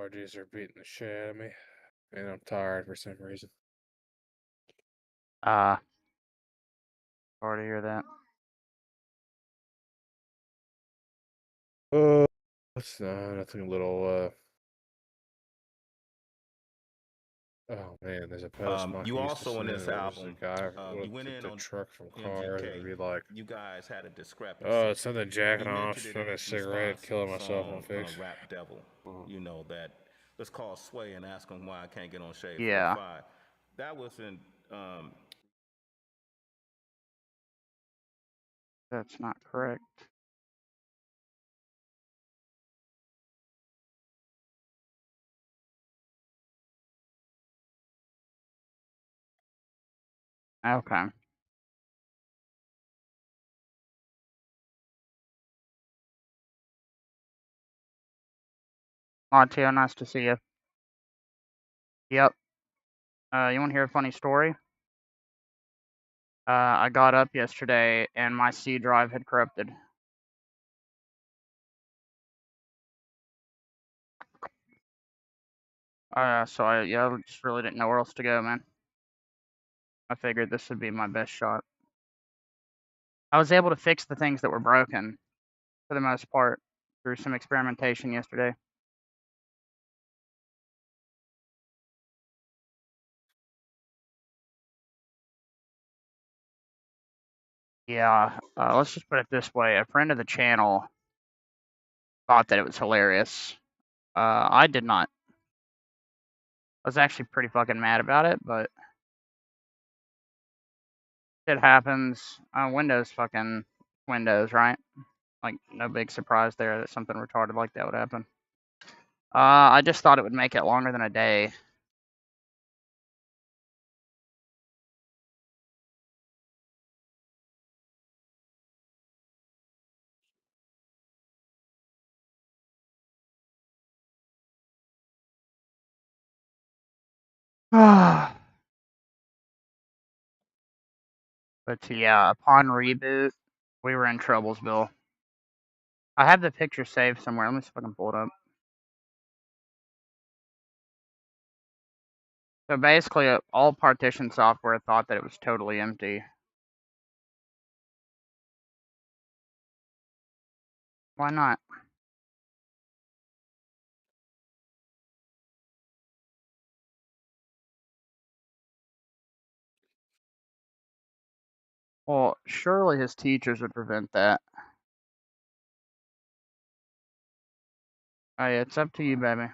Allergies are beating the shit out of me, and I'm tired for some reason. Sorry to hear that. It's nothing a little, oh man, there's a post You Monkey used to also in send. this It was a album, guy you with went in the on truck from cars, and it'd MGK. be like, You guys had a oh, discrepancy. something jacking He off, mentioned it in smoking a his cigarette, response to killing the myself on song fix. Rap Devil. You know, that let's call Sway and ask him why I can't get on Shade Yeah. 45. That was in That's not correct. Okay. Monteo, nice to see you. Yep. You want to hear a funny story? I got up yesterday and my C drive had corrupted. So I just really didn't know where else to go, man. I figured this would be my best shot. I was able to fix the things that were broken, for the most part, through some experimentation yesterday. Yeah, let's just put it this way. A friend of the channel thought that it was hilarious. I did not. I was actually pretty fucking mad about it, but it happens. Windows fucking Windows, right? Like, no big surprise there that something retarded like that would happen. I just thought it would make it longer than a day. But yeah, upon reboot, we were in Troublesville. I have the picture saved somewhere. Let me see if I can pull it up. So basically, all partition software thought that it was totally empty. Why not? Well, surely his teachers would prevent that. Oh yeah, it's up to you, baby.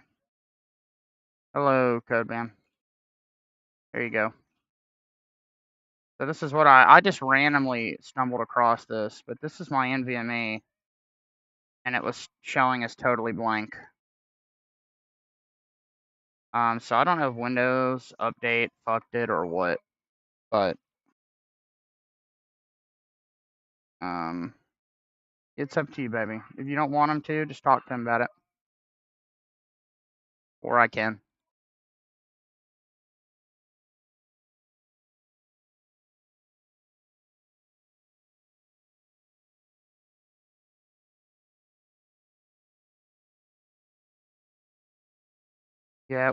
Hello, Codeman. There you go. So this is what I just randomly stumbled across this, but this is my NVMe, and it was showing as totally blank. So I don't know if Windows Update fucked it or what, but it's up to you, baby. If you don't want him to, just talk to him about it, or I can. Yeah,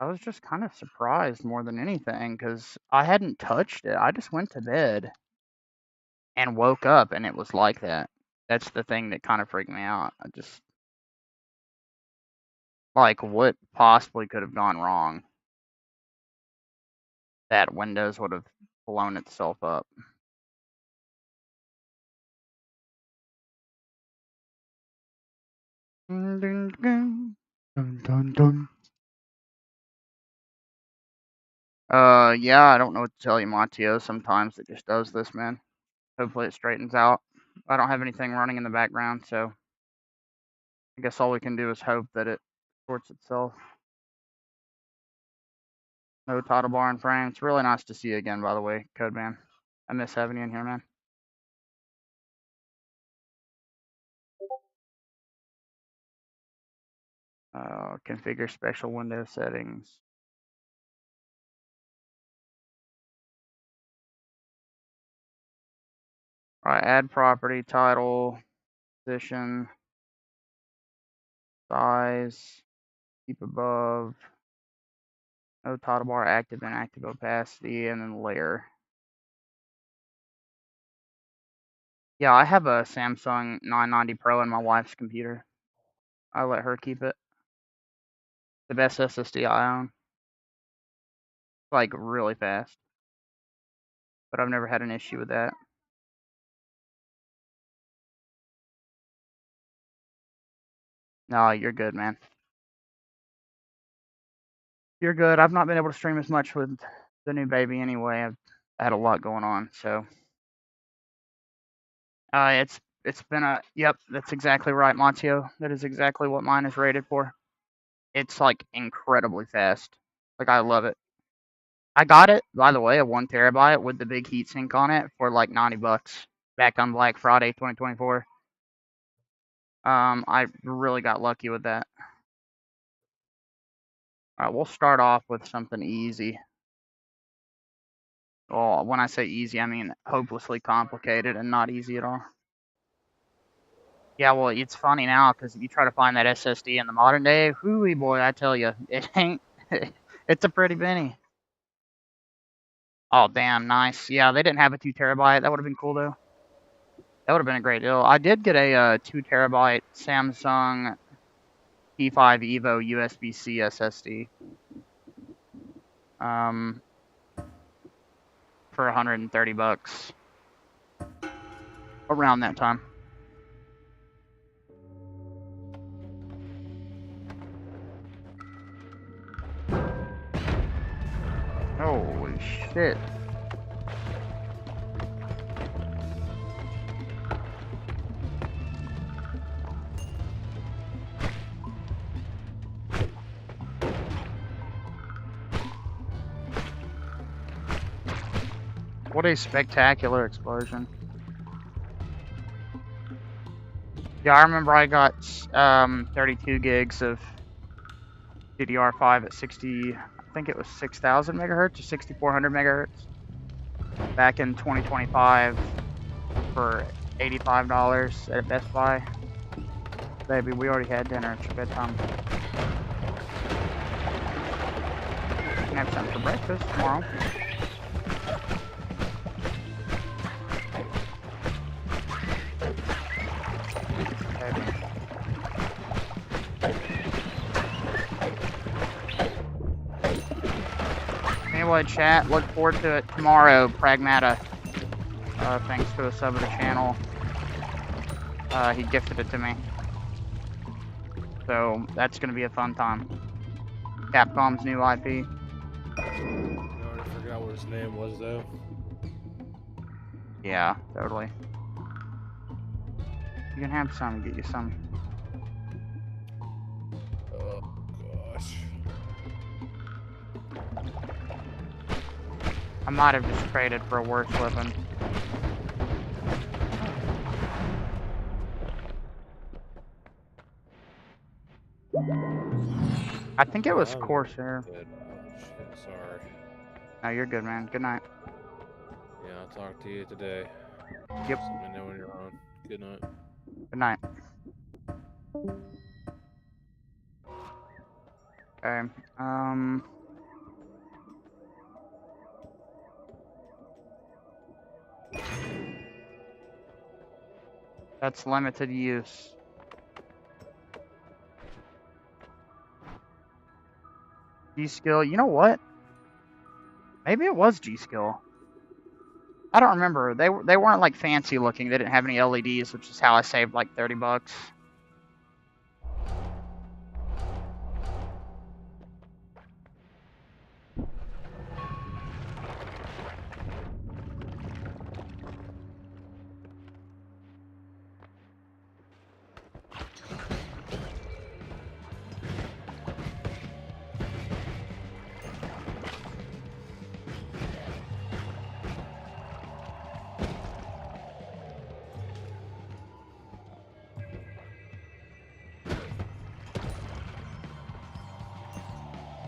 I was just kind of surprised more than anything because I hadn't touched it. I just went to bed and woke up and it was like that. That's the thing that kind of freaked me out. I just, like, what possibly could have gone wrong that Windows would have blown itself up? Dun, dun, dun. Dun, dun, dun. Yeah, I don't know what to tell you, Montio. Sometimes it just does this, man. Hopefully it straightens out. I don't have anything running in the background, so I guess all we can do is hope that it sorts itself. No title bar in frame. It's really nice to see you again, by the way, Codeman. I miss having you in here, man. Configure special window settings. All right, add property, title, position, size. Keep above. No toggle bar, active and inactive opacity, and then layer. Yeah, I have a Samsung 990 Pro in my wife's computer. I let her keep it. The best SSD I own. Like, really fast. But I've never had an issue with that. No, you're good, man. You're good. I've not been able to stream as much with the new baby anyway. I've had a lot going on, so. It's been a, yep, that's exactly right, Matio. That is exactly what mine is rated for. It's, like, incredibly fast. Like, I love it. I got it, by the way, a 1 terabyte with the big heatsink on it for, like, $90 back on Black Friday 2024. I really got lucky with that. Alright, we'll start off with something easy. Well, when I say easy, I mean hopelessly complicated and not easy at all. Yeah, well, it's funny now because you try to find that SSD in the modern day. Hooey boy, I tell you, it ain't. It's a pretty penny. Oh, damn, nice. Yeah, they didn't have a 2 terabyte. That would have been cool though. That would have been a great deal. I did get a 2 terabyte Samsung P5 Evo USB-C SSD. For $130. Around that time. Holy shit. What a spectacular explosion. Yeah, I remember I got 32 gigs of DDR5 at 60, I think it was 6,000 megahertz or 6,400 megahertz back in 2025 for $85 at Best Buy. Baby, we already had dinner. It's your bedtime. You can have something for breakfast tomorrow. Anyway, chat, look forward to it tomorrow, Pragmata. Thanks to a sub of the channel. He gifted it to me. So, that's gonna be a fun time. Capcom's new IP. I already forgot what his name was, though. Yeah, totally. You can have some, get you some. Oh, gosh. I might have just traded for a worse weapon. I think it was Corsair. Oh, shit, sorry. No, you're good, man. Good night. Yeah, I'll talk to you today. Yep. Just let me know when you're on. Good night. Good night. Okay, that's limited use. G-Skill, you know what? Maybe it was G-Skill. I don't remember. They weren't like fancy looking. They didn't have any LEDs, which is how I saved like $30.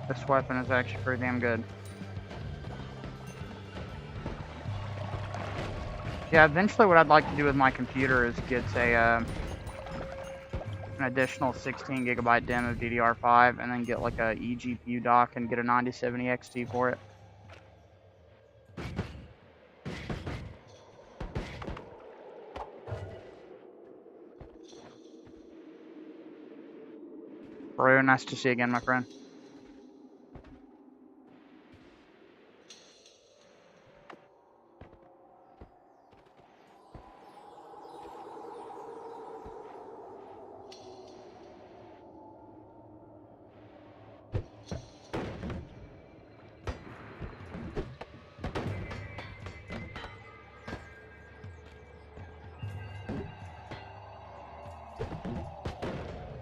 This weapon is actually pretty damn good. Yeah, eventually what I'd like to do with my computer is get a an additional 16 gigabyte DIMM of DDR5, and then get like a eGPU dock and get a 9070 XT for it. Bro, nice to see you again, my friend.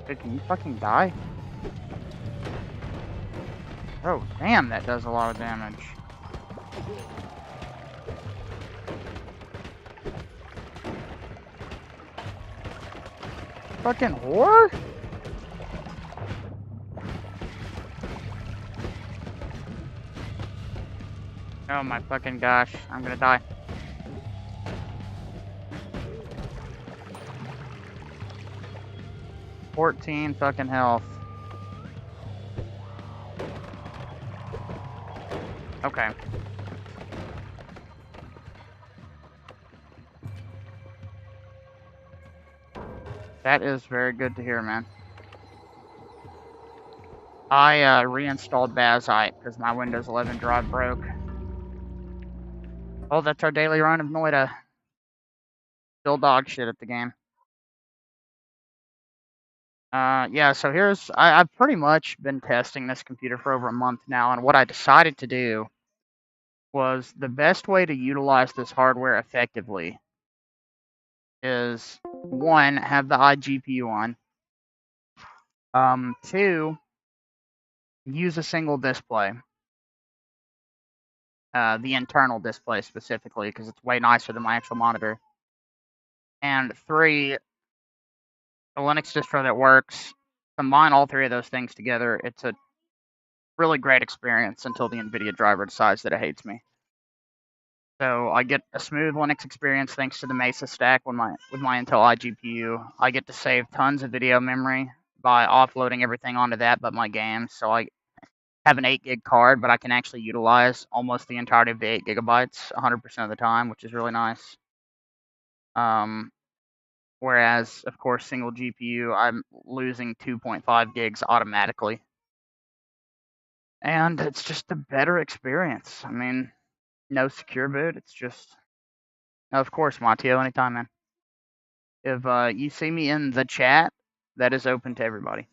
Dude, can you fucking die? Oh, damn, that does a lot of damage. Fucking whore? Oh my fucking gosh, I'm gonna die. $14 fucking health. Okay. That is very good to hear, man. I reinstalled Bazite because my Windows 11 drive broke. Oh, that's our daily run of Noida. Still dog shit at the game. Yeah, so I've pretty much been testing this computer for over a month now, and what I decided to do was the best way to utilize this hardware effectively is, one, have the iGPU on. Two, use a single display. The internal display specifically, because it's way nicer than my actual monitor. And three, a Linux distro that works. Combine all three of those things together. It's a really great experience until the NVIDIA driver decides that it hates me. So I get a smooth Linux experience thanks to the Mesa stack with my Intel iGPU. I get to save tons of video memory by offloading everything onto that but my games. So I have an 8 gig card, but I can actually utilize almost the entirety of the 8 gigabytes 100% of the time, which is really nice. Whereas, of course, single GPU, I'm losing 2.5 gigs automatically. And it's just a better experience. I mean, no secure boot. It's just, of course, Mateo, anytime, man. If you see me in the chat, that is open to everybody.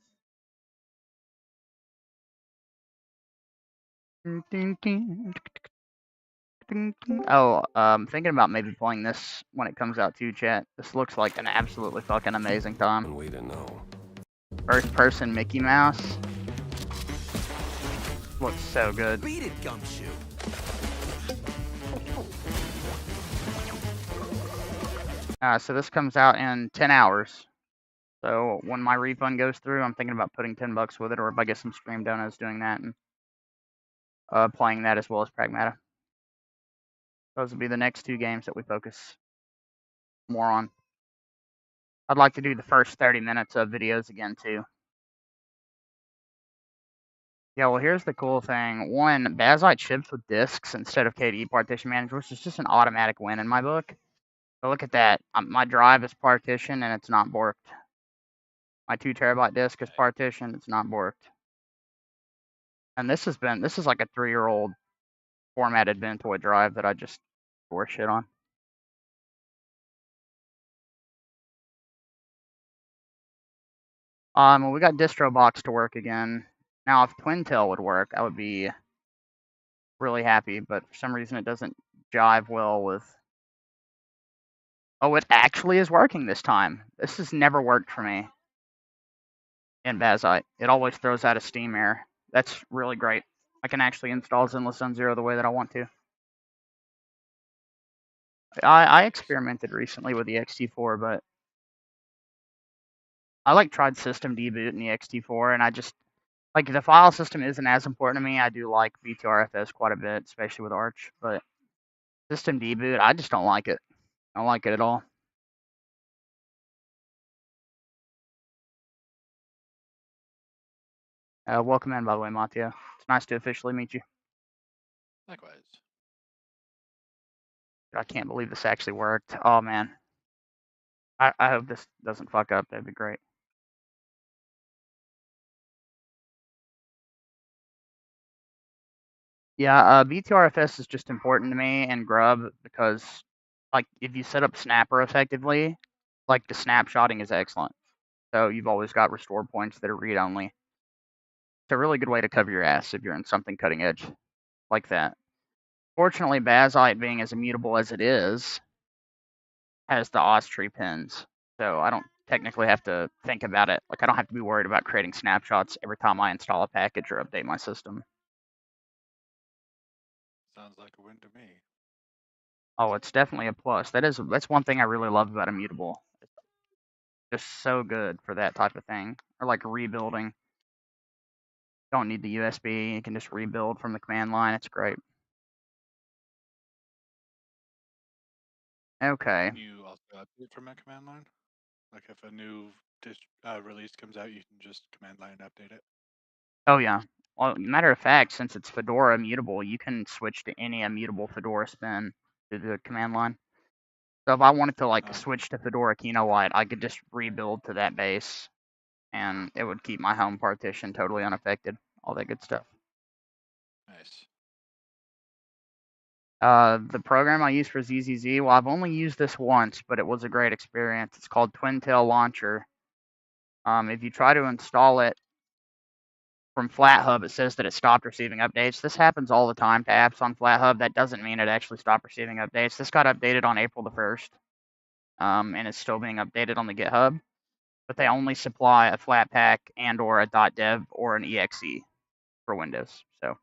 Oh, thinking about maybe playing this when it comes out too, chat. This looks like an absolutely fucking amazing time. Way to know. First person Mickey Mouse. Looks so good. Beat it, Gumshoe. So this comes out in 10 hours. So when my refund goes through, I'm thinking about putting $10 with it, or if I get some stream donuts doing that and playing that as well as Pragmata. Those will be the next two games that we focus more on. I'd like to do the first 30 minutes of videos again too. Yeah, well, here's the cool thing. One, Bazite ships with disks instead of KDE Partition Manager, which is just an automatic win in my book. But look at that. My drive is partitioned and it's not borked. My 2 terabyte disk is partitioned, it's not borked. And this is like a 3-year-old formatted Ventoid drive that I just store shit on. Well, we got DistroBox to work again. Now, if Twintail would work, I would be really happy, but for some reason it doesn't jive well with... Oh, it actually is working this time. This has never worked for me in Bazite. It always throws out a Steam error. That's really great. I can actually install Zenless Zone Zero the way that I want to. I experimented recently with the XT4, but I tried system deboot in the XT4, and I just the file system isn't as important to me. I do like VTRFS quite a bit, especially with Arch, but system deboot, I just don't like it. I don't like it at all. Welcome in, by the way, Mattia. It's nice to officially meet you. Likewise. I can't believe this actually worked. Oh, man. I hope this doesn't fuck up. That'd be great. Yeah, BTRFS is just important to me and Grub because, like, if you set up Snapper effectively, like, the snapshotting is excellent. So you've always got restore points that are read-only. It's a really good way to cover your ass if you're in something cutting edge like that. Fortunately, Bazite, being as immutable as it is, has the Austree pins, so I don't technically have to think about it. Like, I don't have to be worried about creating snapshots every time I install a package or update my system. Sounds like a win to me. Oh, it's definitely a plus. That's one thing I really love about Immutable. It's just so good for that type of thing. Or like rebuilding. Don't need the USB. You can just rebuild from the command line. It's great. Okay. Can you also update from a command line? Like if a new release comes out, you can just command line update it. Oh yeah. Well, matter of fact, since it's Fedora Immutable, you can switch to any Immutable Fedora spin through the command line. So if I wanted to like switch to Fedora Kino White, I could just rebuild to that base, and it would keep my home partition totally unaffected. All that good stuff. Nice. The program I use for ZZZ, well, I've only used this once, but it was a great experience. It's called Twintail Launcher. If you try to install it from FlatHub, it says that it stopped receiving updates. This happens all the time to apps on FlatHub. That doesn't mean it actually stopped receiving updates. This got updated on April the 1st, and it's still being updated on the GitHub. But they only supply a Flatpak and or a .dev or an exe for Windows. So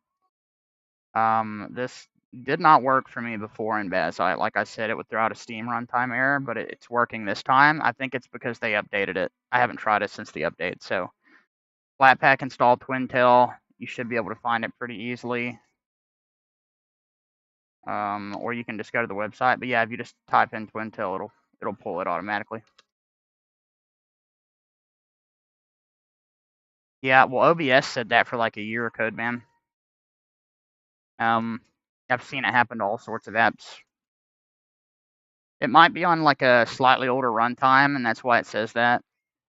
this did not work for me before in Bazite. Like I said, it would throw out a Steam runtime error, but it's working this time. I think it's because they updated it. I haven't tried it since the update. So Flatpak install Twintail. You should be able to find it pretty easily. Or you can just go to the website. But yeah, if you just type in Twintail, it'll pull it automatically. Yeah, well, OBS said that for like a year, Codeman. I've seen it happen to all sorts of apps. It might be on like a slightly older runtime, and that's why it says that.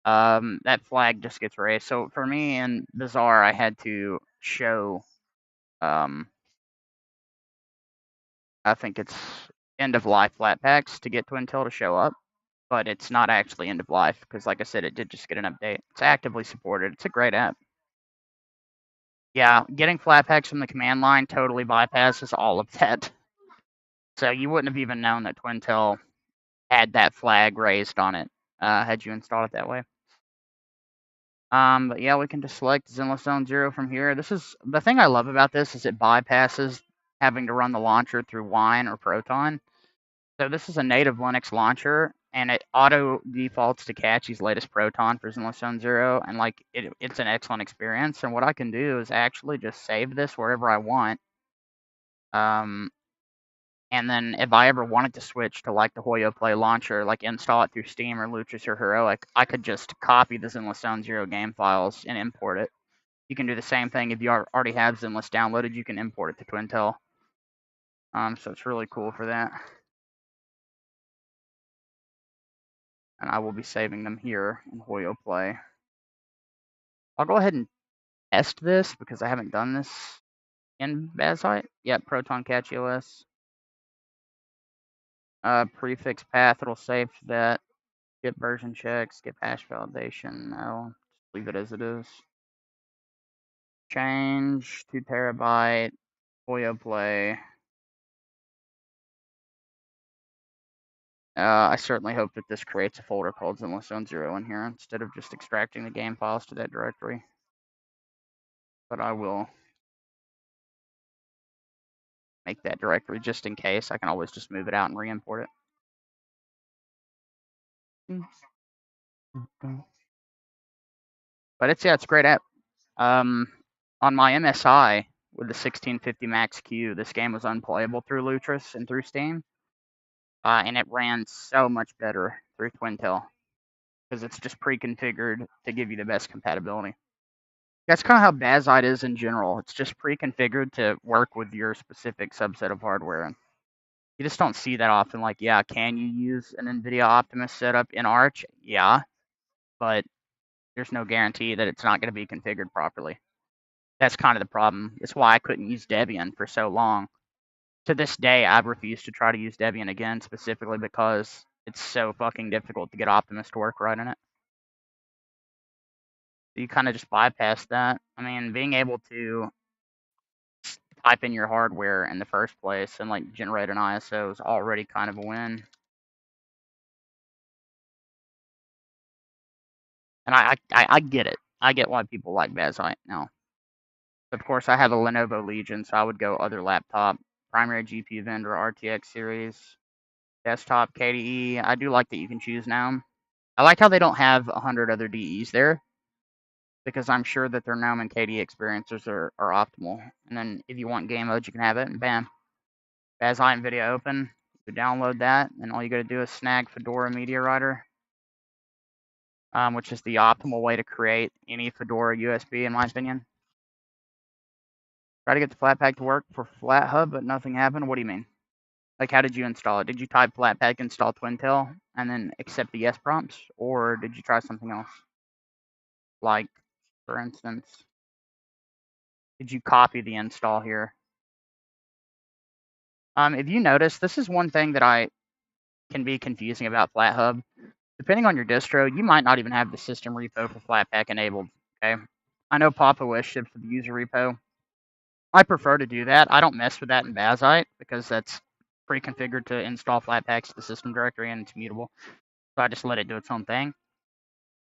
That flag just gets raised. So for me in Bazaar, I had to show, I think it's end of life Flatpaks to get Twintail to show up, but it's not actually end of life because, like I said, it did just get an update. It's actively supported. It's a great app. Yeah, getting Flatpaks from the command line totally bypasses all of that. So you wouldn't have even known that Twintail had that flag raised on it had you installed it that way. But yeah, we can just select Zenless Zone 0 from here. This is the thing I love about this is it bypasses having to run the launcher through Wine or Proton. So this is a native Linux launcher, and it auto defaults to Catchy's latest Proton for Zenless Zone 0, and like it's an excellent experience. And what I can do is actually just save this wherever I want. And then if I ever wanted to switch to like the Hoyo Play launcher, like install it through Steam or Lutris or Heroic, I could just copy the Zenless Zone 0 game files and import it. You can do the same thing if you already have Zenless downloaded. You can import it to Twintail. So it's really cool for that. And I will be saving them here in Hoyo Play. I'll go ahead and test this because I haven't done this in Bazite. Yep, Proton Catchy OS. Prefix path, it'll save that. Skip version check, skip hash validation. No, just leave it as it is. Change 2 terabyte. Hoyo Play. I certainly hope that this creates a folder called Zenless Zone 0 in here instead of just extracting the game files to that directory. But I will make that directory just in case. I can always just move it out and re-import it. But it's a great app. On my MSI with the 1650 Max Q, this game was unplayable through Lutris and through Steam. And it ran so much better through Twintail because it's just pre-configured to give you the best compatibility. That's kind of how Bazite is in general. It's just pre-configured to work with your specific subset of hardware. And you just don't see that often. Like, yeah, can you use an NVIDIA Optimus setup in Arch? Yeah, but there's no guarantee that it's not going to be configured properly. That's kind of the problem. It's why I couldn't use Debian for so long. To this day, I've refused to try to use Debian again, specifically because it's so fucking difficult to get Optimus to work right in it. You kind of just bypass that. I mean, being able to type in your hardware in the first place and like generate an ISO is already kind of a win. And I get it. I get why people like Bazite now. Of course, I have a Lenovo Legion, so I would go other laptop. Primary GPU vendor, RTX series. Desktop, KDE. I do like that you can choose now. I like how they don't have 100 other DEs there, because I'm sure that their GNOME and KDE experiences are optimal. And then if you want game mode, you can have it, and bam. Bazite NVIDIA open. You download that, and all you gotta do is snag Fedora Media Writer, which is the optimal way to create any Fedora USB, in my opinion. Try to get the Flatpak to work for FlatHub, but nothing happened. What do you mean? Like, how did you install it? Did you type Flatpak install Twintel and then accept the yes prompts, or did you try something else? Like, for instance, did you copy the install here? If you notice, this is one thing that I can be confusing about FlatHub. Depending on your distro, you might not even have the system repo for Flatpak enabled. Okay, I know Papa Wish ships with the user repo. I prefer to do that. I don't mess with that in Bazite because that's pre-configured to install Flatpak to the system directory and it's mutable. So I just let it do its own thing.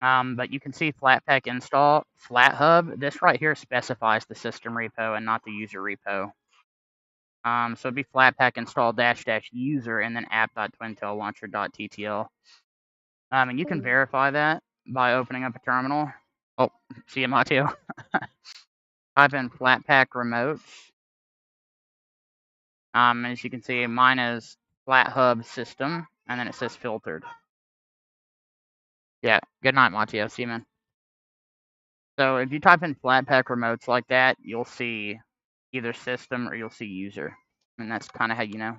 But you can see Flatpak install FlatHub. This right here specifies the system repo and not the user repo. So it'd be Flatpak install -- user and then app.twintellauncher.ttl. And you can verify that by opening up a terminal. Oh, see you, Mateo. Type in Flatpak remotes. As you can see, mine is FlatHub system, and then it says filtered. Yeah, good night, Mateo. See you, man. So if you type in Flatpak remotes like that, you'll see either system or you'll see user. And that's kind of how you know.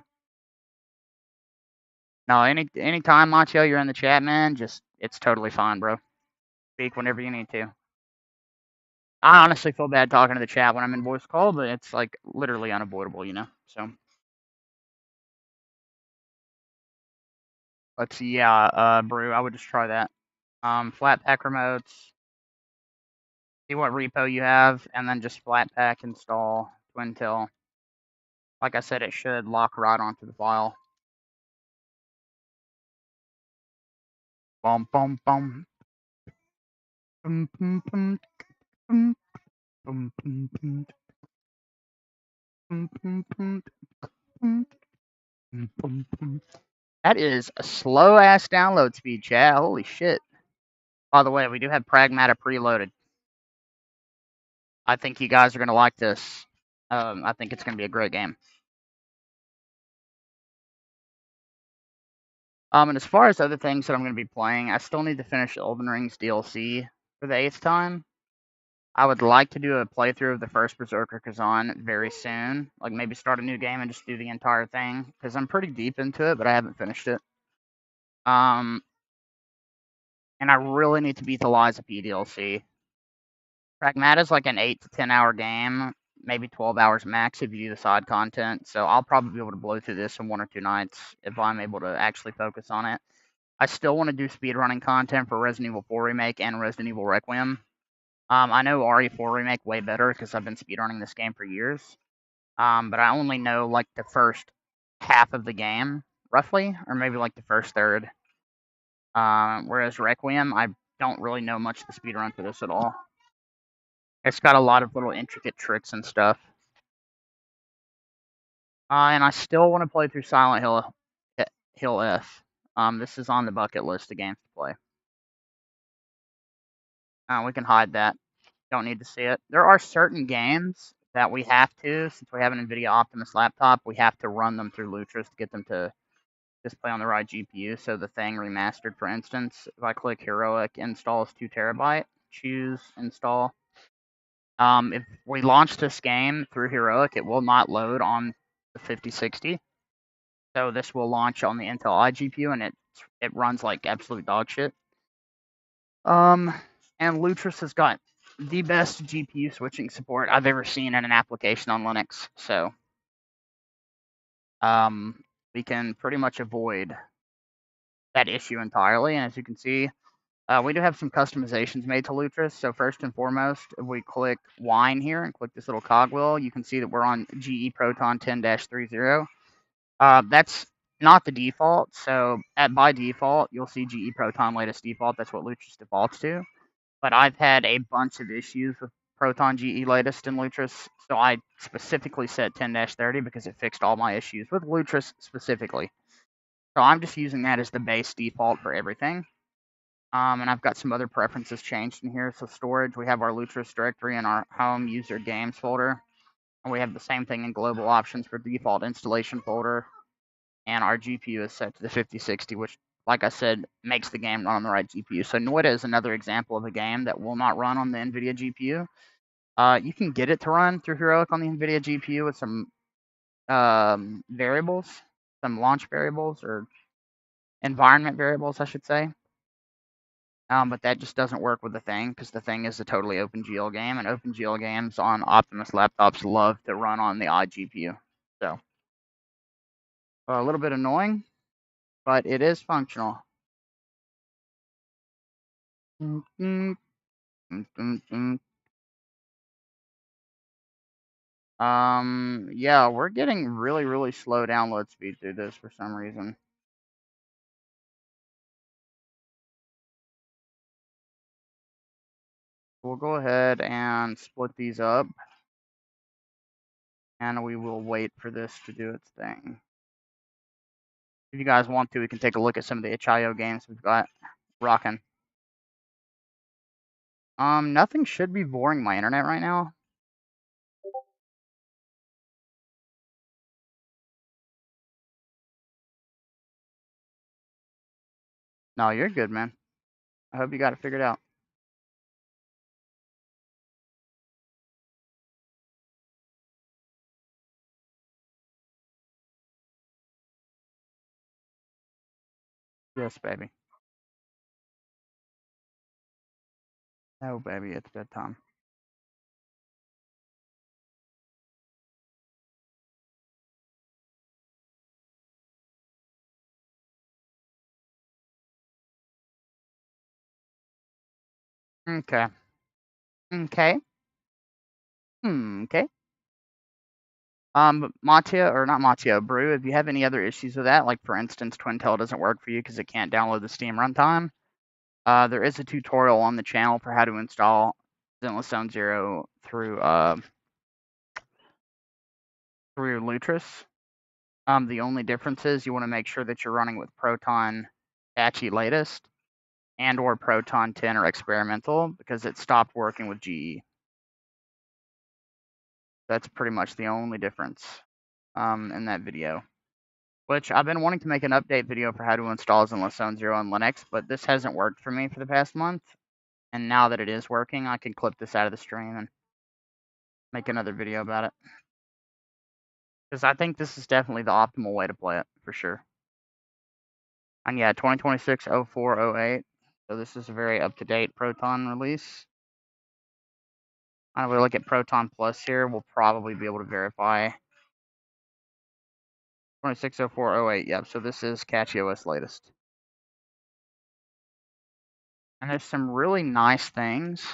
No, anytime, Mateo, you're in the chat, man, it's totally fine, bro. Speak whenever you need to. I honestly feel bad talking to the chat when I'm in voice call, but it's like literally unavoidable, you know? So let's see, yeah, Brew, I would just try that. Flatpak remotes. See what repo you have, and then just Flatpak install Twintel. Like I said, it should lock right onto the file. Bum bum bum. Bum bum bum. Bum bum bum bum. Bum bum bum. Bum bum bum. That is a slow ass download speed, chat. Holy shit. By the way, we do have Pragmata preloaded. I think you guys are gonna like this. I think it's gonna be a great game. And as far as other things that I'm gonna be playing, I still need to finish Elden Ring's DLC for the 8th time. I would like to do a playthrough of the first Berserker Kazan very soon. Like maybe start a new game and just do the entire thing, because I'm pretty deep into it, but I haven't finished it. And I really need to beat the Lies of P DLC. Pragmata's like an 8 to 10 hour game, maybe 12 hours max if you do the side content. So I'll probably be able to blow through this in 1 or 2 nights if I'm able to actually focus on it. I still want to do speedrunning content for Resident Evil 4 Remake and Resident Evil Requiem. I know RE4 Remake way better because I've been speedrunning this game for years. But I only know like the first half of the game, roughly, or maybe like the first third. Whereas Requiem, I don't really know much of the speedrun for this at all. It's got a lot of little intricate tricks and stuff. And I still want to play through Silent Hill F. This is on the bucket list of games to play. We can hide that. Don't need to see it. There are certain games that we have to, since we have an NVIDIA Optimus laptop, we have to run them through Lutris to get them to just play on the right GPU. So the Thing Remastered, for instance, if I click Heroic, install is 2 TB, choose install. If we launch this game through Heroic, it will not load on the 5060. So this will launch on the Intel iGPU, and it runs like absolute dog shit. And Lutris has got the best GPU switching support I've ever seen in an application on Linux. So we can pretty much avoid that issue entirely. And as you can see, we do have some customizations made to Lutris. So first and foremost, if we click Wine here and click this little cogwheel, you can see that we're on GE Proton 10-30. That's not the default. So by default, you'll see GE Proton latest default. That's what Lutris defaults to. But I've had a bunch of issues with Proton GE latest in Lutris, so I specifically set 10-30 because it fixed all my issues with Lutris specifically. So I'm just using that as the base default for everything. And I've got some other preferences changed in here. So storage, we have our Lutris directory in our home user games folder. And we have the same thing in global options for default installation folder. And our GPU is set to the 5060, which, like I said, makes the game run on the right GPU. So Noita is another example of a game that will not run on the NVIDIA GPU. You can get it to run through Heroic on the NVIDIA GPU with some variables, some launch variables, or environment variables, I should say. But that just doesn't work with the Thing, because the Thing is a totally OpenGL game, and OpenGL games on Optimus laptops love to run on the iGPU. So, a little bit annoying, but it is functional. Yeah, we're getting really, really slow download speed through this for some reason. We'll go ahead and split these up, and we will wait for this to do its thing. If you guys want to, we can take a look at some of the itch.io games we've got rocking. Nothing should be boring my internet right now. No, you're good, man. I hope you got it figured out. Yes, baby. No, baby, it's bedtime. Okay. Okay. Okay. Mattia, or not Mattia, Brew, if you have any other issues with that, like for instance, Twintel doesn't work for you because it can't download the Steam runtime, there is a tutorial on the channel for how to install Zenless Zone Zero through Lutris. The only difference is you want to make sure that you're running with Proton Apache latest and or Proton 10 or experimental, because it stopped working with GE. That's pretty much the only difference in that video. Which I've been wanting to make an update video for how to install Zenless Zone Zero on Linux, but this hasn't worked for me for the past month. And now that it is working, I can clip this out of the stream and make another video about it. Because I think this is definitely the optimal way to play it, for sure. And yeah, 2026-04-08. So this is a very up-to-date Proton release. And if we look at Proton Plus here, we'll probably be able to verify 26-04-08. Yep, so this is CatchyOS latest. And there's some really nice things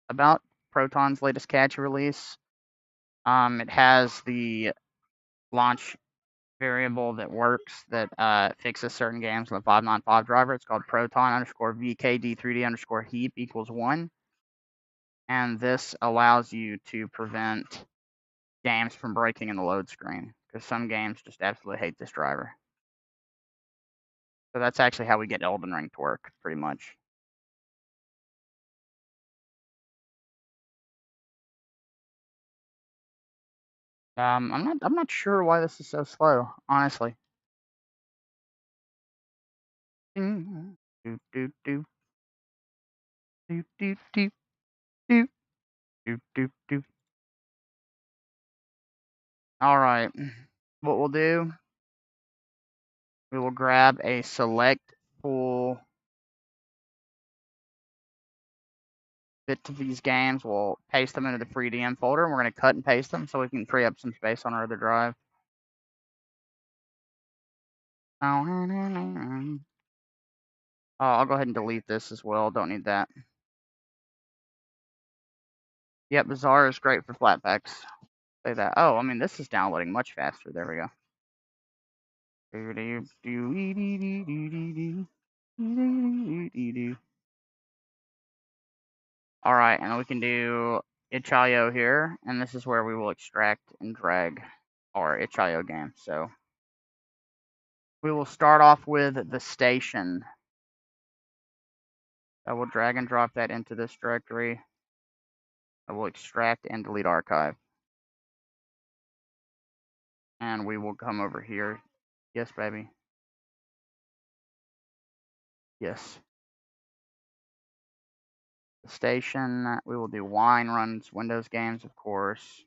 about Proton's latest Catchy release. It has the launch variable that works that fixes certain games on the 595 driver. It's called Proton_VKD3D_heap equals 1. And this allows you to prevent games from breaking in the load screen, because some games just absolutely hate this driver. So that's actually how we get Elden Ring to work, pretty much. I'm not sure why this is so slow, honestly. Do do do do do do do. Doop, doop, doop. Alright. What we'll do, we will grab a select full bit of these games. We'll paste them into the free DM folder, and we're going to cut and paste them so we can free up some space on our other drive. Oh, I'll go ahead and delete this as well. Don't need that. Yep, Bazaar is great for flatpaks. Say that. Oh, I mean, this is downloading much faster. There we go. Alright, and then we can do itch.io here, and this is where we will extract and drag our itch.io game. So we will start off with the station. I will drag and drop that into this directory. I will extract and delete archive. And we will come over here. Yes, baby. Yes. The station, we will do wine runs, Windows games, of course.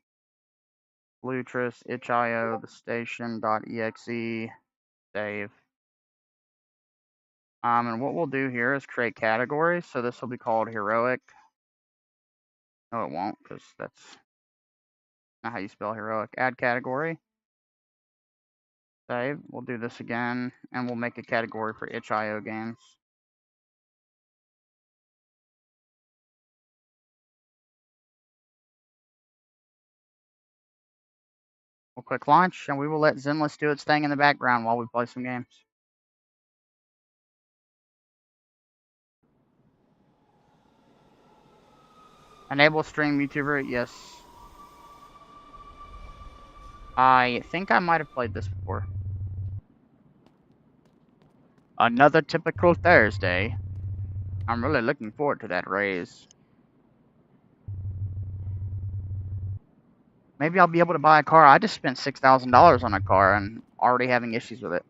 Lutris, itch.io, the station.exe, save. And what we'll do here is create categories. So this will be called heroic. No, it won't, because that's not how you spell heroic. Add category. Save. We'll do this again, and we'll make a category for itch.io games. We'll click launch, and we will let Zenless do its thing in the background while we play some games. Enable stream YouTuber, yes. I think I might have played this before. Another typical Thursday. I'm really looking forward to that raise. Maybe I'll be able to buy a car. I just spent $6,000 on a car and already having issues with it.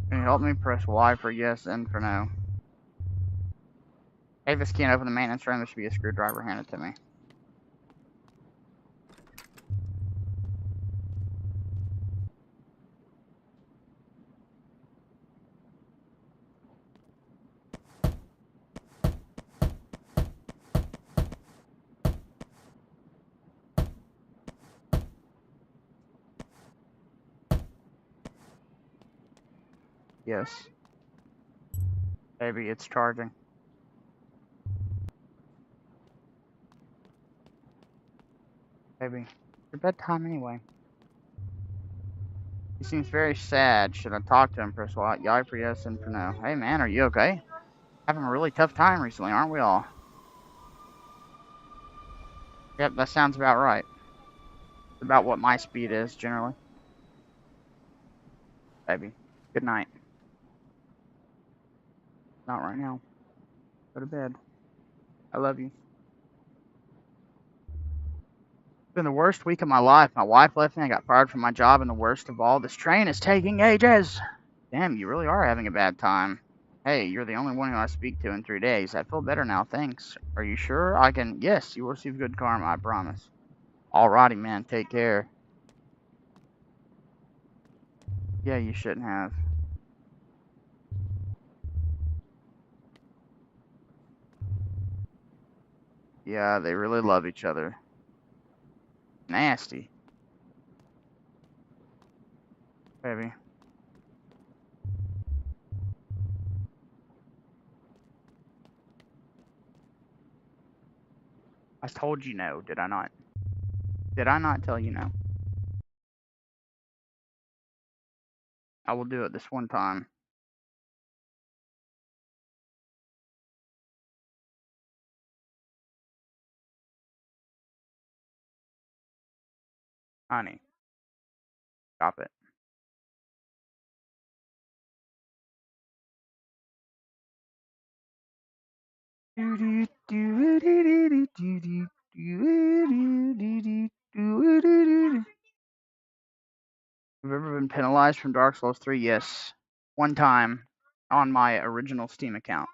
Can you help me? Press Y for yes and for no. Avis can't open the maintenance room. There should be a screwdriver handed to me. Yes. Maybe it's charging. Maybe. Your bedtime anyway. He seems very sad. Should I talk to him? Press Y for yes and for no. Hey man, are you okay? Having a really tough time recently, aren't we all? Yep, that sounds about right. It's about what my speed is, generally. Baby. Good night. Not right now. Go to bed. I love you. It's been the worst week of my life. My wife left me. I got fired from my job, and the worst of all, this train is taking ages. Damn, you really are having a bad time. Hey, you're the only one who I speak to in 3 days. I feel better now, thanks. Are you sure I can? Yes, you will receive good karma, I promise. Alrighty, man, take care. Yeah, you shouldn't have. Yeah, they really love each other. Nasty. Baby. I told you no, did I not? Did I not tell you no? I will do it this one time. Honey. Stop it. Have you ever been penalized from Dark Souls 3? Yes. One time on my original Steam account.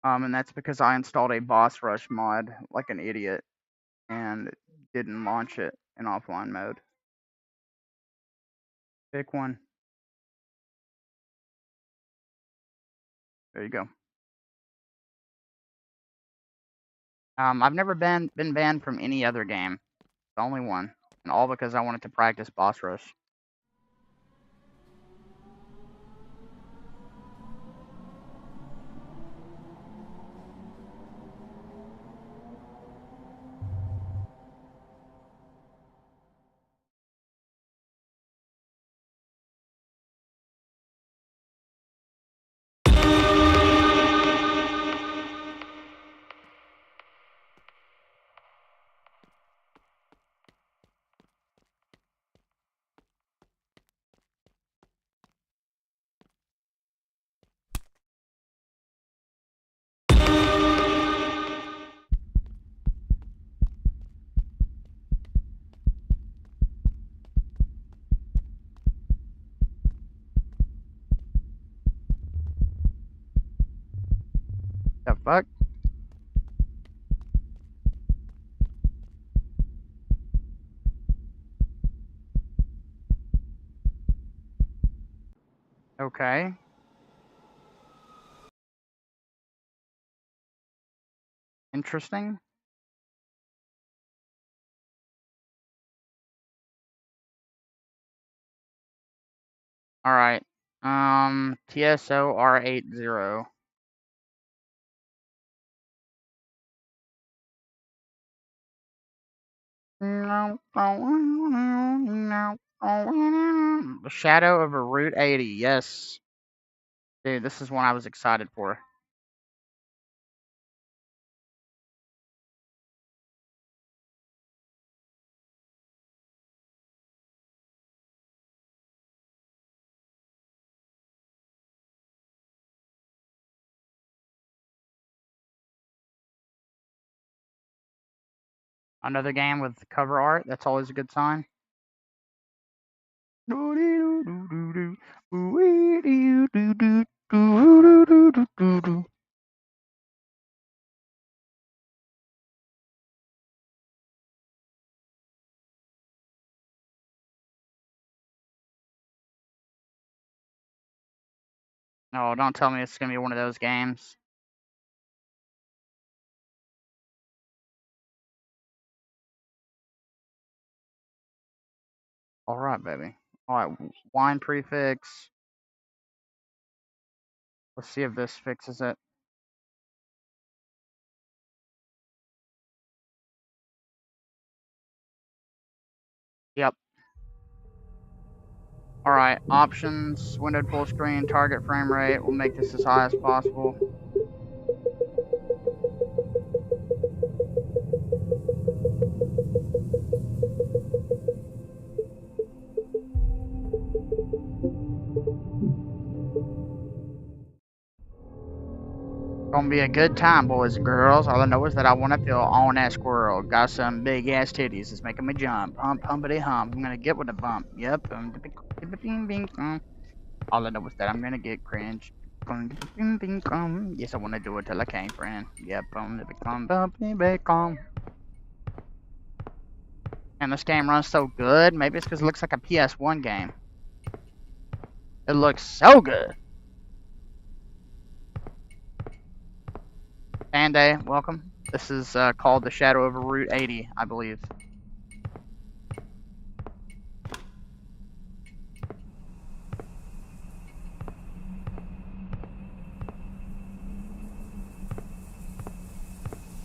And that's because I installed a boss rush mod like an idiot and didn't launch it in offline mode. Pick one. There you go. I've never been banned from any other game. The only one. And all because I wanted to practice boss rush. The fuck? Okay. Interesting. Alright. TSO R80. The Shadow of a Route 80. Yes. Dude, this is one I was excited for. Another game with cover art. That's always a good sign. Oh, don't tell me it's gonna be one of those games. Alright, baby. Alright, wine prefix. Let's see if this fixes it. Yep. Alright, options, windowed full screen, target frame rate. We'll make this as high as possible. Gonna be a good time, boys and girls. All I know is that I want to feel on that squirrel. Got some big ass titties. It's making me jump. Hump, humpity hump. I'm gonna get with the bump. Yep. All I know is that I'm gonna get cringe. Yes, I wanna do it till I can't, friend. Yep. And this game runs so good. Maybe it's because it looks like a PS1 game. It looks so good. Band-Aid, welcome. This is called The Shadow of a Route 80, I believe.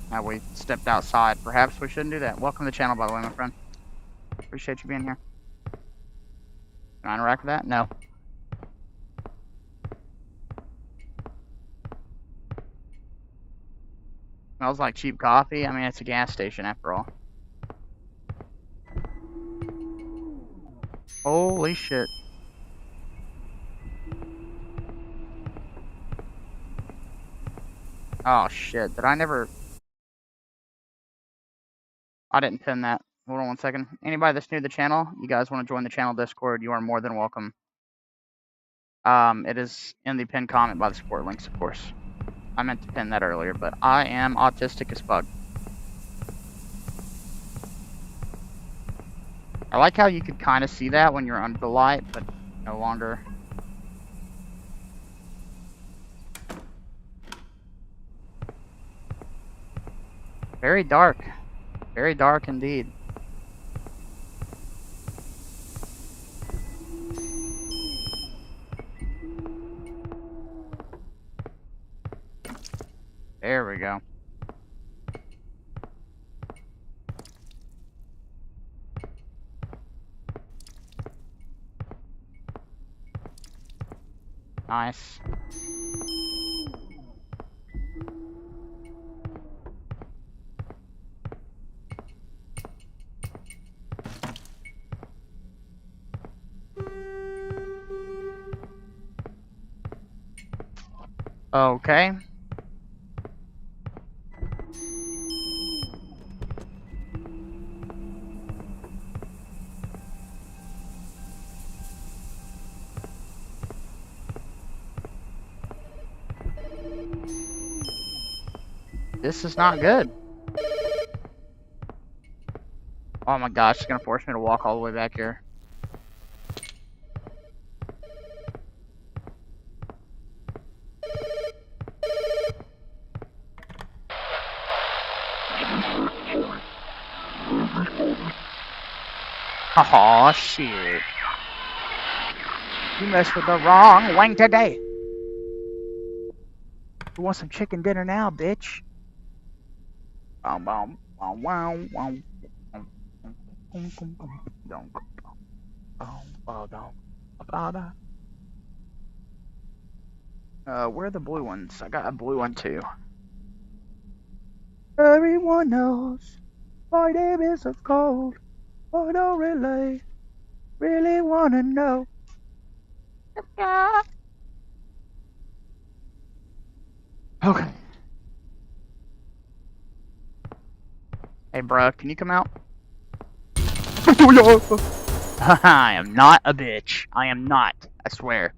Now we stepped outside. Perhaps we shouldn't do that. Welcome to the channel, by the way, my friend. Appreciate you being here. Can I interact with that? No. Smells like cheap coffee. I mean, it's a gas station after all. Holy shit. Oh shit, did I never... I didn't pin that. Hold on one second. Anybody that's new to the channel, you guys want to join the channel Discord, you are more than welcome. It is in the pinned comment by the support links, of course. I meant to pin that earlier, but I am autistic as fuck. I like how you could kind of see that when you're under the light, but no longer. Very dark. Very dark indeed. There we go. Nice. Okay. This is not good. Oh my gosh, it's gonna force me to walk all the way back here. Oh shit. You messed with the wrong wing today. You want some chicken dinner now, bitch? Where are the blue ones? I got a blue one too. Everyone knows my name is of cold. I don't really wanna know. Okay. Hey, bruh, can you come out? I am not a bitch. I am not. I swear.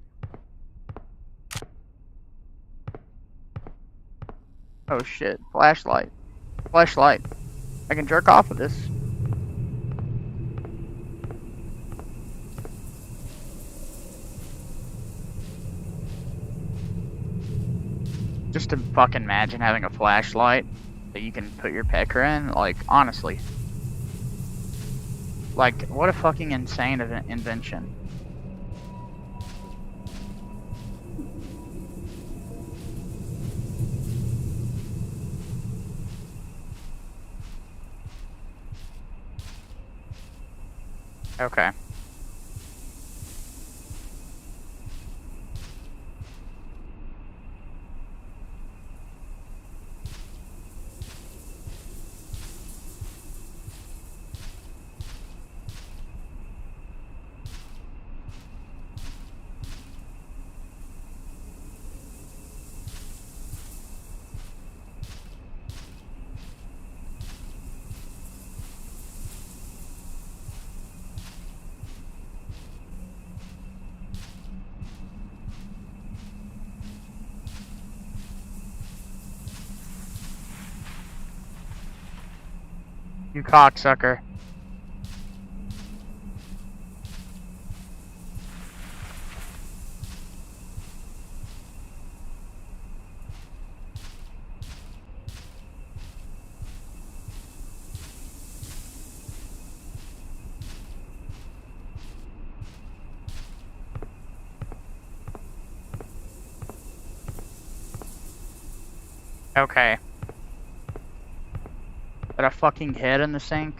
Oh shit. Flashlight. Flashlight. I can jerk off with this. Just to fucking imagine having a flashlight that you can put your pecker in. Like, honestly. Like, what a fucking insane invention. Okay. You cocksucker. Okay. Put a fucking head in the sink?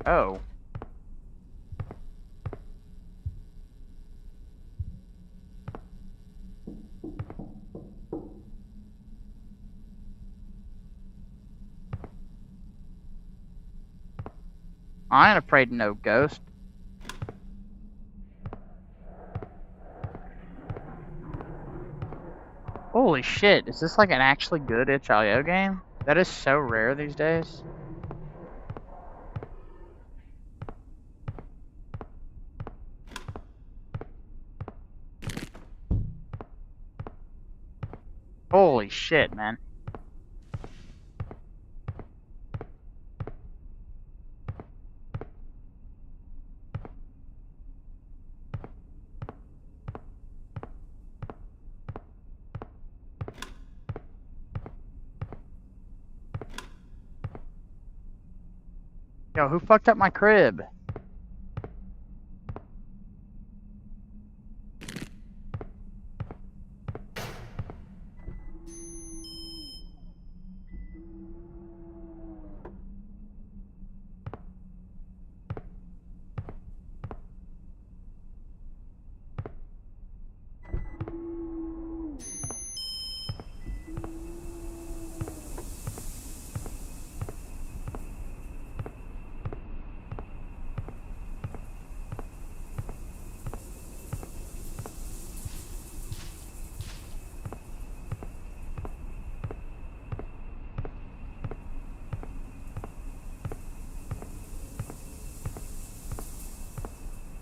Oh. I ain't afraid of no ghost. Holy shit, is this like an actually good itch.io game? That is so rare these days. Holy shit, man. Yo, who fucked up my crib?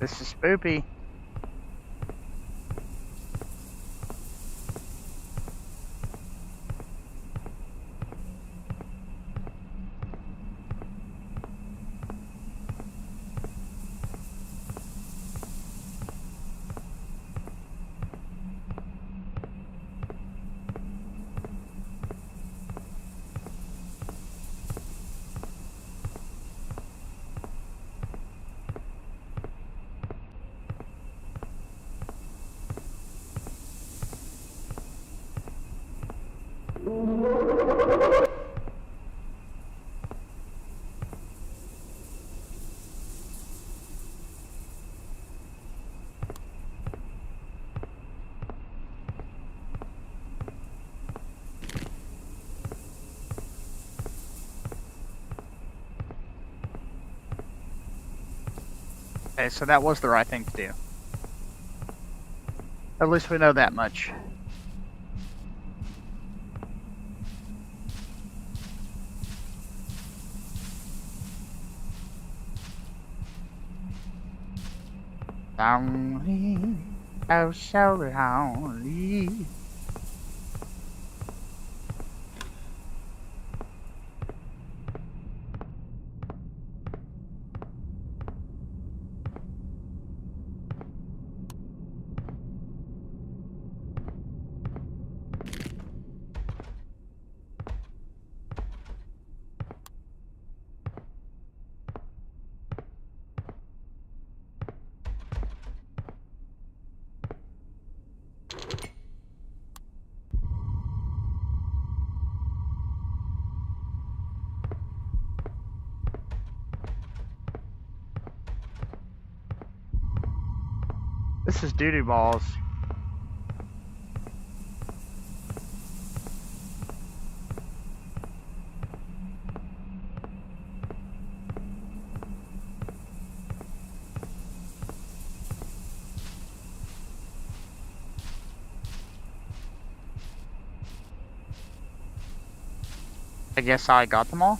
This is spoopy. Okay, so that was the right thing to do. At least we know that much. Lonely, oh so lonely. This is doo-doo balls. I guess I got them all.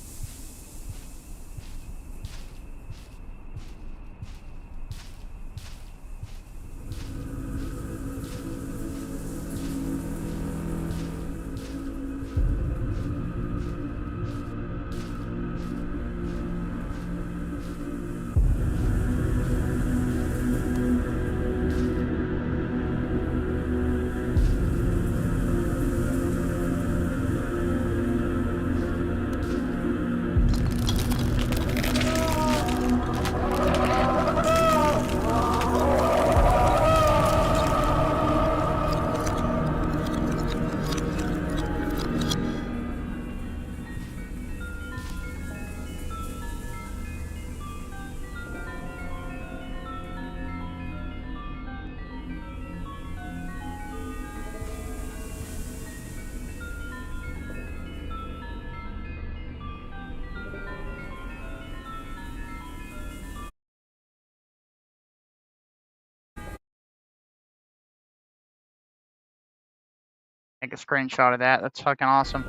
Take a screenshot of that. That's fucking awesome.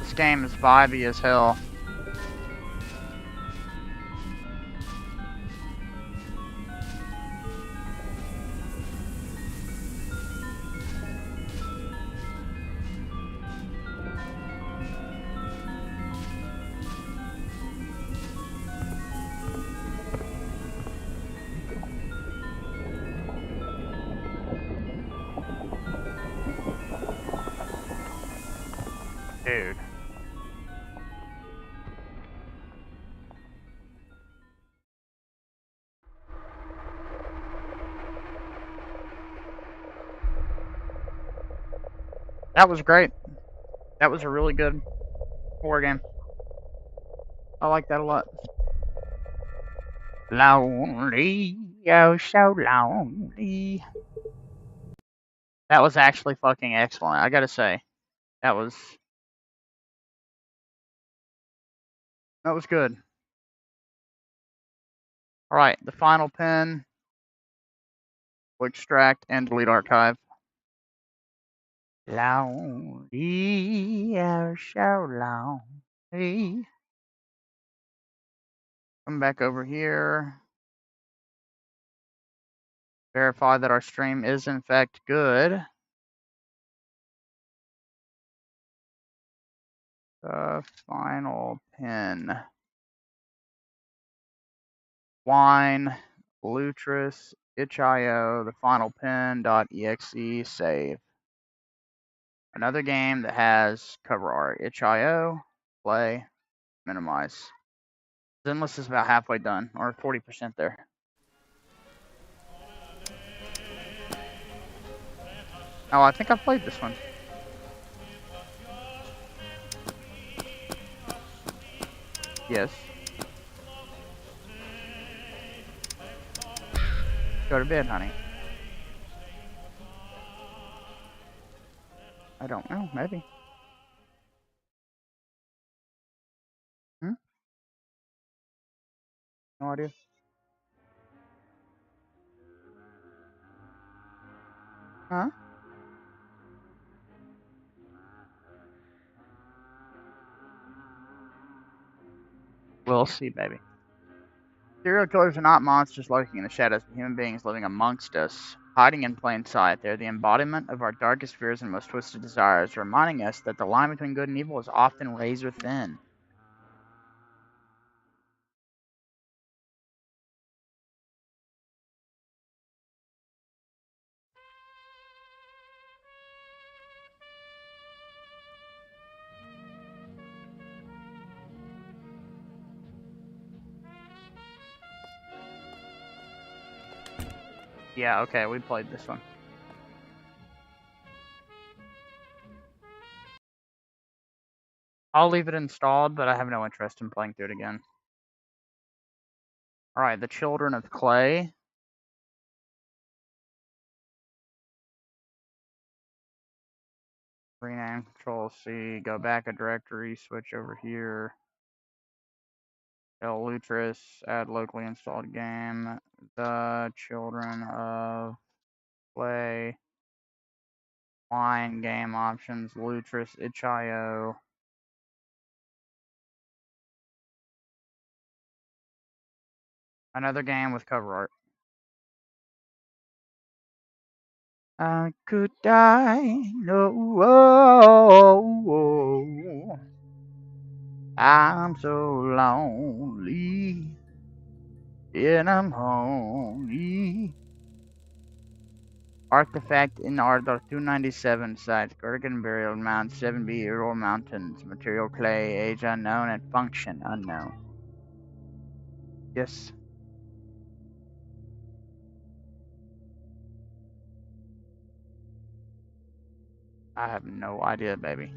This game is vibey as hell. Dude. That was great. That was a really good horror game. I like that a lot. Lonely, oh so lonely. That was actually fucking excellent, I gotta say. That was good. Alright, the final pin. We'll extract and delete archive. Lonely, oh so lonely. Come back over here. Verify that our stream is in fact good. The final pin. Wine, Lutris, itch.io, the final pin.exe, save. Another game that has cover art. itch.io, play, minimize. Zenless is about halfway done, or 40% there. Oh, I think I played this one. Yes. Go to bed, honey. I don't know, maybe. No idea. Huh? We'll see, baby. Serial killers are not monsters lurking in the shadows, but human beings living amongst us, hiding in plain sight. They're the embodiment of our darkest fears and most twisted desires, reminding us that the line between good and evil is often razor thin. Yeah, okay, we played this one. I'll leave it installed, but I have no interest in playing through it again. Alright, the Children of Clay. Rename, Control C, go back a directory, switch over here. Lutris, add locally installed game. The Children of Clay. Wine, game options, Lutris, itch.io. Another game with cover art. I could die, no, I'm so lonely, and I'm lonely. Artifact in Ardor 297 sites, Kurgan Burial Mound 7B Ural Mountains, material clay, age unknown, and function unknown. Yes. I have no idea, baby.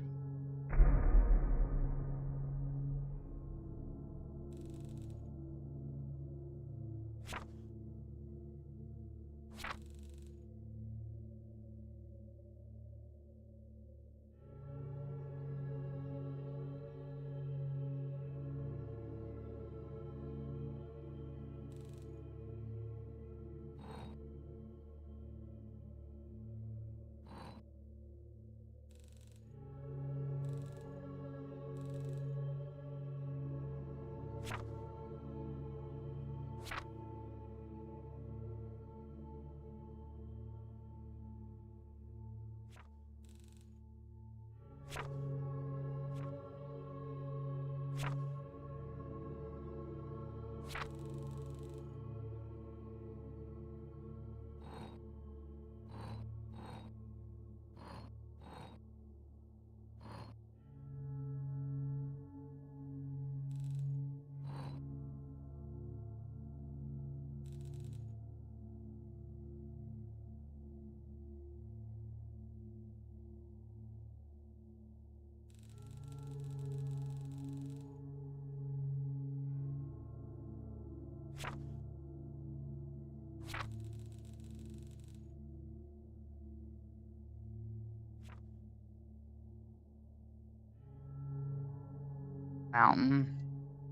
Mountain,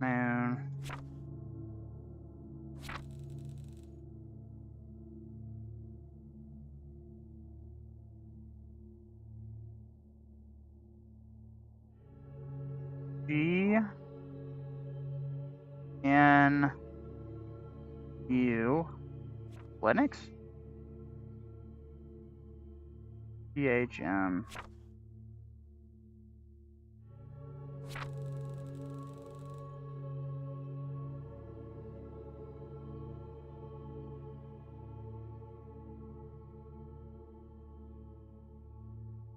moon. G N U Linux GHM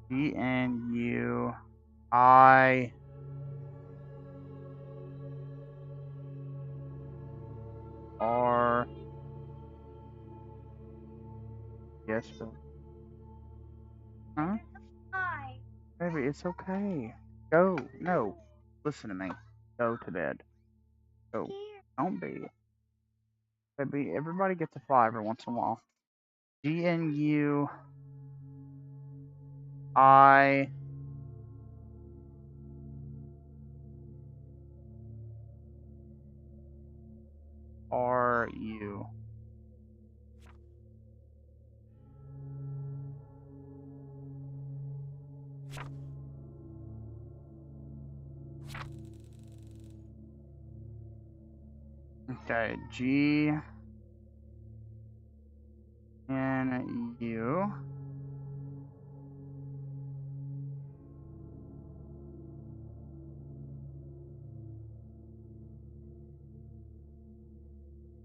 GNU I R yes, but huh? Baby, it's okay. Go. No. Listen to me. Go to bed. Go. Don't be. Baby, everybody gets to fly every once in a while. GNU I R U. Okay, G N U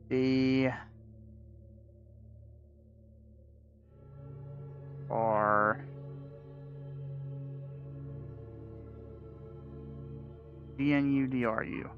D R D N U D R U.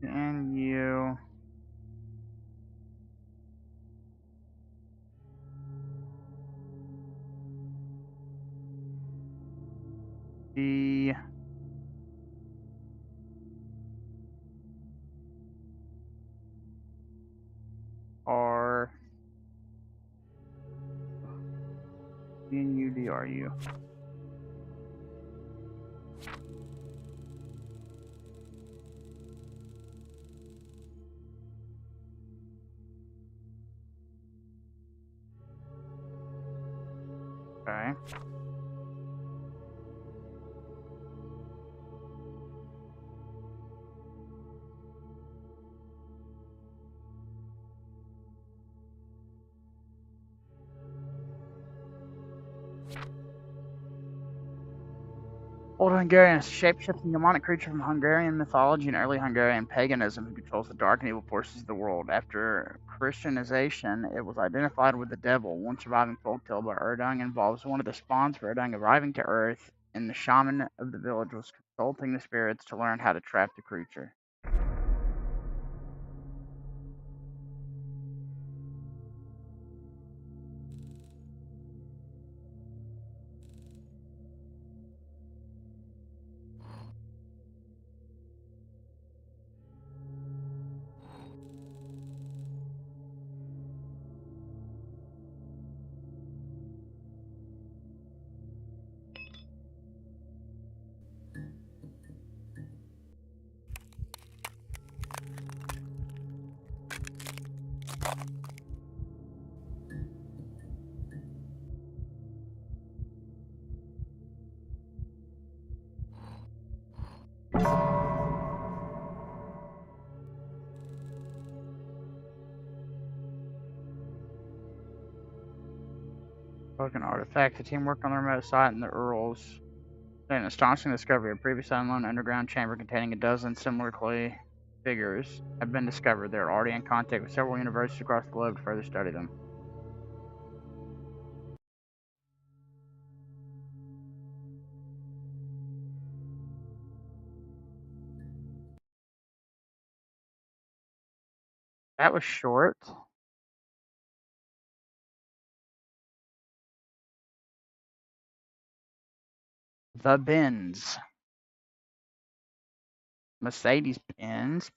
N U D R D N U D R U. Okay. Old Hungarian is a shape-shifting demonic creature from Hungarian mythology and early Hungarian paganism who controls the dark and evil forces of the world. After Christianization, it was identified with the devil. One surviving folktale by Erdung involves one of the spawns of Erdung arriving to Earth, and the shaman of the village was consulting the spirits to learn how to trap the creature. Broken artifact. The team worked on the remote site in the Urals. An astonishing discovery. A previously unknown underground chamber containing a dozen similar clay figures have been discovered. They are already in contact with several universities across the globe to further study them. That was short. The Benz. Mercedes Benz.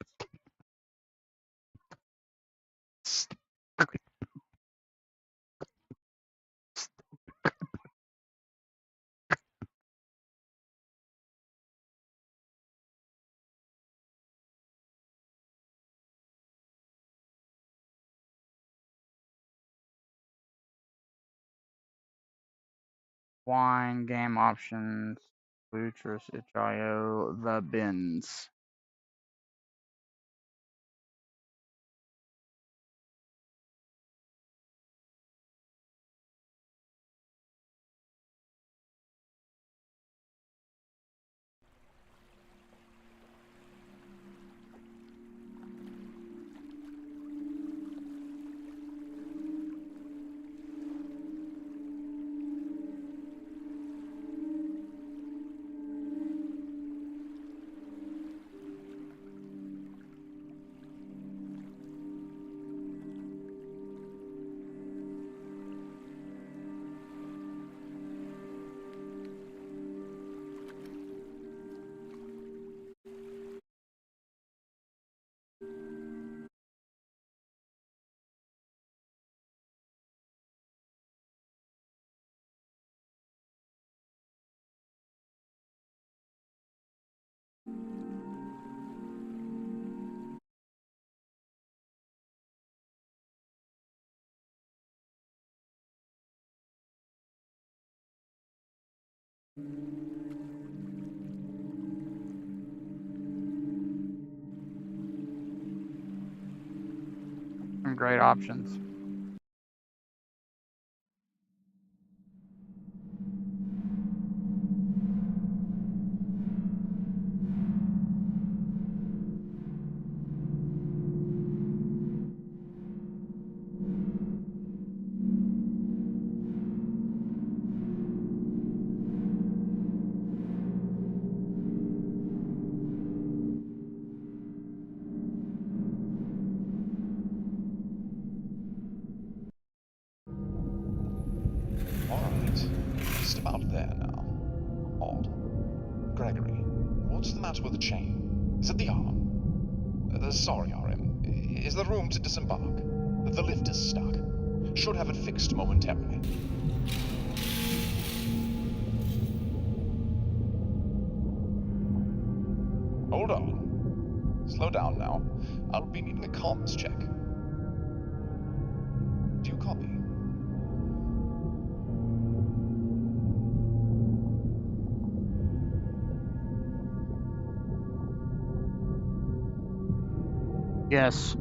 Wine, game options, Lutrus, itch.io, The Benz. Some great options. Alright, just about there now. Odd. Gregory, what's the matter with the chain? Is it the arm? Sorry, RM. Is there room to disembark? The lift is stuck. Should have it fixed momentarily. Hold on. Slow down now. I'll be needing a comms check. Do you copy? Yes.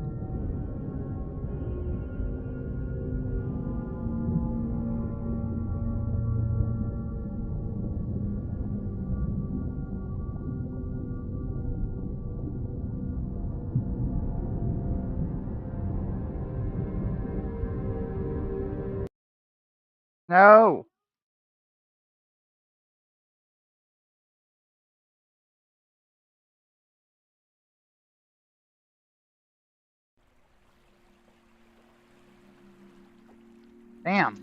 No. Damn.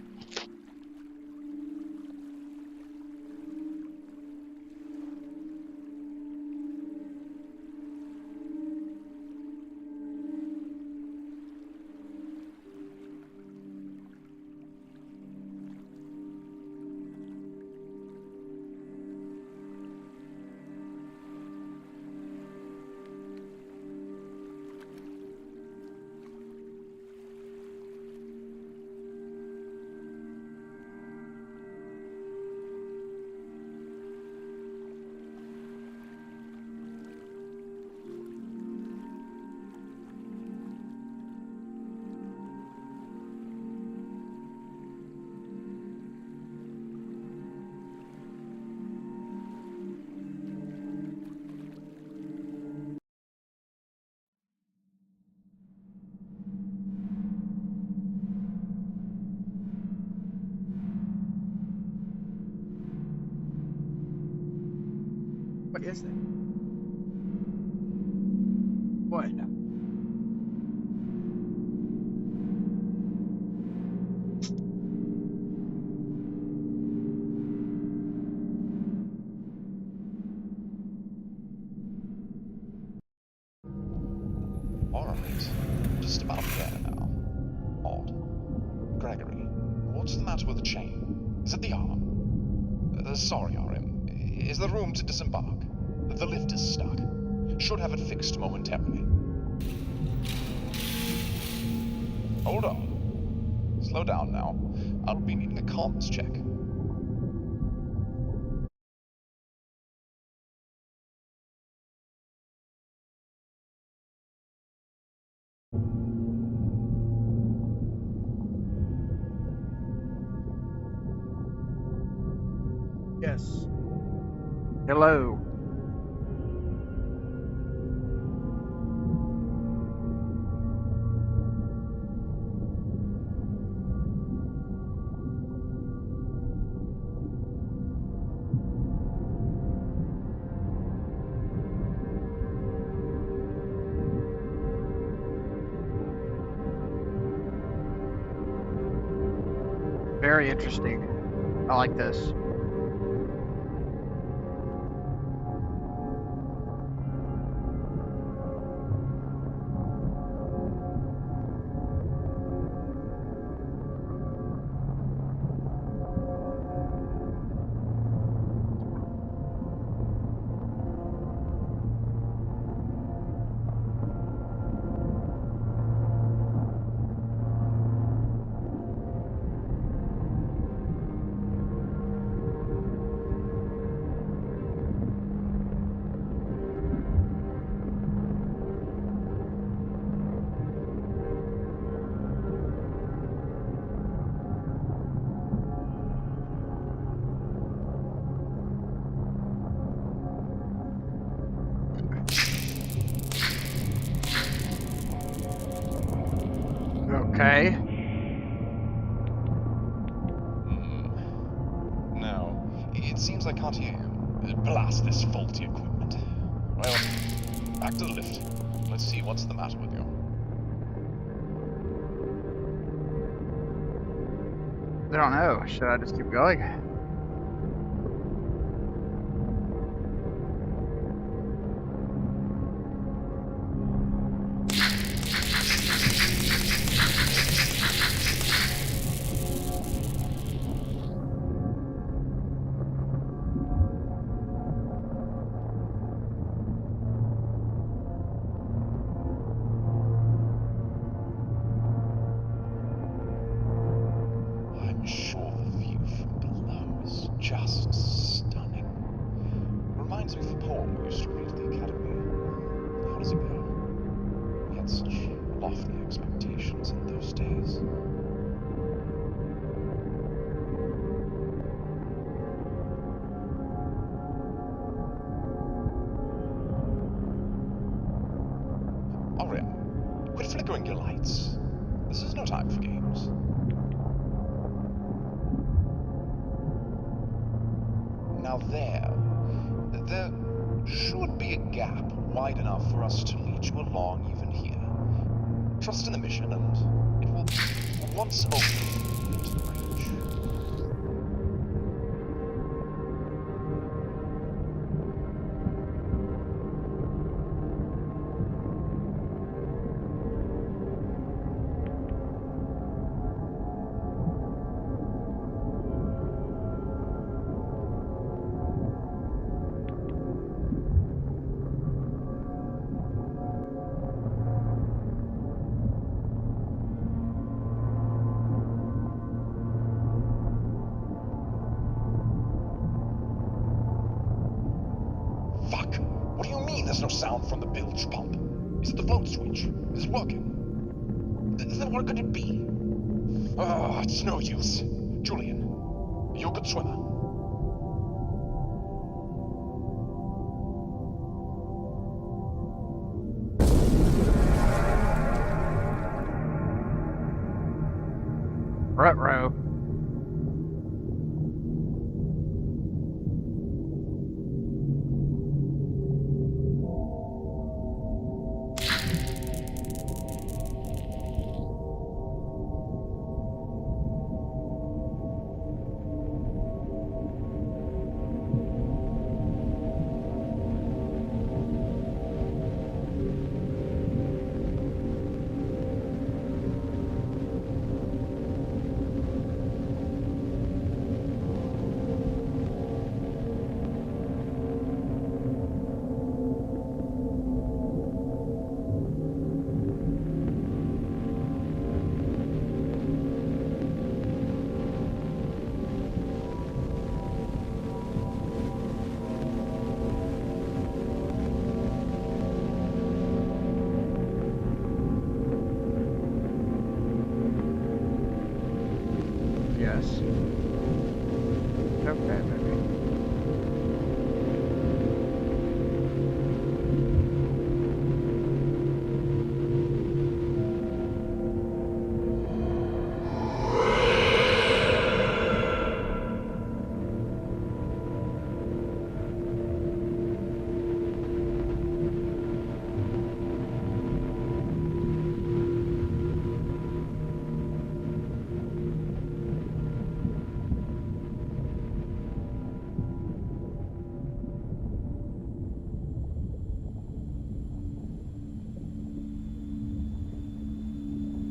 What is that? What? Alright, just about there now. Odd. Gregory, what's the matter with the chain? Is it the arm? Sorry, RM. Is there room to disembark? The lift is stuck. Should have it fixed momentarily. Hold on. Slow down now. I'll be needing a comms check. Yes. Hello. Very interesting. I like this. Okay. No, it seems I can't hear you. Blast this faulty equipment. Well, back to the lift. Let's see what's the matter with you. I don't know. Should I just keep going? I'm sure the view from below is just stunning. Reminds me of the poem we used to read at the academy. How does it go? We had such lofty expectations in those days. RM, quit flickering your lights. This is no time for games. Now there should be a gap wide enough for us to lead you along even here. Trust in the mission and it will, once open, lead to the bridge. Fuck! What do you mean there's no sound from the bilge pump? Is it the float switch? Is it working? Then what could it be? Oh, it's no use. Julian, are you a good swimmer? Ruh-roh.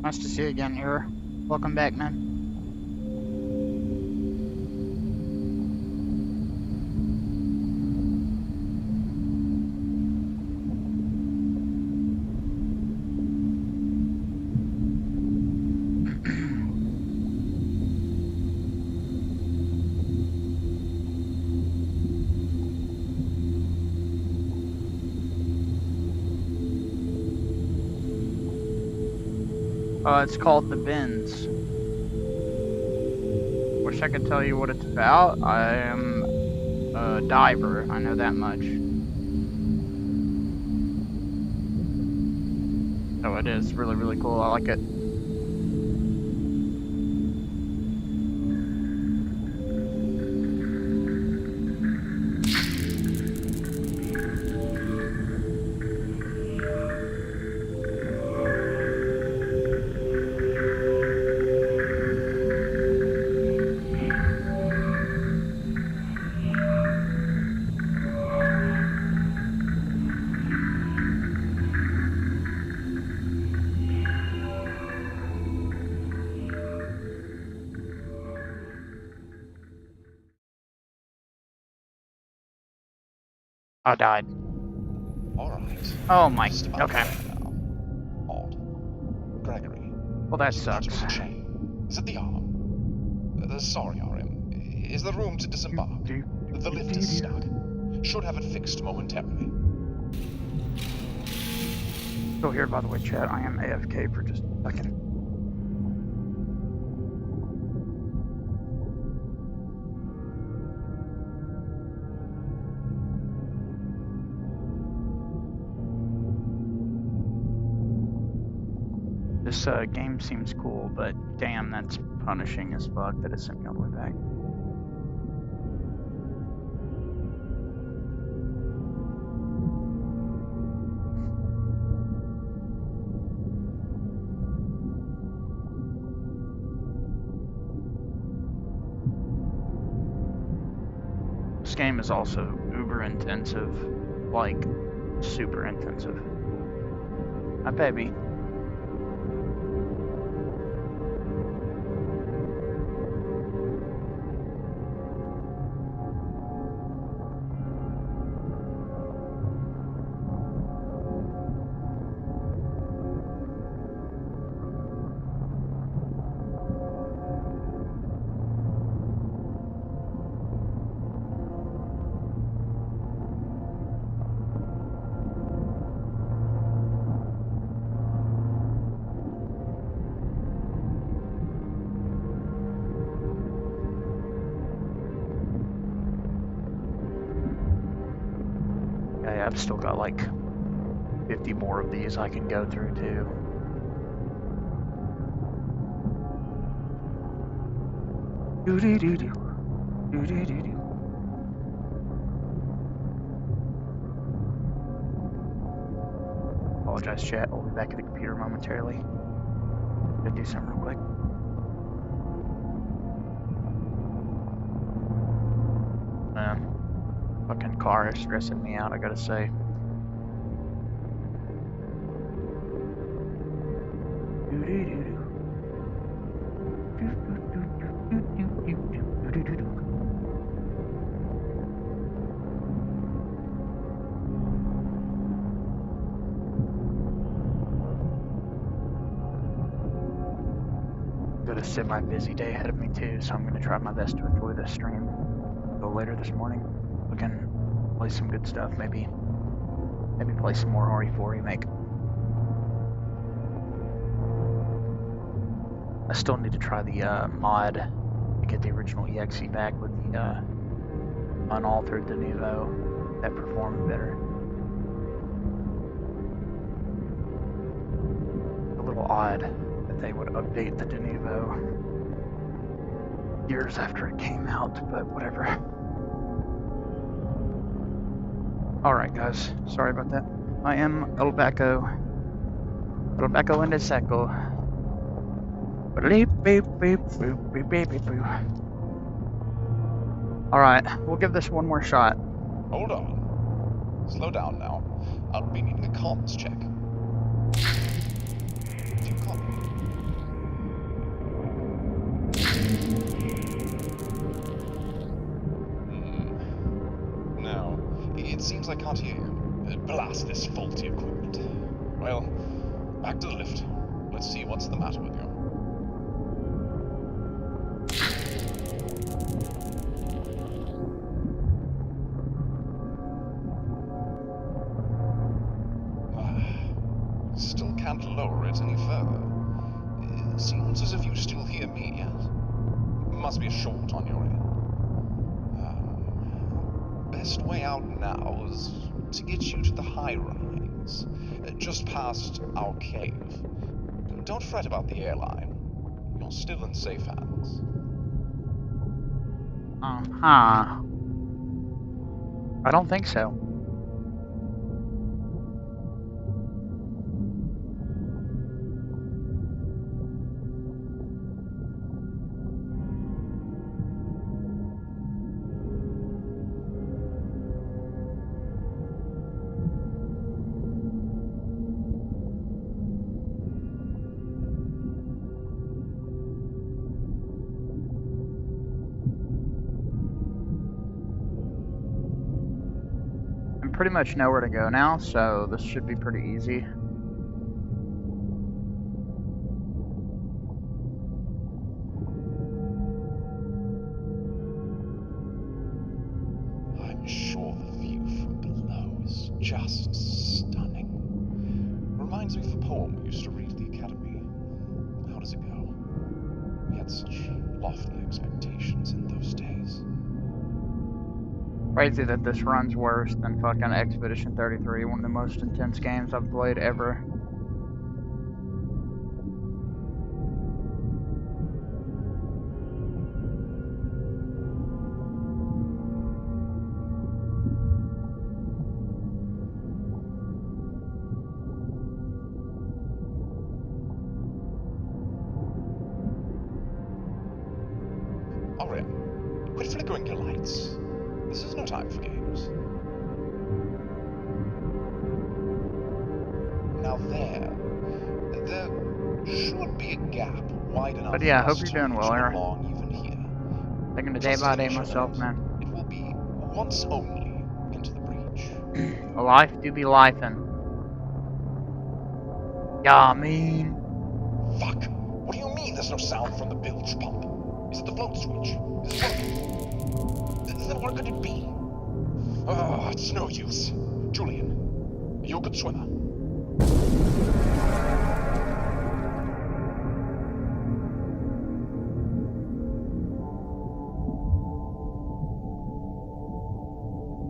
Nice to see you again, Ira. Welcome back, man. It's called The Bins. Wish I could tell you what it's about. I am a diver, I know that much. So it is really, really cool. I like it. I died. Alright. Oh my, Just about okay. there now. Odd. Gregory. Well, that what's the matter sucks. with the chain? Is it the arm? Sorry, RM. Is there room to disembark? The lift is stuck. Should have it fixed momentarily. Still here, by the way, chat. I am AFK for just a second. This game seems cool, but damn, that's punishing as fuck that it sent me all the way back. This game is also uber intensive, like super intensive. Hi, baby. I've still got like 50 more of these I can go through too. Doo-doo-doo-doo. Doo-doo-doo-doo. Apologize, chat. I'll be back at the computer momentarily. Gotta do something real quick. Man. Fucking car is stressing me out, I gotta say. Got a semi-busy day ahead of me too, so I'm gonna try my best to enjoy this stream. Go later this morning. We can play some good stuff, maybe play some more RE4 Remake. I still need to try the mod to get the original EXE back with the unaltered Denuvo that performed better. A little odd that they would update the Denuvo years after it came out, but whatever. Alright guys, sorry about that. I am El Bacco in the Seco. Alright, we'll give this one more shot. Hold on. Slow down now. I'll be needing a comms check. Do you copy? Blast this faulty equipment. Well, back to the lift. Let's see what's the matter with you. Still can't lower it any further. It seems as if you still hear me, yes? Must be a short on your end. Best way out now is to get you to the high rise, just past our cave. Don't fret about the airline. You're still in safe hands. Uh-huh. I don't think so. Pretty much know where to go now, so this should be pretty easy. I'm sure the view from below is just stunning. Reminds me of a poem we used to read at the academy. How does it go? We had such lofty expectations in those days. Crazy that this run's worse than fucking Expedition 33, one of the most intense games I've played ever. Alright, quit flickering your lights. This is no time for games. Now there should be a gap wide enough. But yeah, I for hope us you're to doing well, reach Aaron. along even here. Taking it day by day myself, man. It will be once only into the breach. Life do be lifing. Yeah, I mean. Fuck! What do you mean there's no sound from the bilge pump? Is it the float switch? Is it working? Then what could it be? Oh, it's no use. Julian, are you a good swimmer?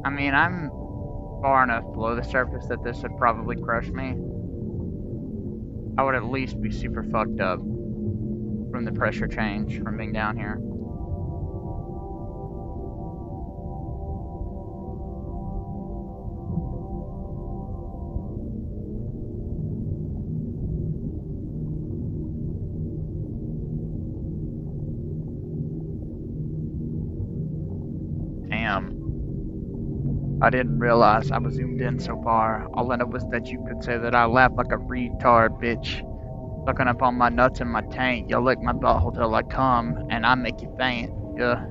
I mean, I'm far enough below the surface that this would probably crush me. I would at least be super fucked up from the pressure change from being down here. Damn. I didn't realize I was zoomed in so far. All I know was that you could say that I laugh like a retard, bitch. Sucking up on my nuts in my tank. You lick my butthole till I come, and I make you faint. Yeah.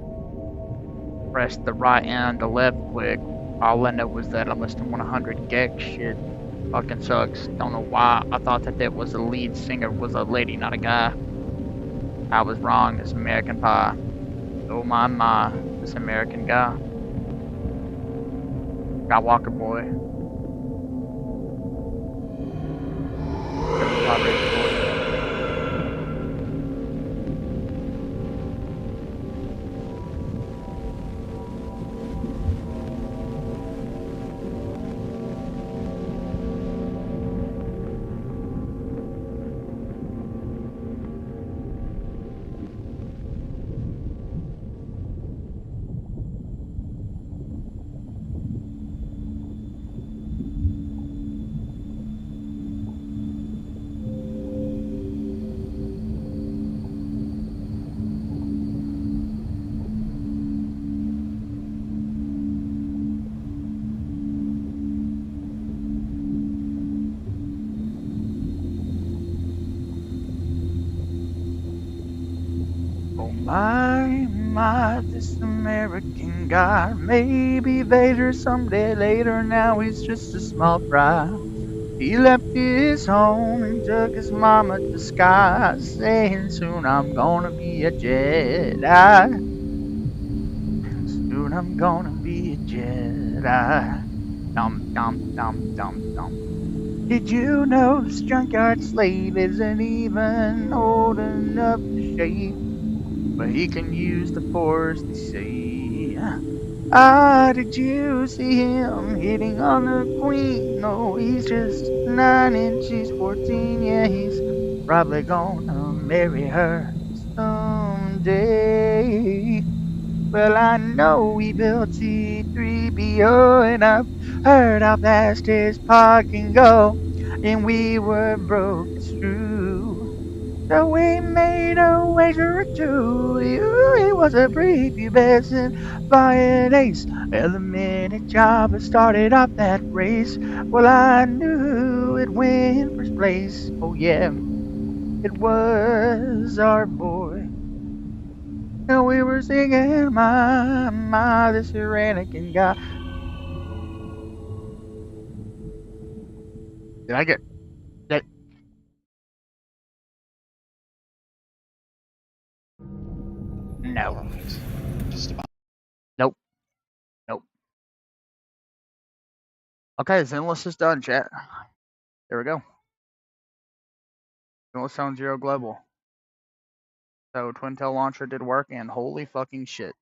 Press the right and the left quick. All I know was that I listened to 100 gex shit. Fucking sucks. Don't know why. I thought that was the lead singer was a lady, not a guy. I was wrong. It's American Pie. Oh my, this American guy. Got Walker Boy. My my, this American guy. Maybe Vader someday later, now he's just a small fry. He left his home and took his mama to the sky, saying soon I'm gonna be a Jedi. Soon I'm gonna be a Jedi. Dum dum dum dum dum. Did you know this junkyard slave isn't even old enough to shave? But he can use the force, they say. Ah, did you see him hitting on the queen? No, he's just 9 and she's 14. Yeah, he's probably gonna marry her someday. Well, I know he built C3PO, and I've heard how fast his pod can go. And we were broke, it's true. So we made a wager or two. He was a prepubescent flying ace. And the minute Jabba started off that race, well, I knew it went first place. Oh, yeah, it was our boy. And we were singing, my, this here Anakin guy. Did I get that? No. Alright. Just about. Nope. Nope. Okay, Zenless is done, chat. There we go. Zenless Zone Zero Global. So Twin Tail Launcher did work, and holy fucking shit.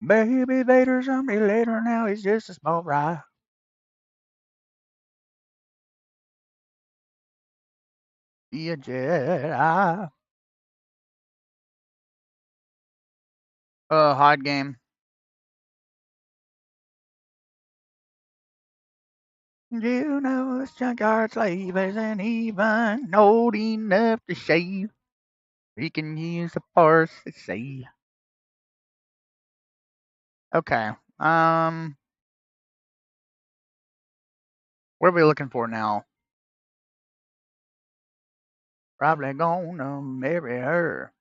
Baby Vader's on me later, now he's just a small fry. Be a Jedi. Hide game. You know this junkyard slave isn't even old enough to shave. He can use the force to say. Okay. What are we looking for now? Probably gonna marry her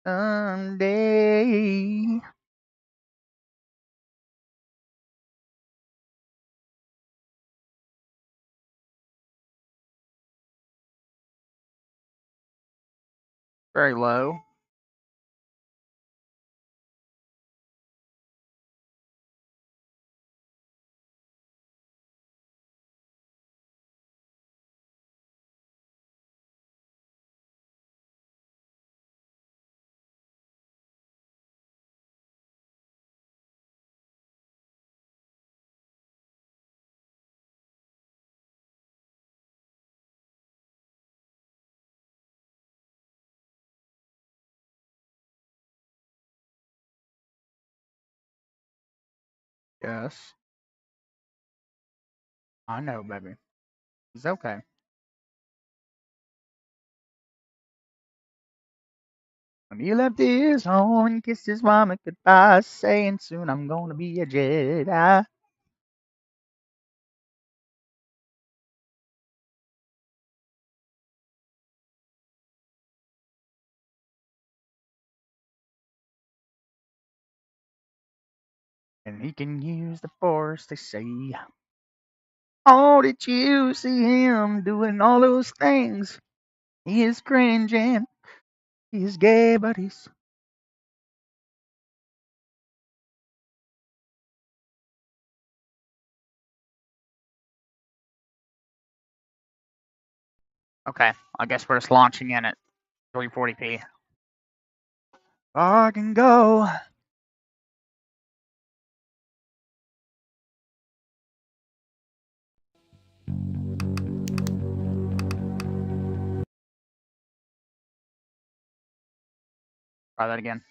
someday. Very low. Yes. I know, baby. It's okay. When he left his home and kissed his mama goodbye, saying soon I'm gonna be a Jedi. And he can use the force, they say. Oh, did you see him doing all those things? He is cringing. He's gay, but he's... Okay, I guess we're just launching in at 340p. I can go. Try that again.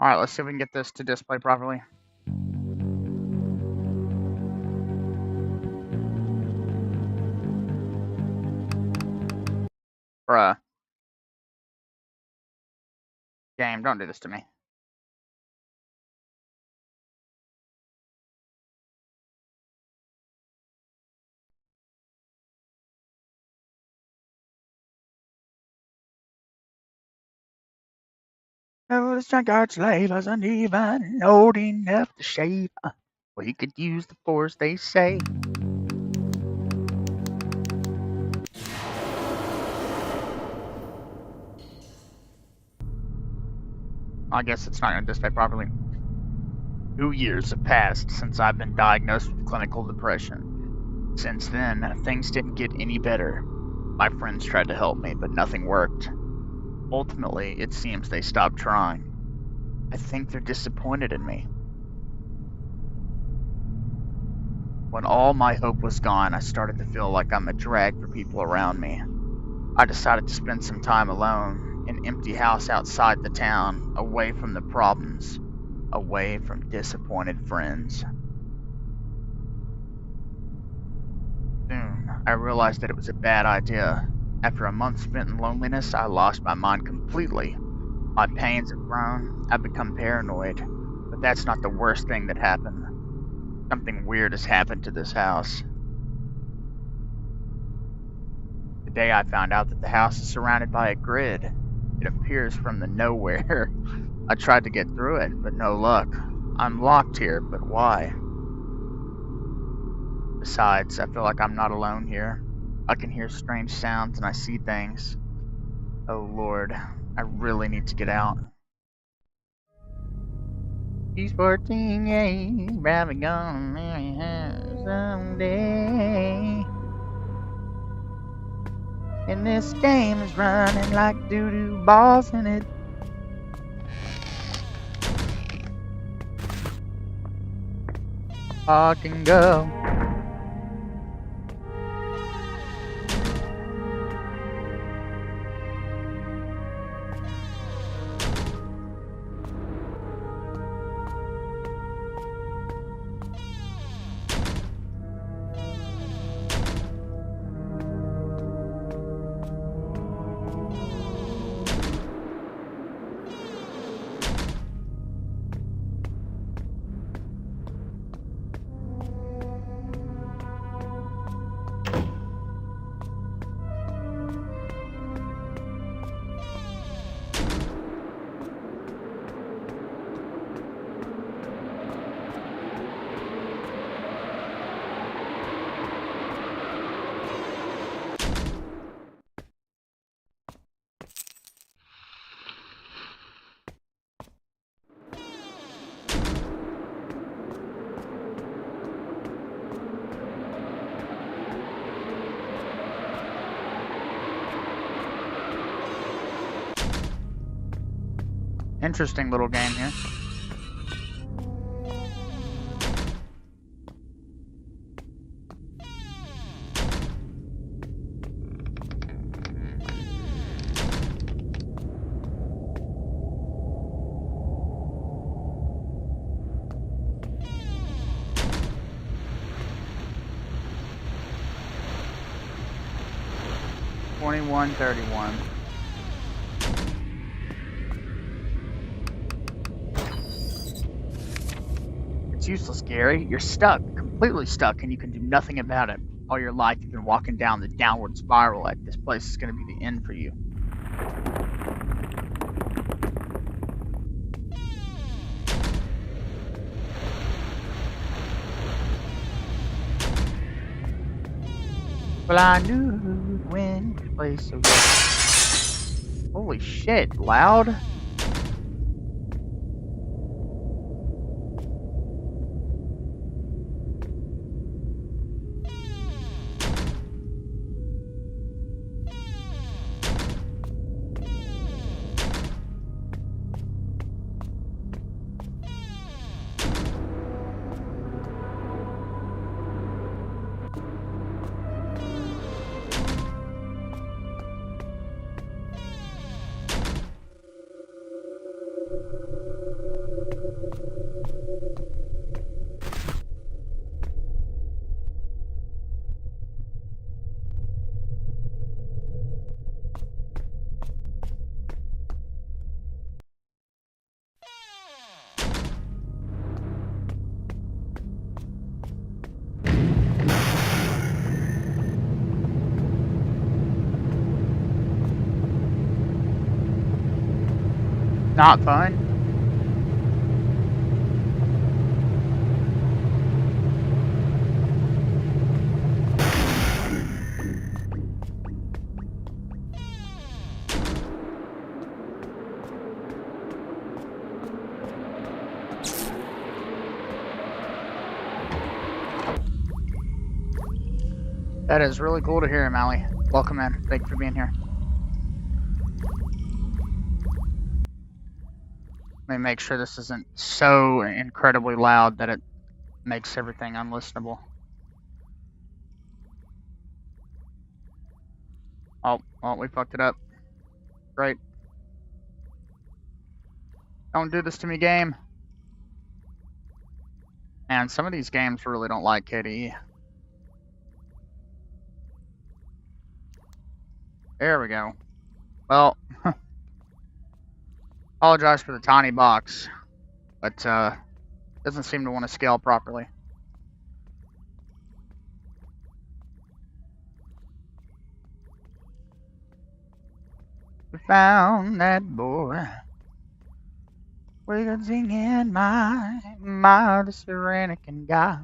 Alright, let's see if we can get this to display properly. Bruh. Game, don't do this to me. Oh, this junkyard's labor's uneven, old enough to shave. Well, he could use the force, they say. I guess it's not going to display properly. 2 years have passed since I've been diagnosed with clinical depression. Since then, things didn't get any better. My friends tried to help me, but nothing worked. Ultimately, it seems they stopped trying. I think they're disappointed in me. When all my hope was gone, I started to feel like I'm a drag for people around me. I decided to spend some time alone, in an empty house outside the town, away from the problems, away from disappointed friends. Soon, I realized that it was a bad idea. After a month spent in loneliness, I lost my mind completely. My pains have grown, I've become paranoid, but that's not the worst thing that happened. Something weird has happened to this house. Today I found out that the house is surrounded by a grid. It appears from the nowhere. I tried to get through it, but no luck. I'm locked here, but why? Besides, I feel like I'm not alone here. I can hear strange sounds and I see things. Oh Lord, I really need to get out. She's 14, yeah, probably gonna marry her someday. And this game is running like doo-doo balls in it. I can go. Interesting little game here. $21.31. It's useless, Gary. You're stuck, completely stuck, and you can do nothing about it. All your life you've been walking down the downward spiral like this place is going to be the end for you. Well, I knew when this place was. Holy shit, loud? not fun. That is really cool to hear, Mally. Welcome in. Thank you for being here. Let me make sure this isn't so incredibly loud that it makes everything unlistenable. Oh, well, we fucked it up. Great. Don't do this to me, game. And some of these games really don't like KDE. There we go. Well, apologize for the tiny box, but doesn't seem to want to scale properly. We found that boy. We got singing my the Serenican guy.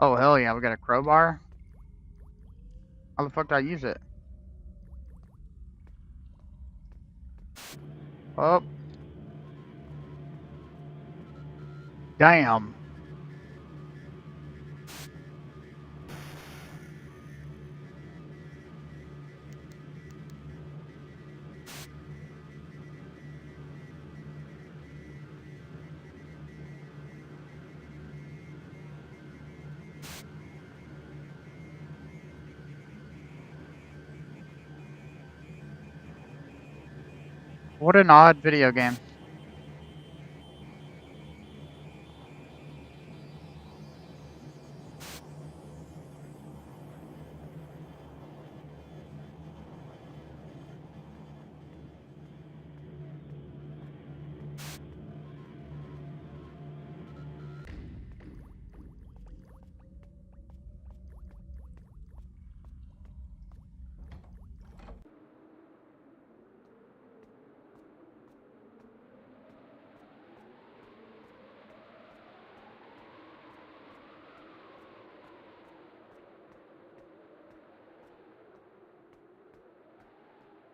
Oh hell yeah, we got a crowbar. How the fuck do I use it? Oh. Damn. What an odd video game.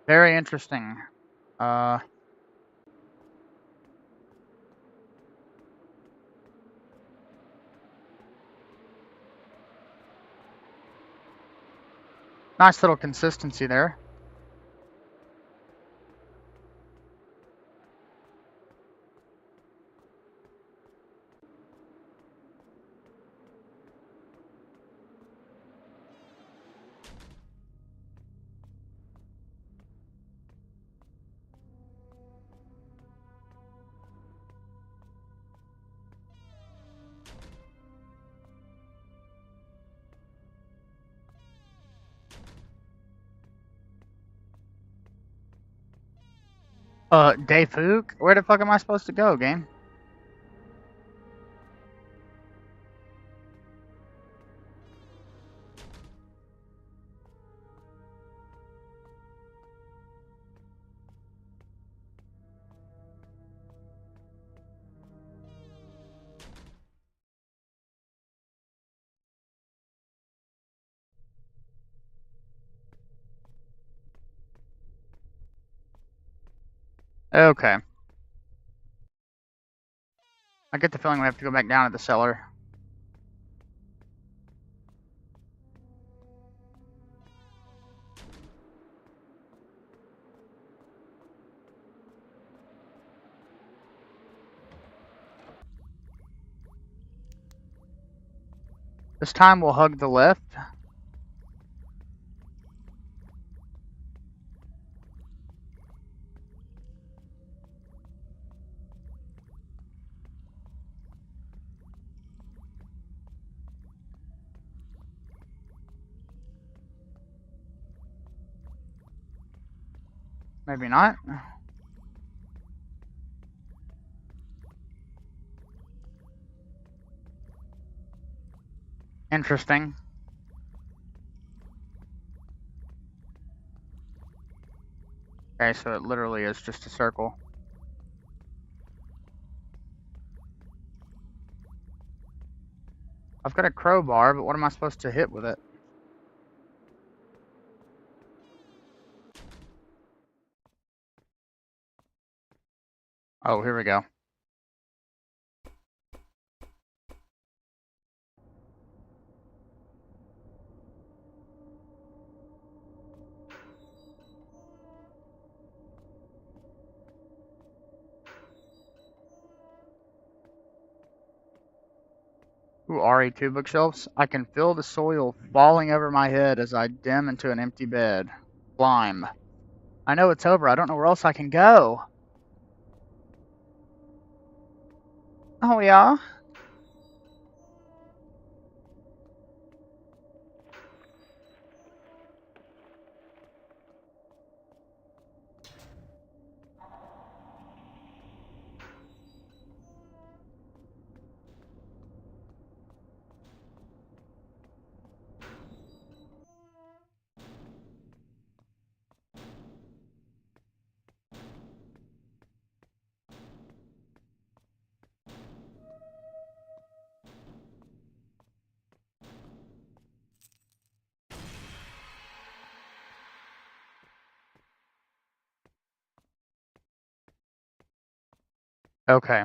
Very interesting. Nice little consistency there. Dayfook? Where the fuck am I supposed to go, game? Okay. I get the feeling we have to go back down to the cellar. This time we'll hug the left. Maybe not. Interesting. Okay, so it literally is just a circle. I've got a crowbar, but what am I supposed to hit with it? Oh, here we go. Ooh, RE2 bookshelves. I can feel the soil falling over my head as I dim into an empty bed. Climb. I know it's over. I don't know where else I can go. Oh, yeah? Okay.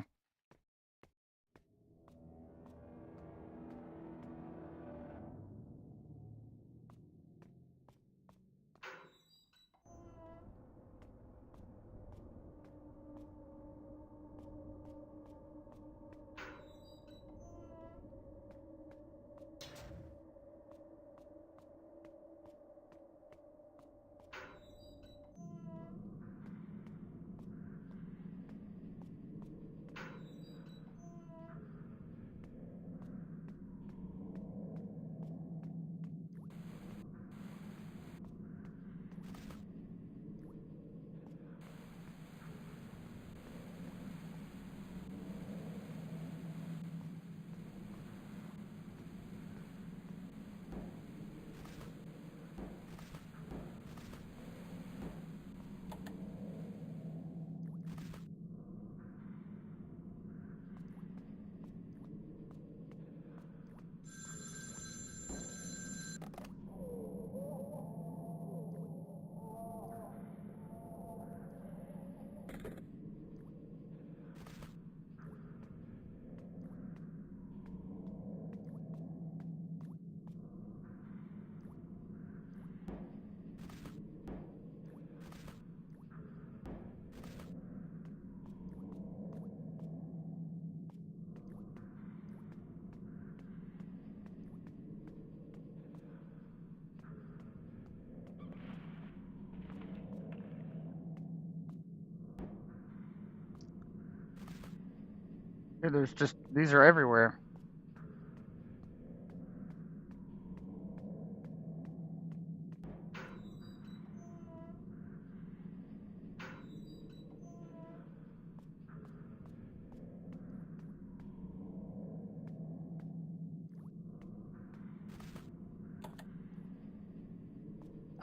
Dude, there's just, these are everywhere.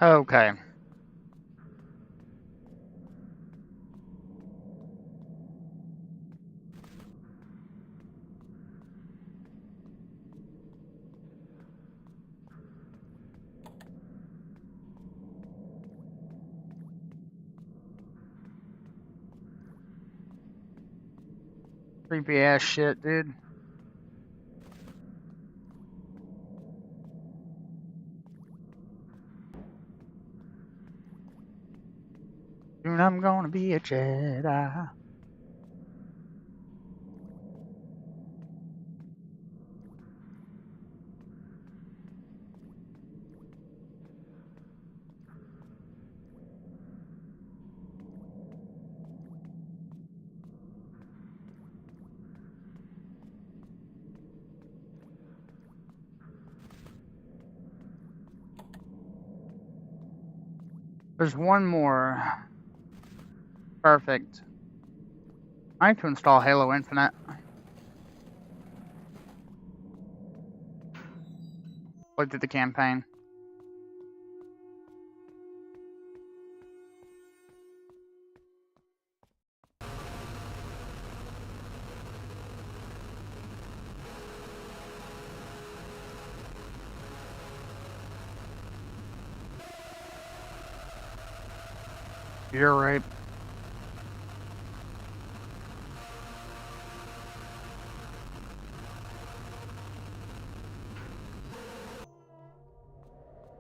Okay. Creepy ass shit, dude. Soon I'm gonna be a Jedi. There's one more. Perfect. I need to install Halo Infinite. Looked at the campaign. You're right.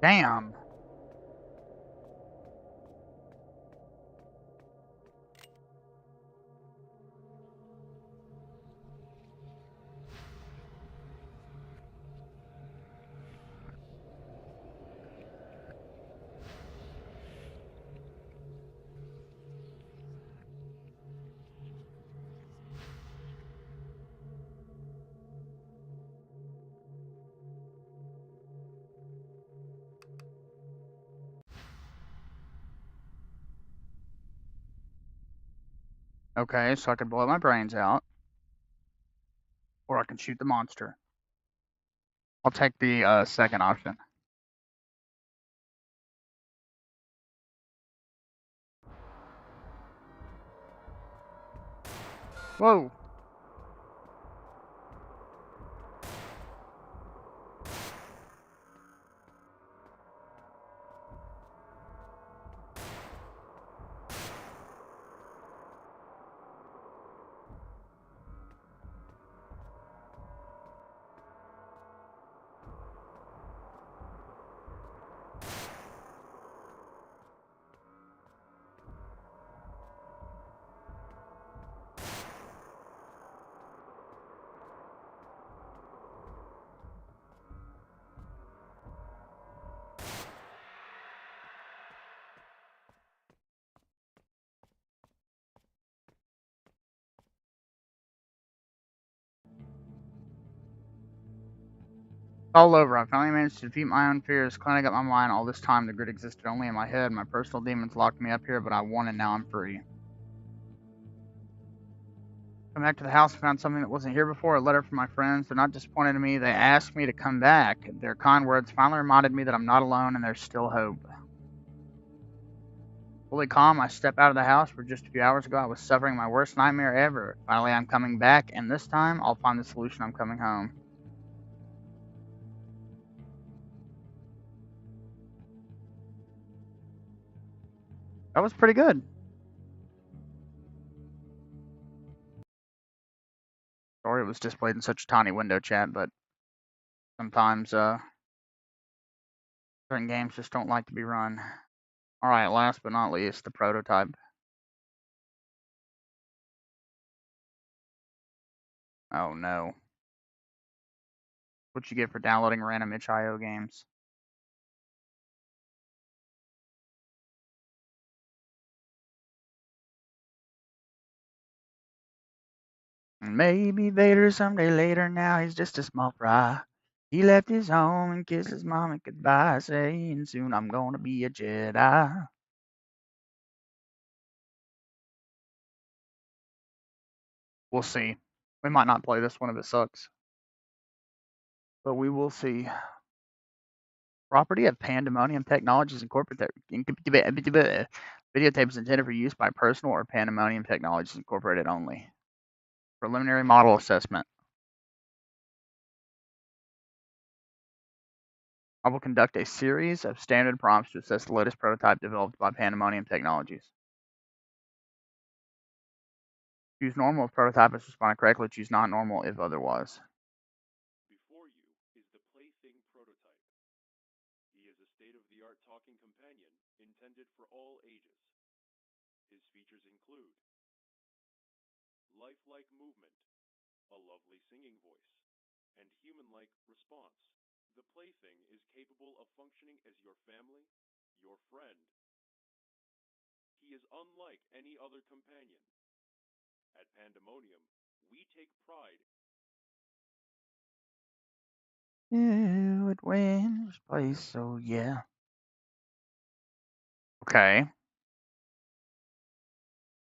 Damn. Okay, so I could blow my brains out. Or I can shoot the monster. I'll take the second option. Whoa. All over. I finally managed to defeat my own fears, cleaning up my mind. All this time, the grid existed only in my head. My personal demons locked me up here, but I won and now I'm free. Come back to the house and found something that wasn't here before, a letter from my friends. They're not disappointed in me. They asked me to come back. Their kind words finally reminded me that I'm not alone and there's still hope. Fully calm, I step out of the house where just a few hours ago I was suffering my worst nightmare ever. Finally, I'm coming back, and this time I'll find the solution. I'm coming home. That was pretty good. Sorry it was displayed in such a tiny window, chat, but sometimes certain games just don't like to be run. Alright, last but not least, the prototype. Oh no. What you get for downloading random itch.io games. Maybe Vader someday later, now he's just a small fry. He left his home and kissed his mama goodbye, saying soon I'm gonna be a Jedi. We'll see. We might not play this one if it sucks. But we will see. Property of Pandemonium Technologies Incorporated. Videotape is intended for use by personal or Pandemonium Technologies Incorporated only. Preliminary model assessment. I will conduct a series of standard prompts to assess the latest prototype developed by Pandemonium Technologies. Choose normal if prototype is responded correctly. Choose not normal if otherwise. Before you is the Plaything prototype. He is a state-of-the-art talking companion intended for all ages. His features include lifelike movement, a lovely singing voice, and human-like response. The Plaything is capable of functioning as your family, your friend. He is unlike any other companion. At Pandemonium, we take pride. Yeah, it wins place, so yeah. Okay.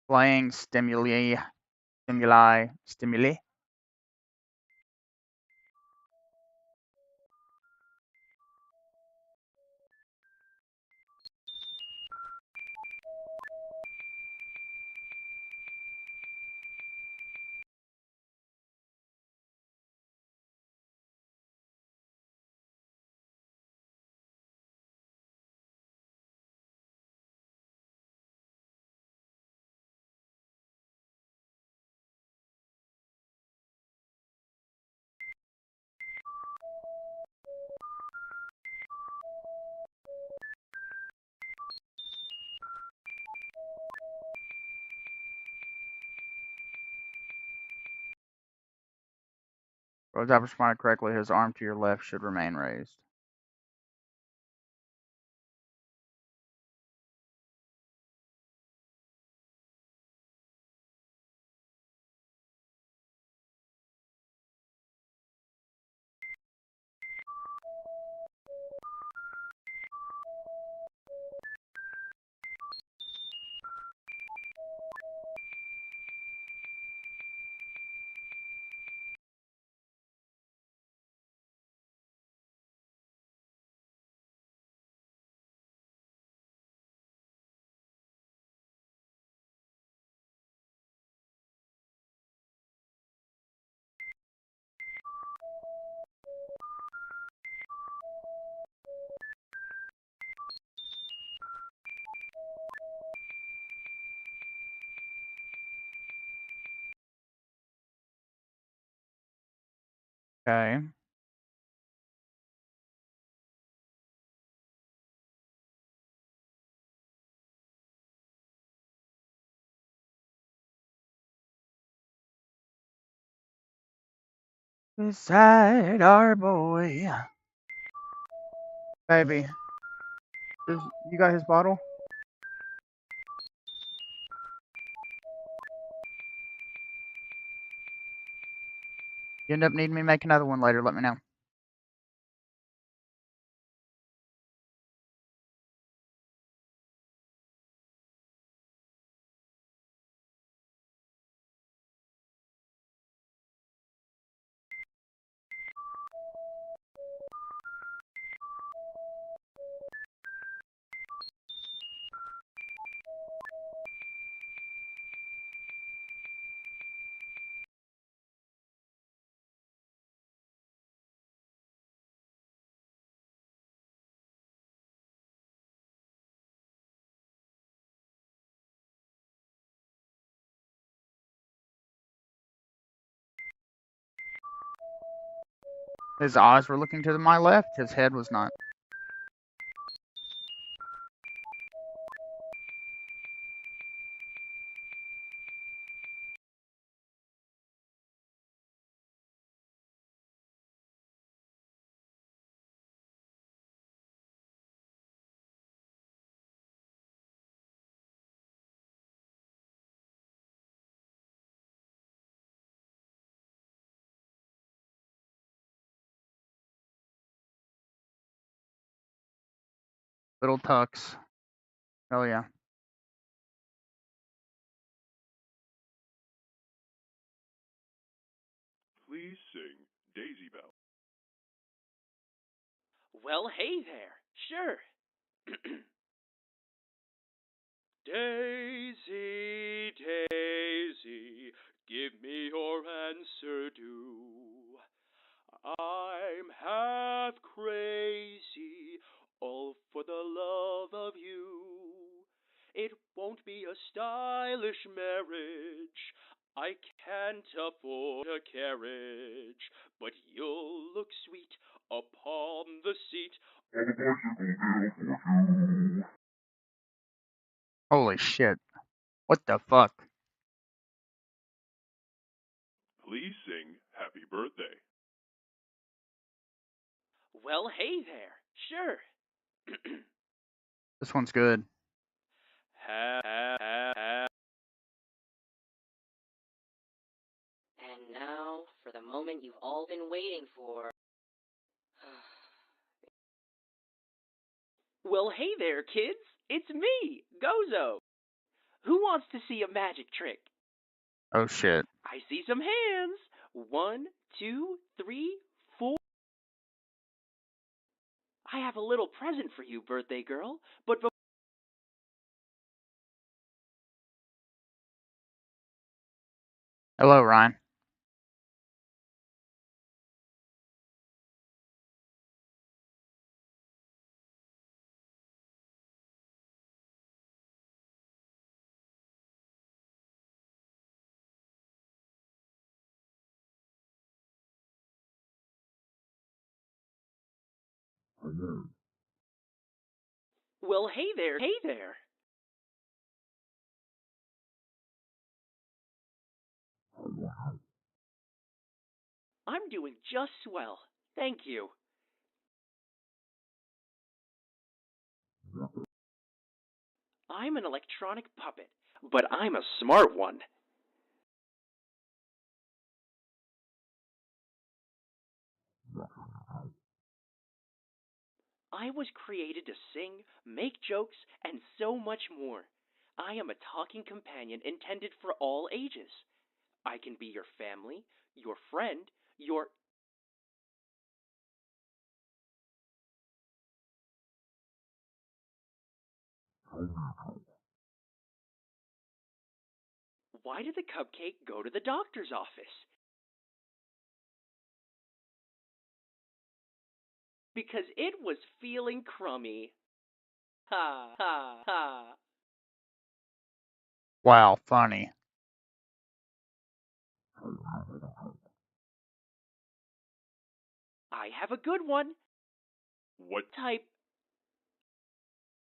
Playing stimuli. If I responded correctly, his arm to your left should remain raised. Okay. Beside our boy. Baby. You got his bottle? You end up needing me to make another one later, let me know. His eyes were looking to my left, his head was not. Little Tux. Oh yeah. Please sing Daisy Bell. Well, hey there. Sure. Daisy, Daisy, give me your answer due. I'm half crazy, all for the love of you. It won't be a stylish marriage. I can't afford a carriage, but you'll look sweet upon the seat. Holy shit. What the fuck? Please sing Happy Birthday. Well, hey there. Sure. This one's good. And now for the moment you've all been waiting for. Well, hey there, kids. It's me, Gozo. Who wants to see a magic trick? Oh shit. I see some hands. 1, 2, 3, 4. I have a little present for you, birthday girl, but Hello, Ryan. well, hey there, hey there. I'm doing just swell. Thank you. I'm an electronic puppet, but I'm a smart one. I was created to sing, make jokes, and so much more. I am a talking companion intended for all ages. I can be your family, your friend, your... Why did the cupcake go to the doctor's office? Because it was feeling crummy. Ha ha ha. Wow, funny. I have a good one. What Type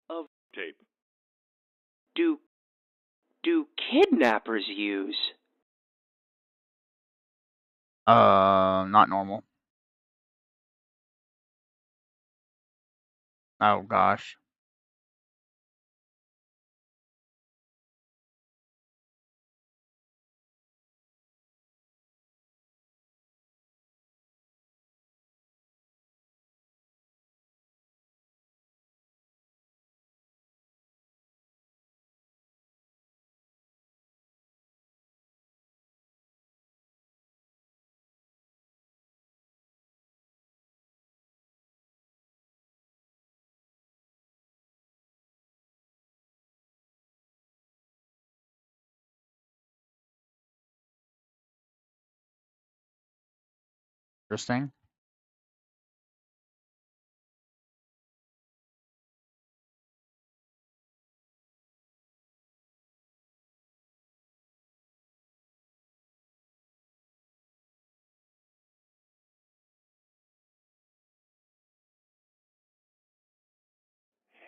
of tape? do kidnappers use? Not normal. Oh gosh. Interesting.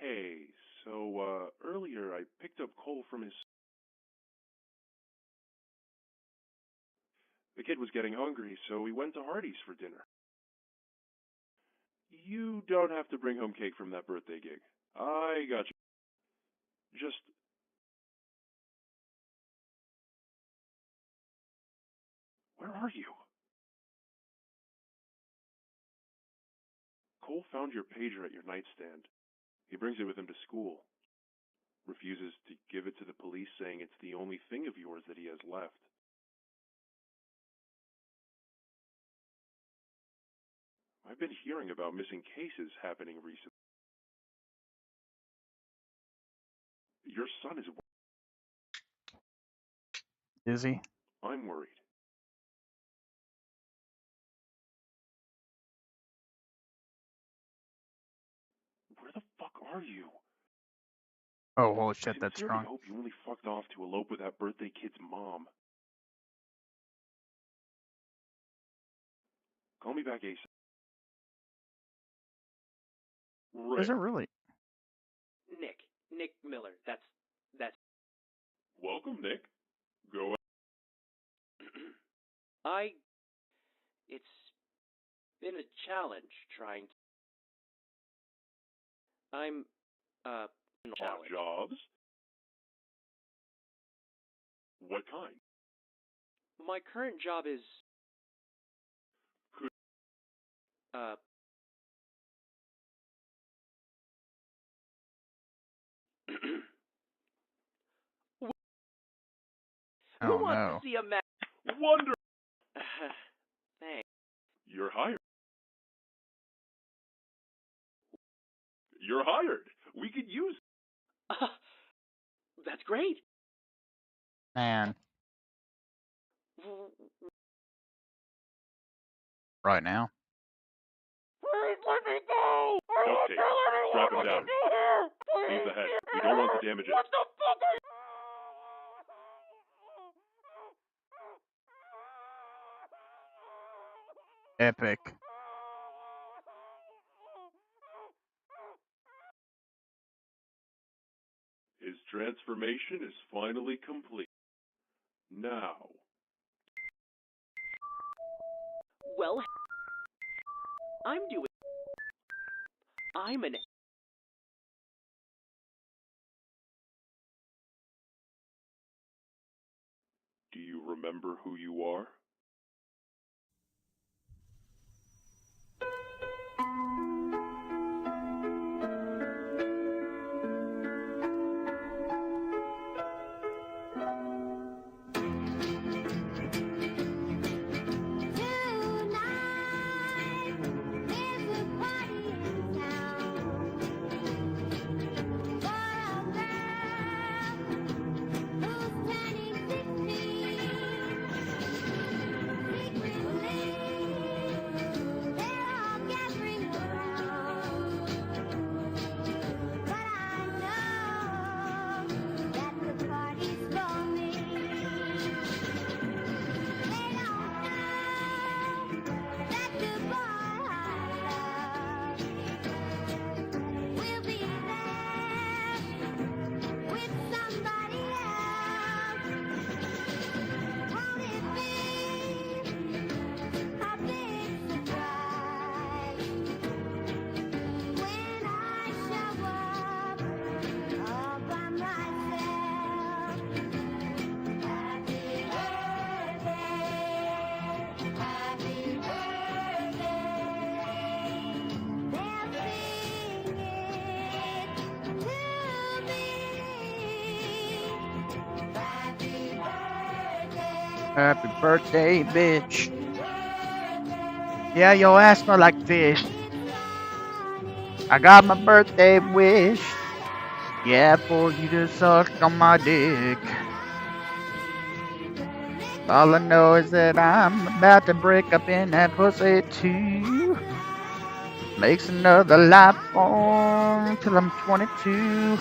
Hey, so earlier I picked up Cole from his... The kid was getting hungry, so we went to Hardee's for dinner. You don't have to bring home cake from that birthday gig. I got you. Just... Where are you? Cole found your pager at your nightstand. He brings it with him to school. Refuses to give it to the police, saying it's the only thing of yours that he has left. I've been hearing about missing cases happening recently. Your son is... Is he? I'm worried. Where the fuck are you? Oh, holy I shit, that's sincerely strong. hope you only fucked off to elope with that birthday kid's mom. Call me back ASAP. Is Rick. it really? Nick Miller. That's... Welcome, Nick. Go It's been a challenge trying to... I'm, on challenge. jobs. What kind? My current job is... Could- Who Oh wants no. to see a match? Wonder. Thanks. You're hired. You're hired. We could use... That's great. Man. Right now. Please let me go! Duct tape. Strap him down. Leave the head. We don't want to damage it. What the fuck are you... Epic. His transformation is finally complete. Now... Well, I'm an Do you remember who you are? Happy birthday, bitch. Yeah, your ass smell like fish. I got my birthday wish. Yeah, for you to suck on my dick. All I know is that I'm about to break up in that pussy too. Makes another life form till I'm 22.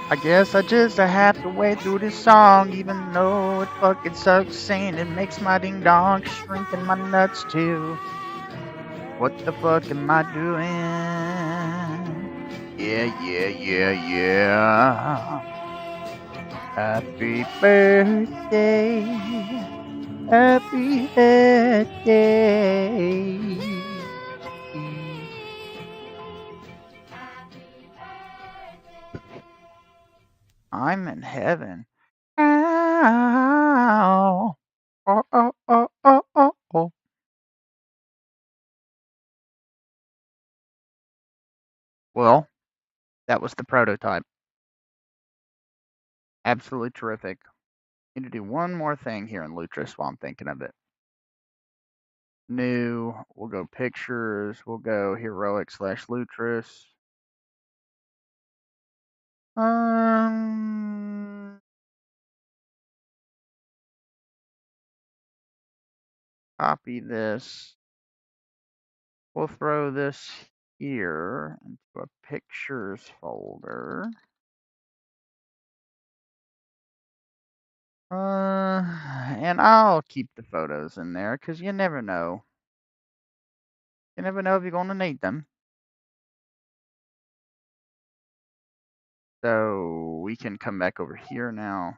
I guess I just have to wait through this song, even though it fucking sucks, saying it makes my ding dong shrink in my nuts too. What the fuck am I doing? Yeah. Happy birthday. Happy birthday. I'm in heaven. Ow. Oh. Well, that was the prototype. Absolutely terrific. Need to do one more thing here in Lutris while I'm thinking of it. New. We'll go pictures. We'll go heroic/Lutris. Copy this. We'll throw this here into a pictures folder. And I'll keep the photos in there because you never know. You never know if you're going to need them. So we can come back over here now.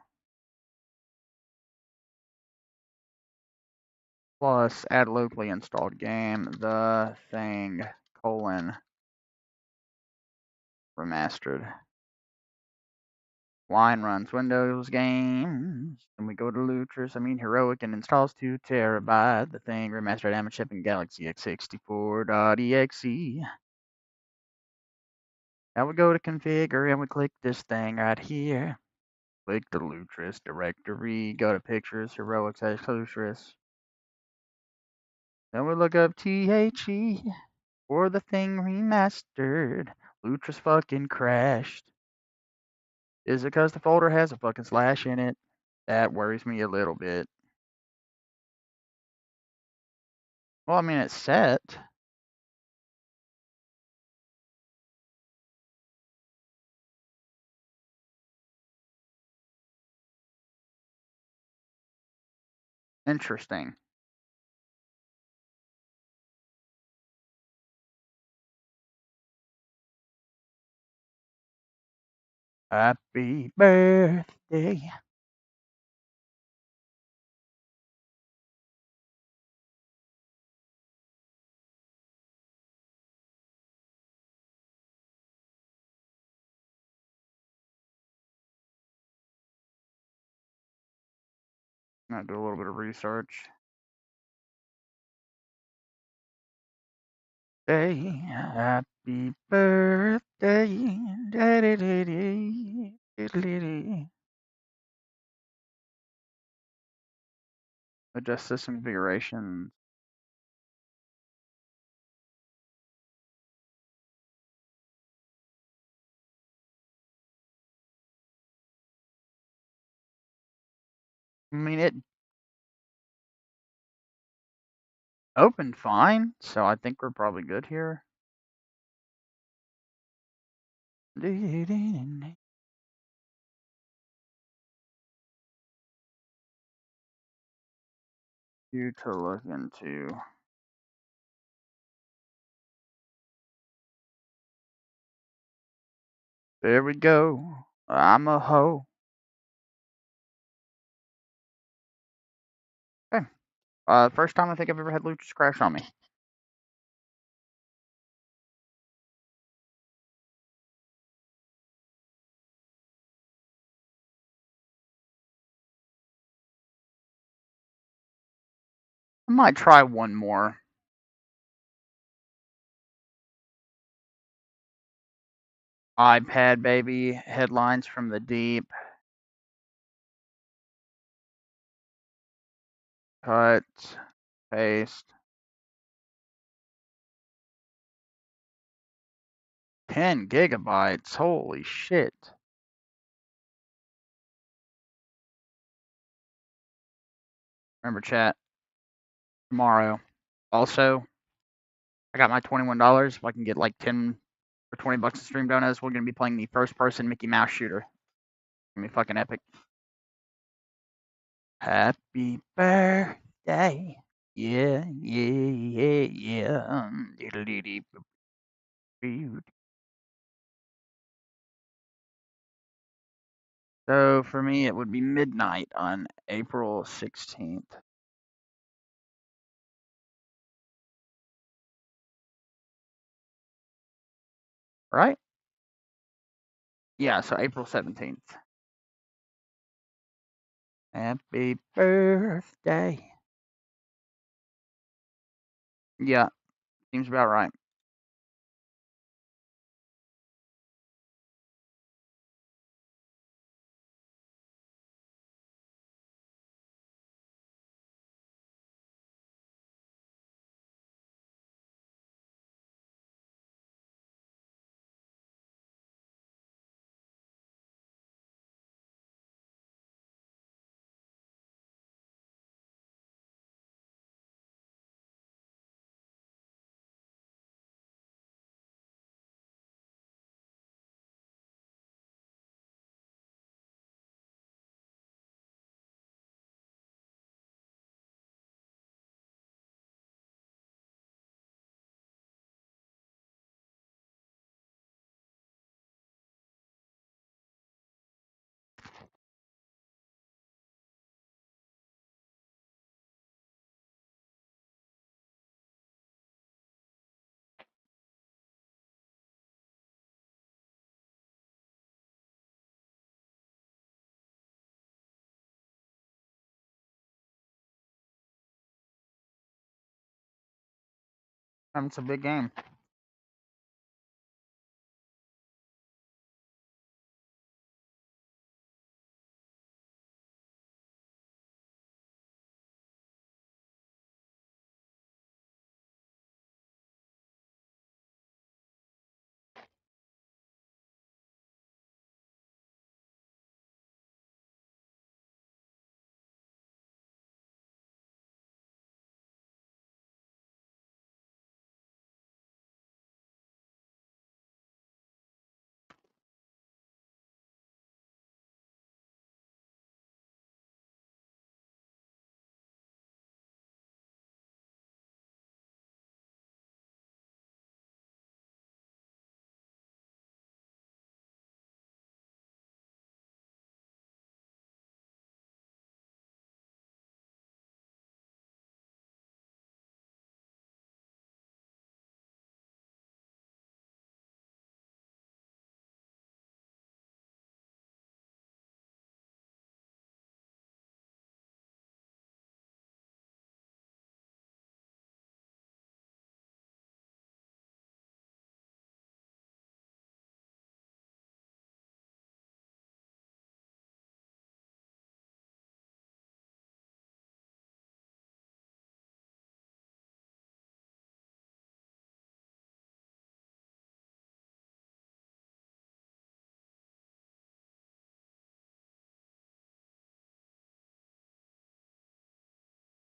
Plus add locally installed game, the thing, remastered. Wine runs Windows games. And we go to Lutris, Heroic, and installs 2 terabyte. The thing remastered Amon chip in Galaxy X64.exe. Now we go to configure and we click this thing right here. Click the Lutris directory, go to pictures, heroic/Lutris. Then we look up THE for the thing remastered. Lutris fucking crashed. Is it because the folder has a fucking slash in it? That worries me a little bit. Well, it's set. Interesting. Happy birthday. Gonna do a little bit of research. Happy birthday. Adjust system configuration. I mean, it opened fine, so I think we're probably good here. You to look into. There we go. I'm a hoe. Okay. First time I think I've ever had Luchas crash on me. I might try one more. iPad baby, headlines from the deep. Cut, paste. 10 gigabytes, holy shit. Remember chat, tomorrow. Also, I got my $21. If I can get like 10 or 20 bucks in stream donuts, we're gonna be playing the first person Mickey Mouse shooter. It's gonna be fucking epic. Happy birthday. Yeah, yeah, yeah, yeah. So for me, it would be midnight on April 16th. Right? Yeah, so April 17th. Happy birthday. Yeah, seems about right. It's a big game.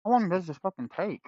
How long does this fucking take?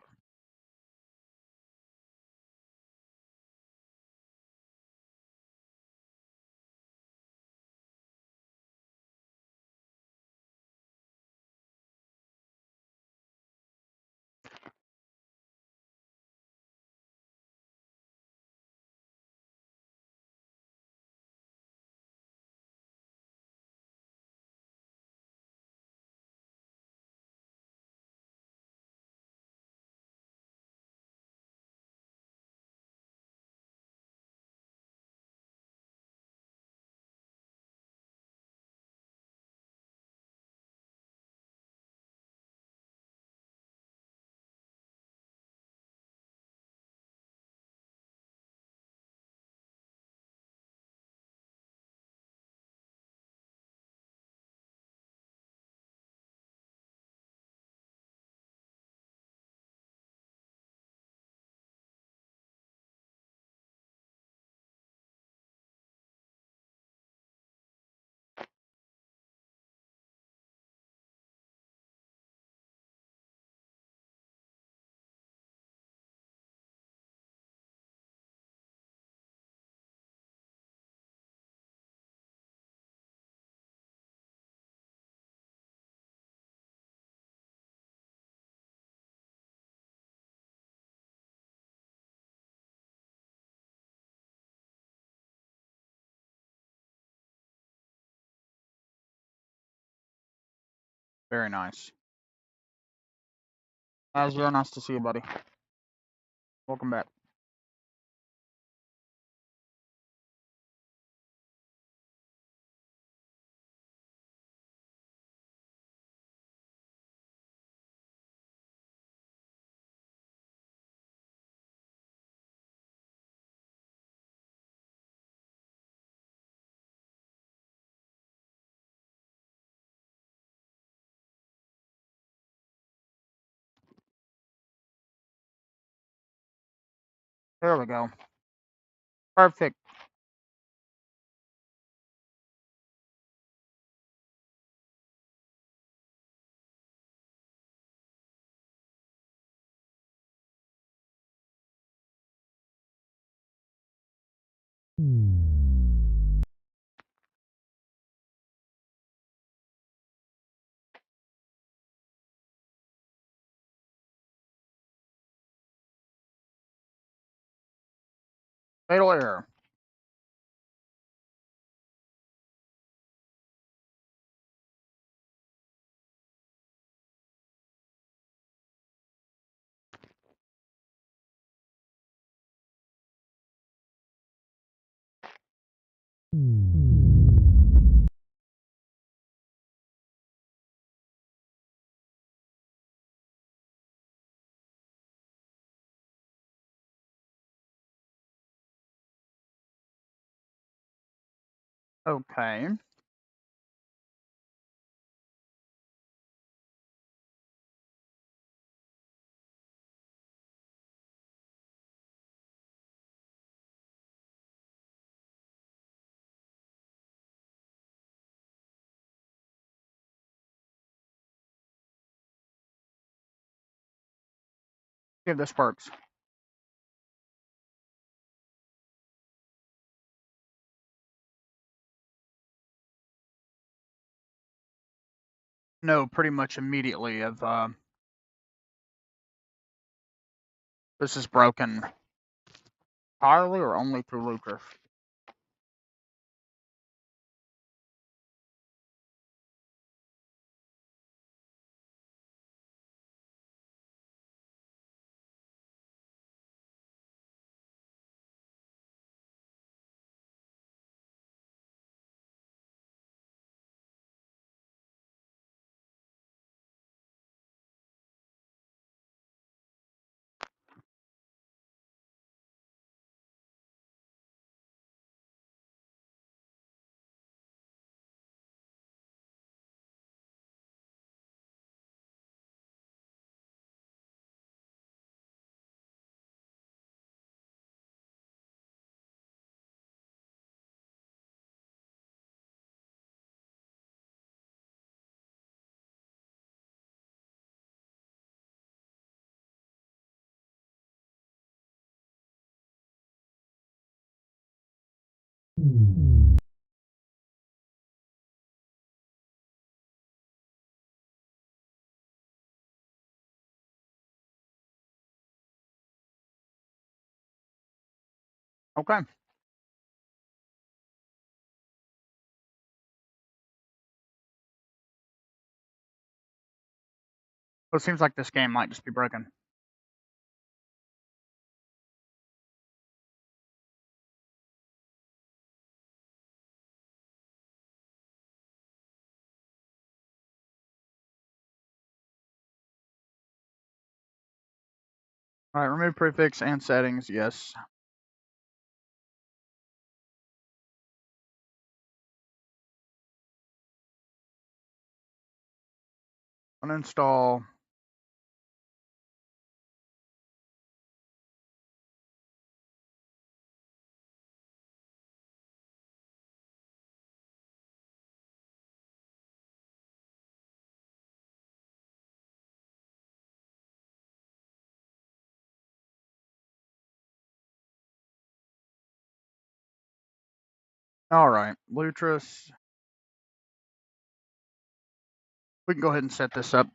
Very nice. Azure, nice to see you, buddy. Welcome back. There we go. Perfect. Fatal error. Okay. See if this works. No, pretty much immediately of this is broken entirely or only through Lucas. Okay. Well, it seems like this game might just be broken. All right, remove prefix and settings. Yes. Uninstall. All right, Lutris. We can go ahead and set this up.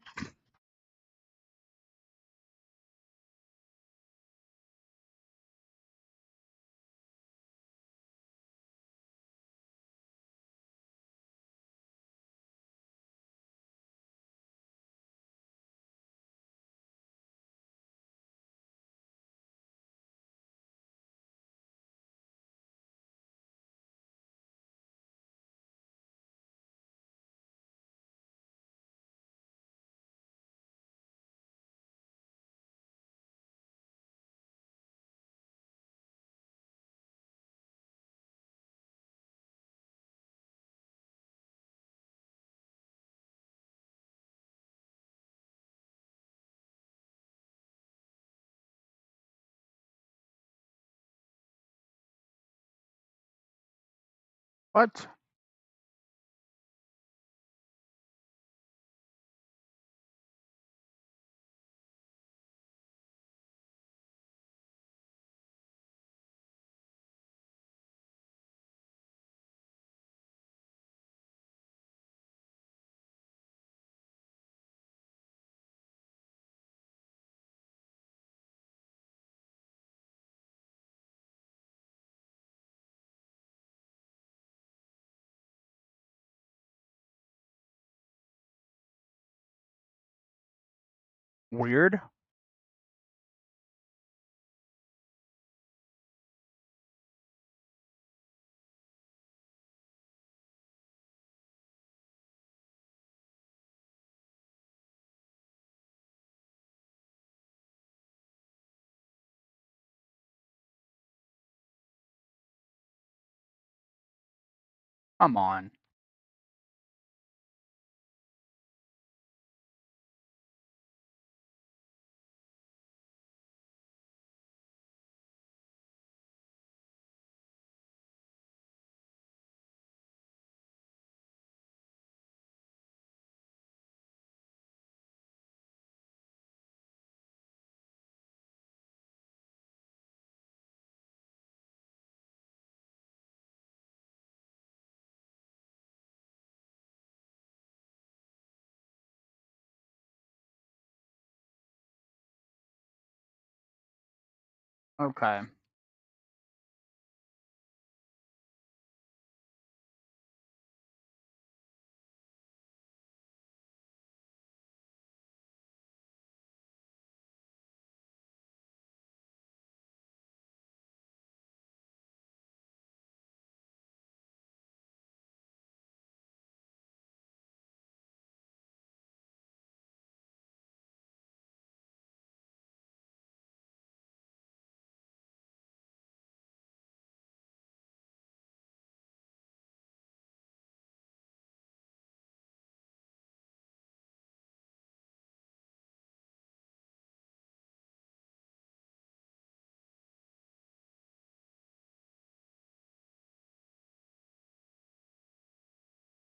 What? Weird. Come on. Okay.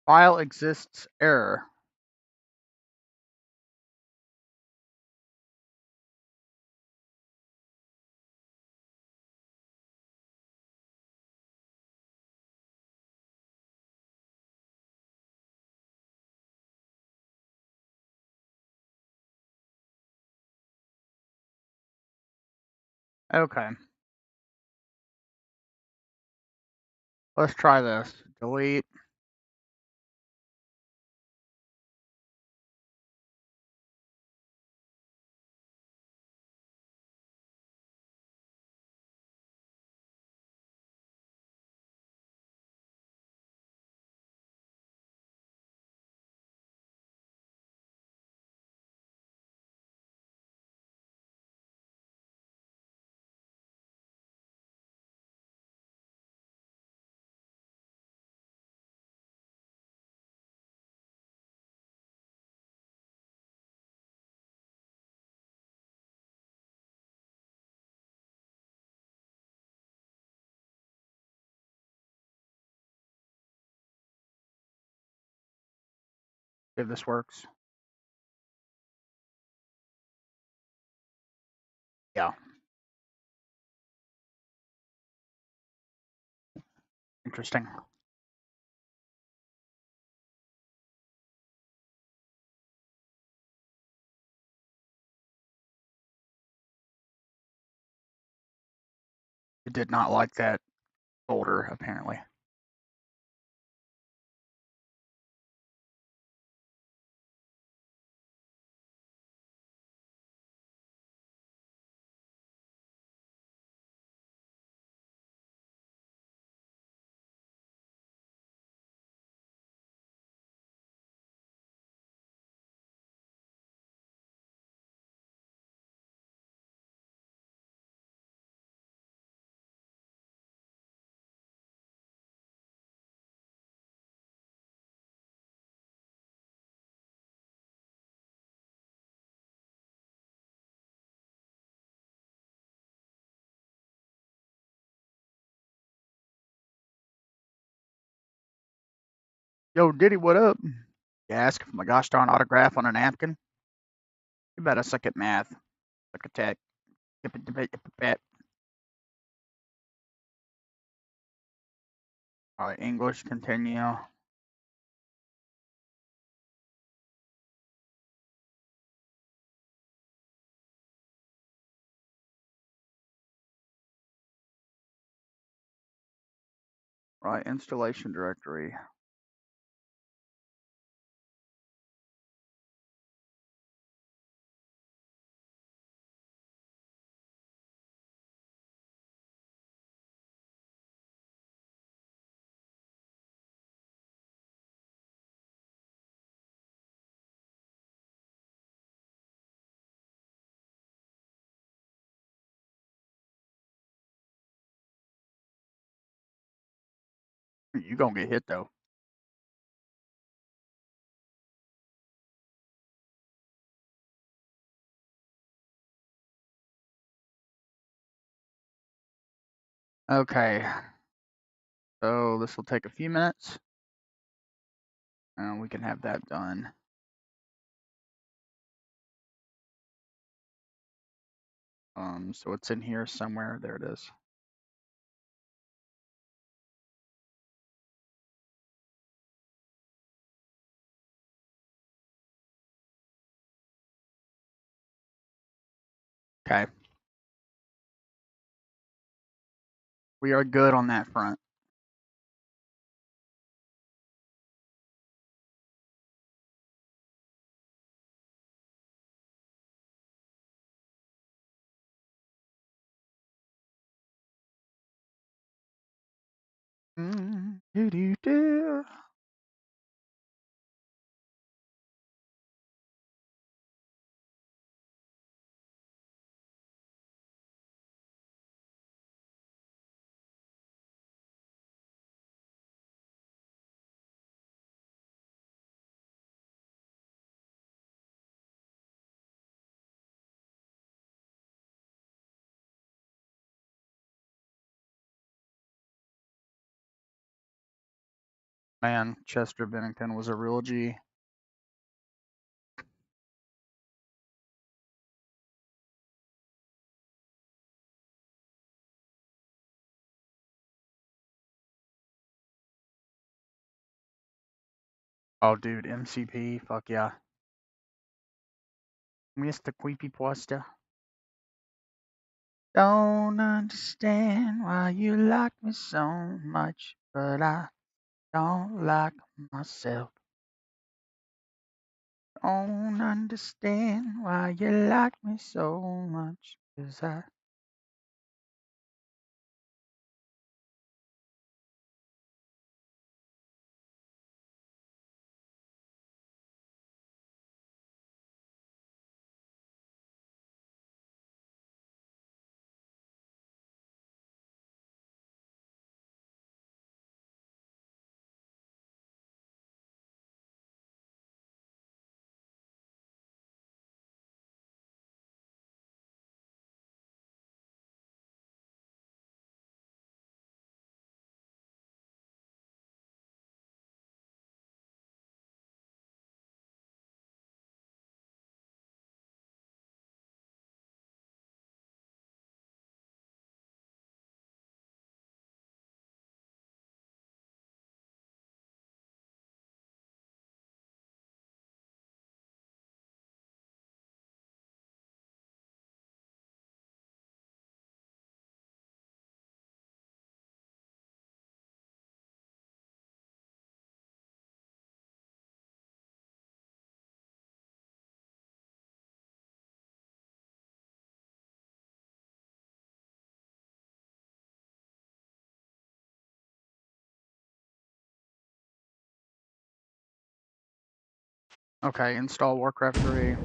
File exists error. Okay. Let's try this. Delete. If this works. Yeah. Interesting. It did not like that folder, apparently. Yo, Diddy, what up? You ask for my gosh darn autograph on a napkin? You better suck at math. Suck at tech. Alright, English, continue. Right, installation directory. You gonna get hit though. Okay. So this will take a few minutes. And we can have that done. So it's in here somewhere. There it is. Okay. We are good on that front. Do-do-do. Man, Chester Bennington was a real G. Oh, dude, MCP, fuck yeah. Mr. Creepypasta. Don't understand why you like me so much, but I don't like myself. Don't understand why you like me so much, 'cause I... Okay, install Warcraft 3.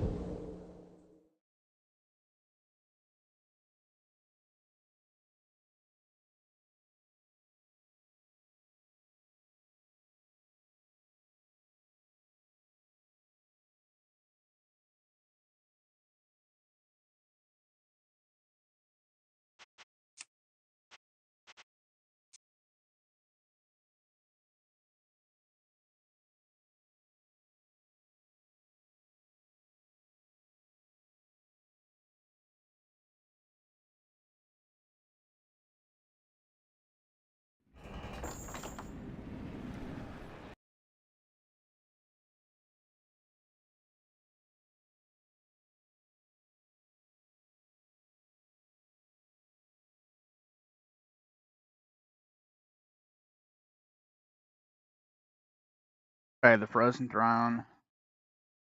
Okay, the Frozen Throne.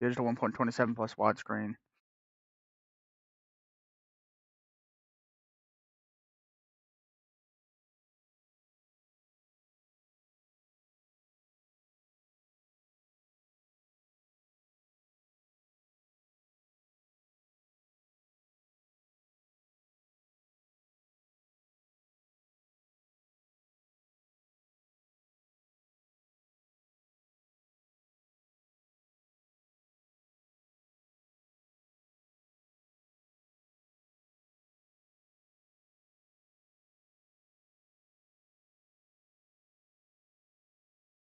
Digital 1.27 plus widescreen.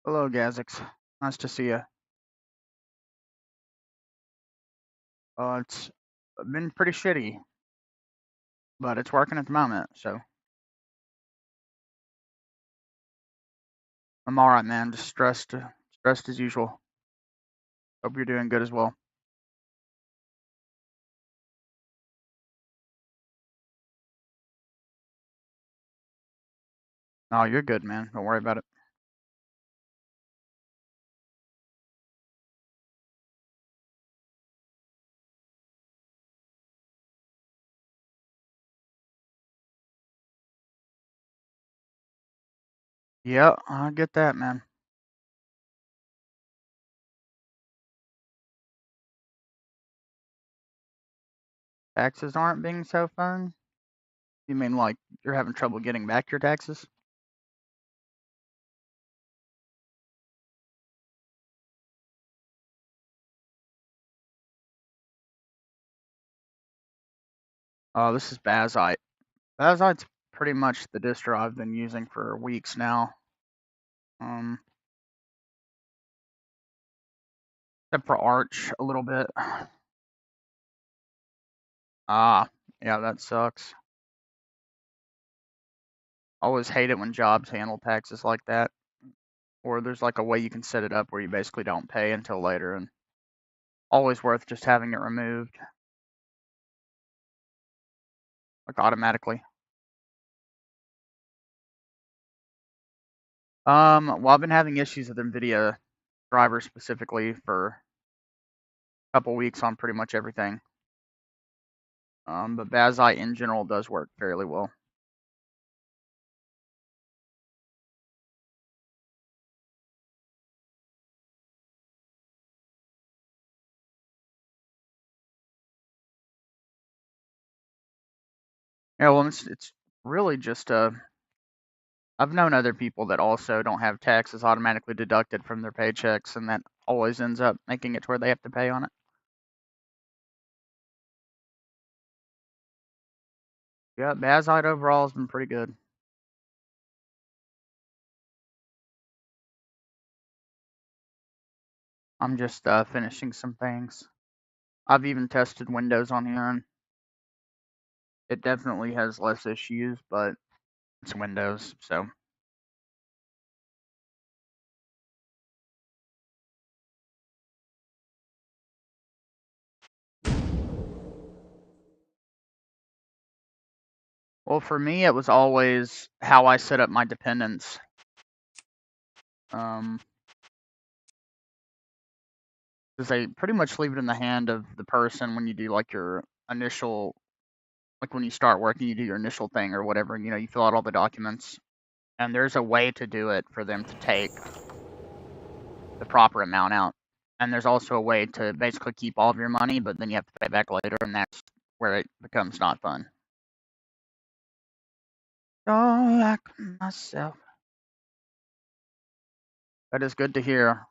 Hello, Gazix. Nice to see you. It's been pretty shitty, but it's working at the moment, so I'm alright, man. Just stressed as usual. Hope you're doing good as well. No, you're good, man. Don't worry about it. Yeah, I get that, man. Taxes aren't being so fun? You mean like you're having trouble getting back your taxes? Oh, this is Bazite. Bazite's pretty much the distro I've been using for weeks now. Except for Arch a little bit. Ah, yeah, that sucks. Always hate it when jobs handle taxes like that. Or there's like a way you can set it up where you basically don't pay until later, and always worth just having it removed. like automatically. Well, I've been having issues with NVIDIA drivers specifically for a couple weeks on pretty much everything. But Bazite in general does work fairly well. Yeah, well, it's really just I've known other people that also don't have taxes automatically deducted from their paychecks, and that always ends up making it to where they have to pay on it. Yeah, Bazite overall has been pretty good. I'm just finishing some things. I've even tested Windows on here, and it definitely has less issues, but it's Windows, so. Well, for me, it was always how I set up my dependents. Because they pretty much leave it in the hand of the person when you do like your initial, like when you start working, you do your initial thing or whatever, and you fill out all the documents. And there's a way to do it for them to take the proper amount out. And there's also a way to basically keep all of your money, but then you have to pay back later, and that's where it becomes not fun. Don't like myself. That is good to hear.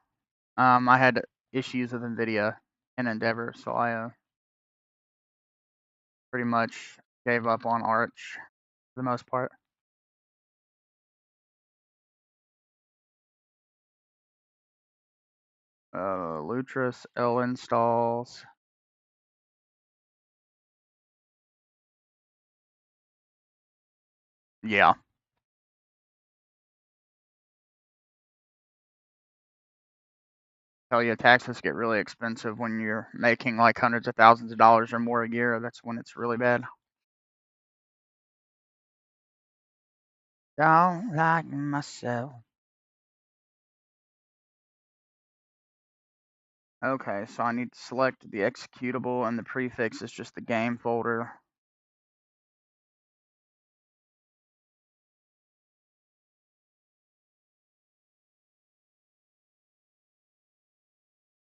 I had issues with NVIDIA and Endeavor, so I pretty much gave up on Arch for the most part. Lutris L installs. Yeah. Hell yeah, taxes get really expensive when you're making like hundreds of thousands of dollars or more a year. That's when it's really bad. Don't like myself. Okay, so I need to select the executable, and the prefix is just the game folder.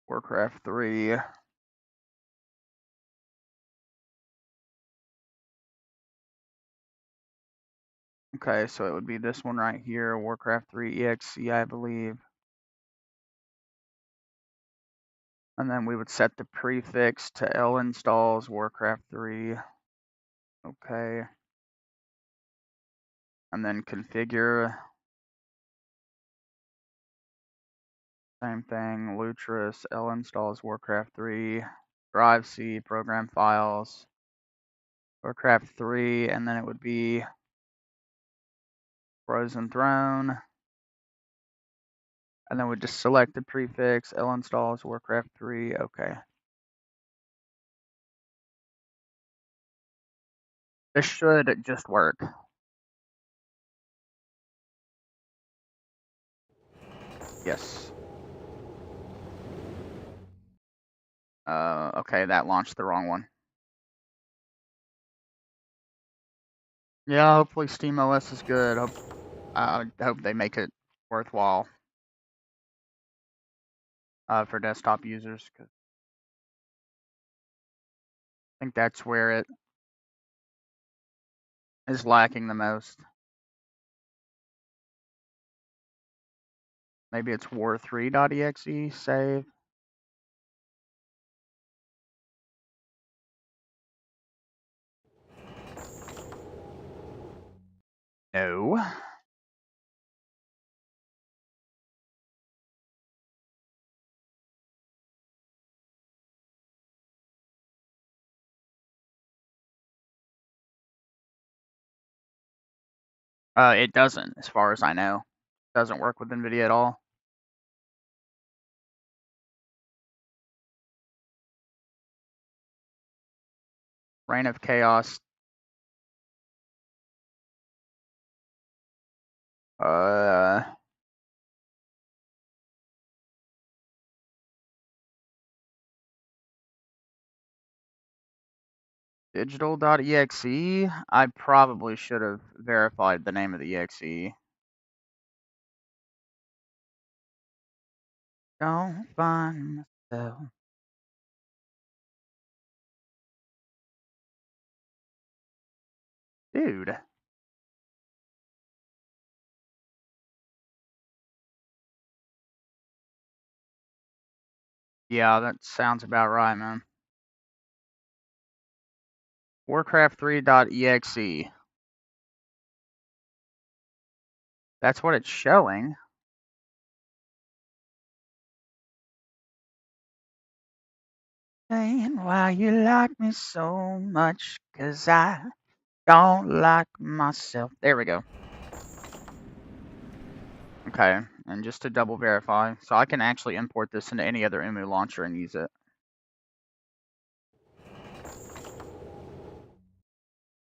Warcraft 3. Okay, so it would be this one right here, Warcraft 3 EXE, I believe. And then we would set the prefix to L installs Warcraft 3. Okay. And then configure. Same thing, Lutris, L installs Warcraft 3. Drive C, program files, Warcraft 3, and then it would be Frozen Throne. And then we just select the prefix, L installs Warcraft 3. Okay. This should just work. Yes. Okay, that launched the wrong one. Yeah, hopefully SteamOS is good. I hope they make it worthwhile for desktop users. 'Cause I think that's where it is lacking the most. Maybe it's war3.exe save. No. It doesn't, as far as I know. It doesn't work with NVIDIA at all. Reign of Chaos Uh, digital.exe. I probably should have verified the name of the exe. Don't find myself. Dude. Yeah, that sounds about right, man. Warcraft3.exe. That's what it's showing. Saying why you like me so much, 'cause I don't like myself. There we go. Okay, and just to double verify, so I can actually import this into any other EMU launcher and use it.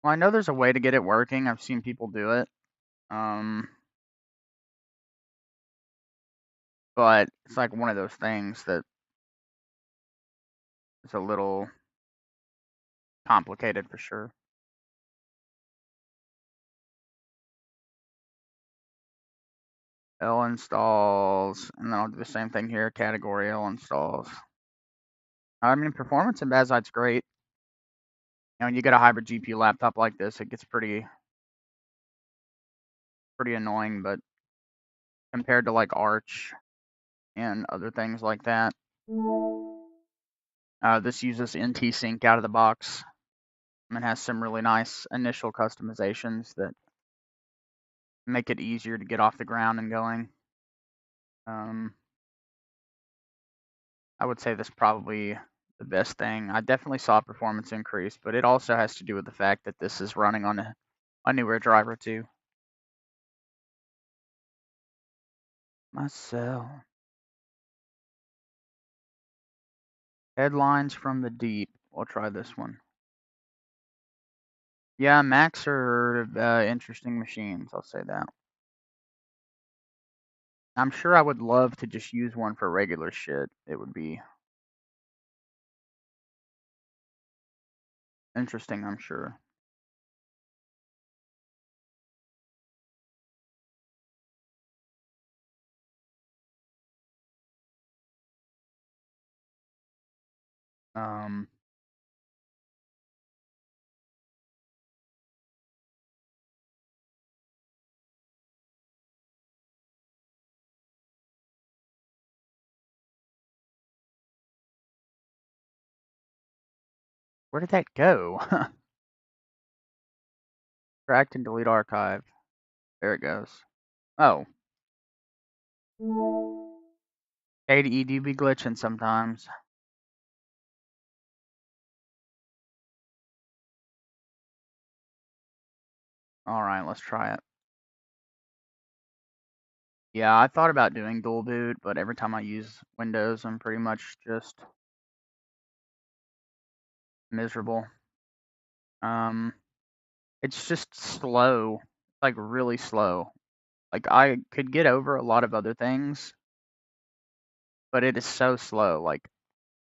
Well, I know there's a way to get it working. I've seen people do it. But it's like one of those things that is a little complicated for sure. L installs, and then I'll do the same thing here, category L installs. I mean, performance in Bazite's great. You know, when you get a hybrid GPU laptop like this, it gets pretty annoying, but compared to like Arch and other things like that, this uses NT Sync out of the box and has some really nice initial customizations that make it easier to get off the ground and going. I would say that's probably the best thing. I definitely saw performance increase, but it also has to do with the fact that this is running on a newer driver too. Myself. Headlines from the deep. We'll try this one. Yeah, Macs are interesting machines, I'll say that. I'm sure I would love to just use one for regular shit. It would be interesting, I'm sure. Where did that go? Extract and delete archive. There it goes. Oh. KDE do be glitching sometimes. Alright, let's try it. Yeah, I thought about doing dual boot, but every time I use Windows, I'm pretty much just miserable. It's just slow, like really slow. Like I could get over a lot of other things, but it is so slow. Like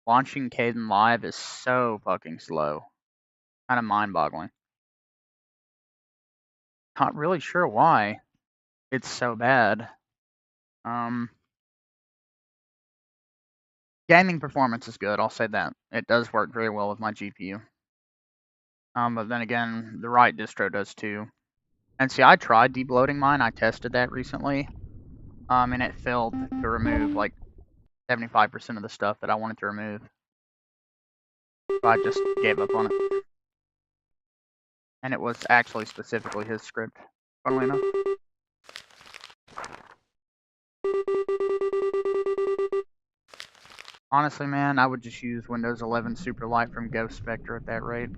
launching Kden Live is so fucking slow. Kind of mind-boggling. Not really sure why it's so bad. Gaming performance is good, I'll say that. It does work very well with my GPU. But then again, the right distro does too. And see, I tried debloating mine. I tested that recently. And it failed to remove like 75% of the stuff that I wanted to remove. So I just gave up on it. And it was actually specifically his script, funnily enough. Honestly, man, I would just use Windows 11 Superlight from Ghost Spectre at that rate.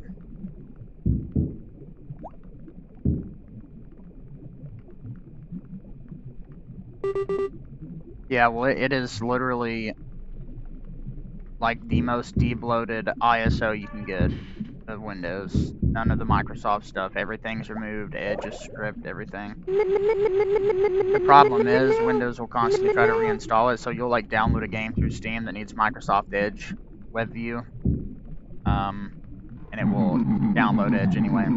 Yeah, well, it is literally like the most debloated ISO you can get. of Windows. None of the Microsoft stuff. Everything's removed. Edge is stripped. Everything. The problem is Windows will constantly try to reinstall it, so you'll like download a game through Steam that needs Microsoft Edge WebView, and it will download Edge anyway.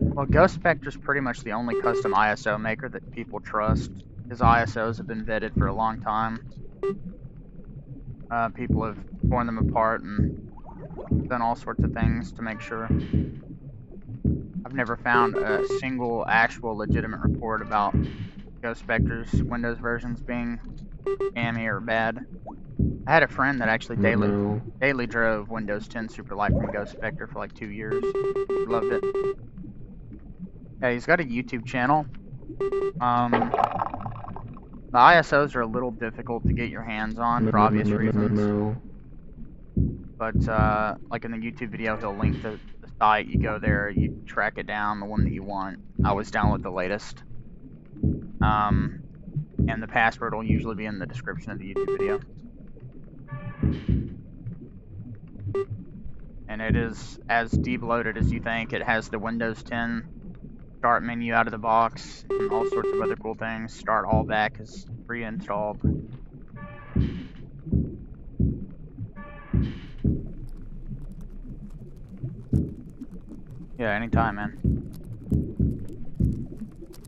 Well, Ghost Spectre's pretty much the only custom ISO maker that people trust. His ISOs have been vetted for a long time. People have torn them apart and done all sorts of things to make sure. I've never found a single actual legitimate report about Ghost Spectre's Windows versions being scammy or bad. I had a friend that actually daily drove Windows 10 Superlight from Ghost Spectre for like 2 years. Loved it. Yeah, he's got a YouTube channel. The ISOs are a little difficult to get your hands on for obvious reasons. But, like in the YouTube video, he'll link the site. You go there, you track it down, the one that you want. I always download the latest. And the password will usually be in the description of the YouTube video. And it is as deep loaded as you think. It has the Windows 10 start menu out of the box and all sorts of other cool things. Start all back is pre-installed. Yeah, anytime, man.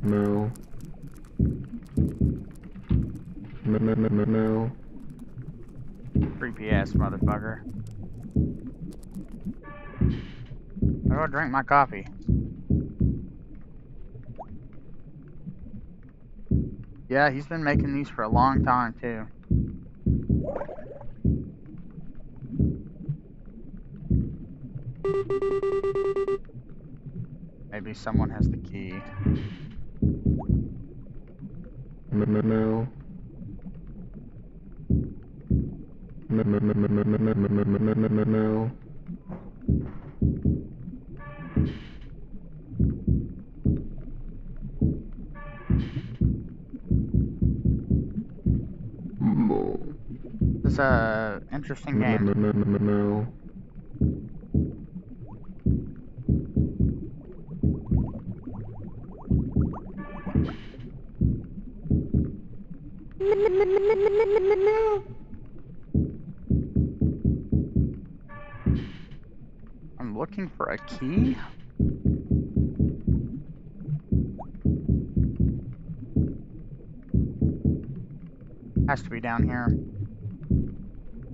No. No. Creepy ass motherfucker. I gotta drink my coffee. Yeah, he's been making these for a long time too. Maybe someone has the key. No. No. It's a interesting game. No. I'm looking for a key. Has to be down here.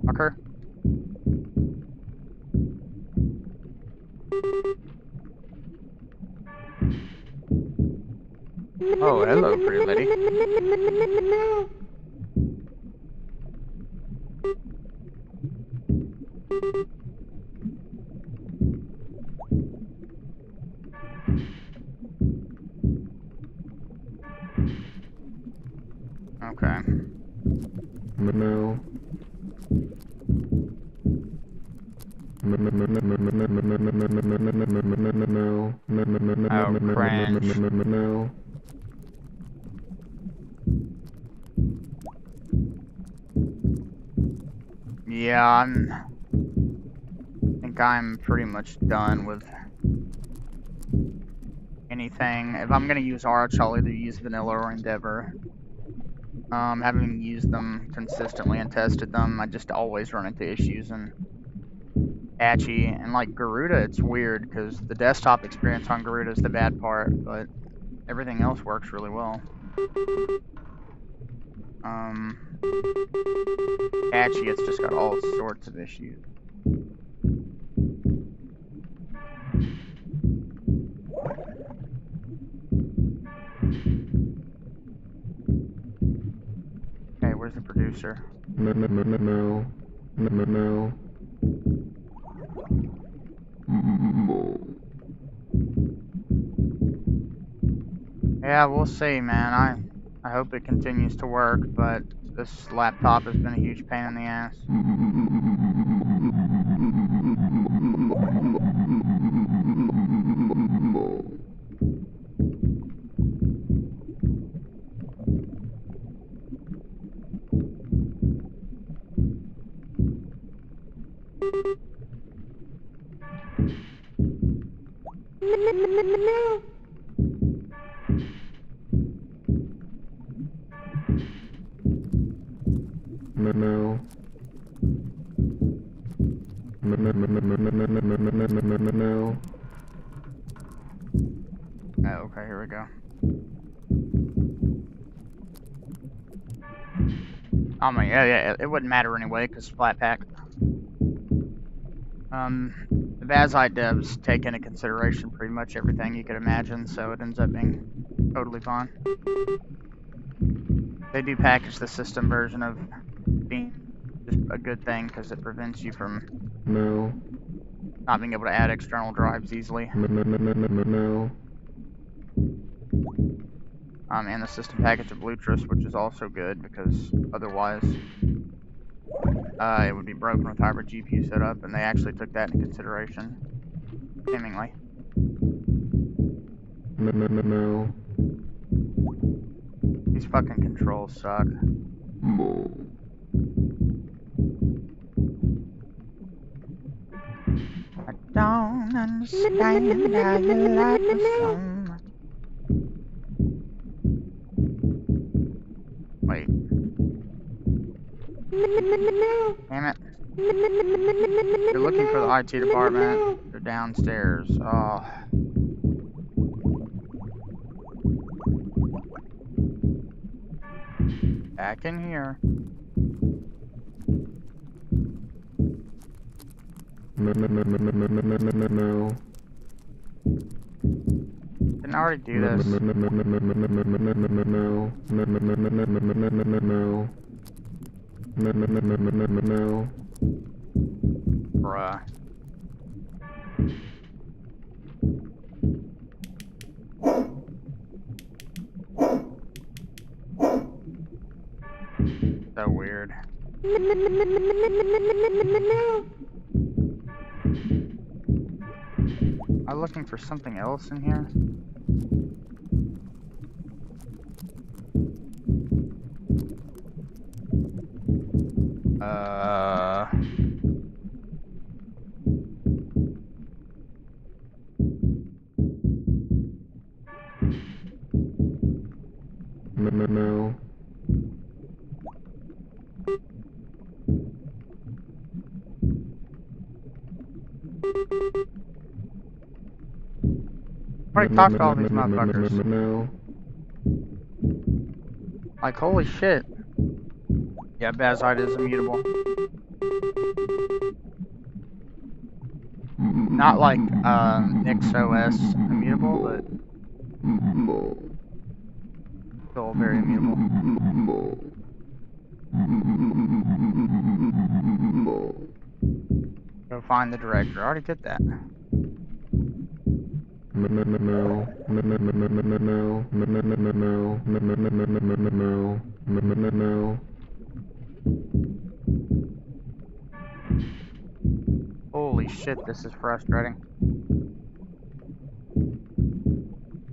Fucker. Oh, hello, pretty lady. Okay. No. Oh, cringe. No. Yeah, I think I'm pretty much done with anything. If I'm gonna use Arch, I'll either use Vanilla or Endeavor. Having used them consistently and tested them, I just always run into issues in Apache. And like Garuda, it's weird because the desktop experience on Garuda is the bad part, but everything else works really well. Apache, it's just got all sorts of issues. Okay, where's the producer? No. Yeah, we'll see, man. I hope it continues to work, but this laptop has been a huge pain in the ass. No. No. Okay, here we go. I mean, yeah, it wouldn't matter anyway, because flat pack. The Vazite devs take into consideration pretty much everything you could imagine, so it ends up being totally fine. They do package the system version of being just a good thing, because it prevents you from No. not being able to add external drives easily. No. And the system package of Lutris, which is also good, because otherwise it would be broken with hybrid GPU setup, and they actually took that into consideration, seemingly. No. These fucking controls suck. I don't understand how you like me so much. Wait. Damn it. You're looking for the IT department. They're downstairs. Oh. Back in here. No. Didn't I already do this? No. Bruh. So weird. I'm looking for something else in here. No. Already talked to all these motherfuckers. No. Like, holy shit. Yeah, Vazite is immutable. Not like, NixOS immutable, but still very immutable. Go find the director. I already did that. No. Holy shit, this is frustrating.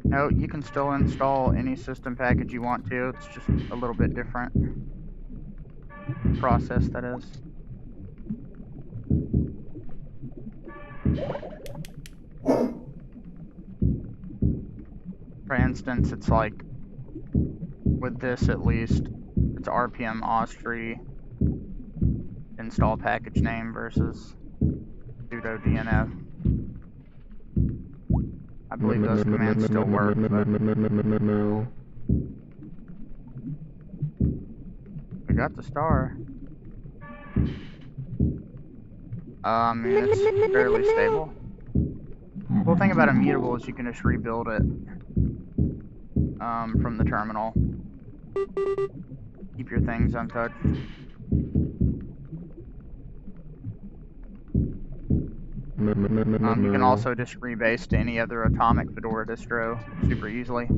No, you can still install any system package you want to. It's just a little bit different process, that is. For instance, it's like, with this at least, it's RPM Austri install package name versus sudo DNF. I believe those commands still work, but we got the star. It's fairly stable. The cool thing about immutable is you can just rebuild it from the terminal. Keep your things untouched. You can also just rebase to any other Atomic Fedora distro super easily.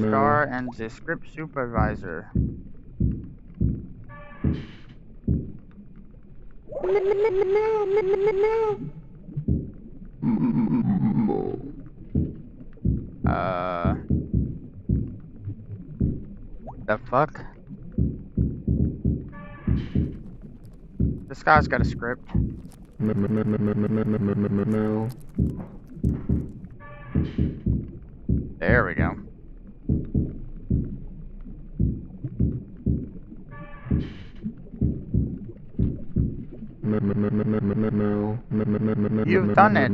Star and the script supervisor. The fuck? This guy's got a script. Moo. There we go. You've done it.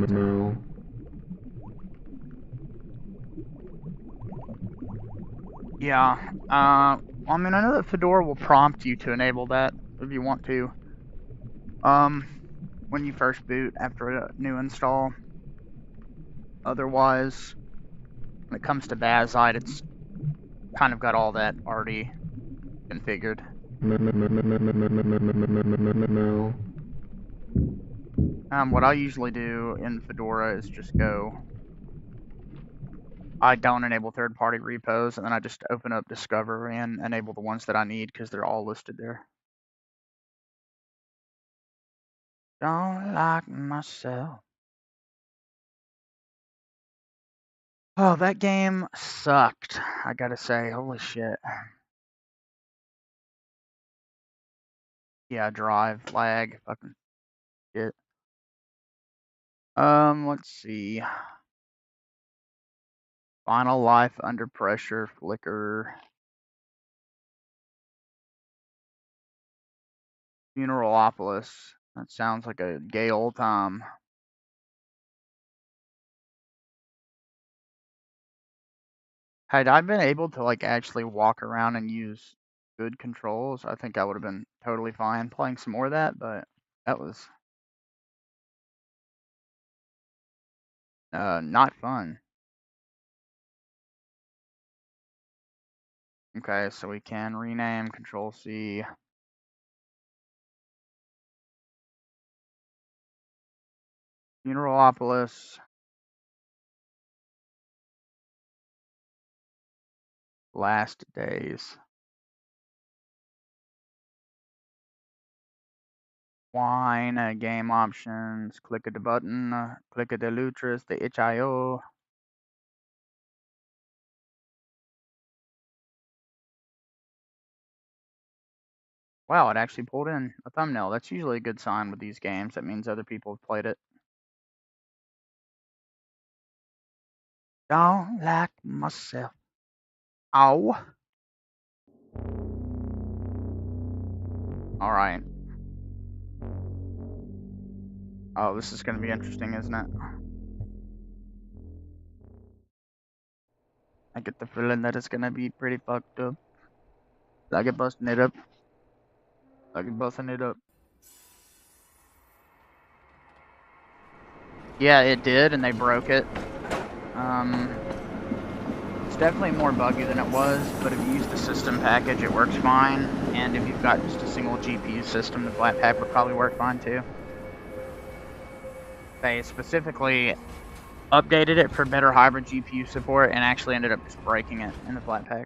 Yeah. I mean, I know that Fedora will prompt you to enable that if you want to. When you first boot after a new install. Otherwise, when it comes to Bazite, it's kind of got all that already configured. What I usually do in Fedora is just go, I don't enable third-party repos, and then I just open up Discover and enable the ones that I need because they're all listed there. Don't like myself. Oh, that game sucked, I gotta say. Holy shit. Yeah, drive, lag, fucking shit. Let's see. Final Life, Under Pressure, Flicker. Funeralopolis. That sounds like a gay old time. Had I been able to like actually walk around and use good controls, I think I would have been totally fine playing some more of that, but that was not fun. Okay, so we can rename Control C. Funeralopolis. Last Days. Wine, game options, click the button, click the Lutris, the HIO. Wow, it actually pulled in a thumbnail. That's usually a good sign with these games. That means other people have played it. Don't like myself. Ow. Alright. Oh, this is going to be interesting, isn't it? I get the feeling that it's going to be pretty fucked up. Did I get busting it up? I get busting it up. Yeah, it did, and they broke it. It's definitely more buggy than it was, but if you use the system package, it works fine. And if you've got just a single GPU system, the Flatpak would probably work fine too. They specifically updated it for better hybrid GPU support and actually ended up just breaking it in the Flatpak.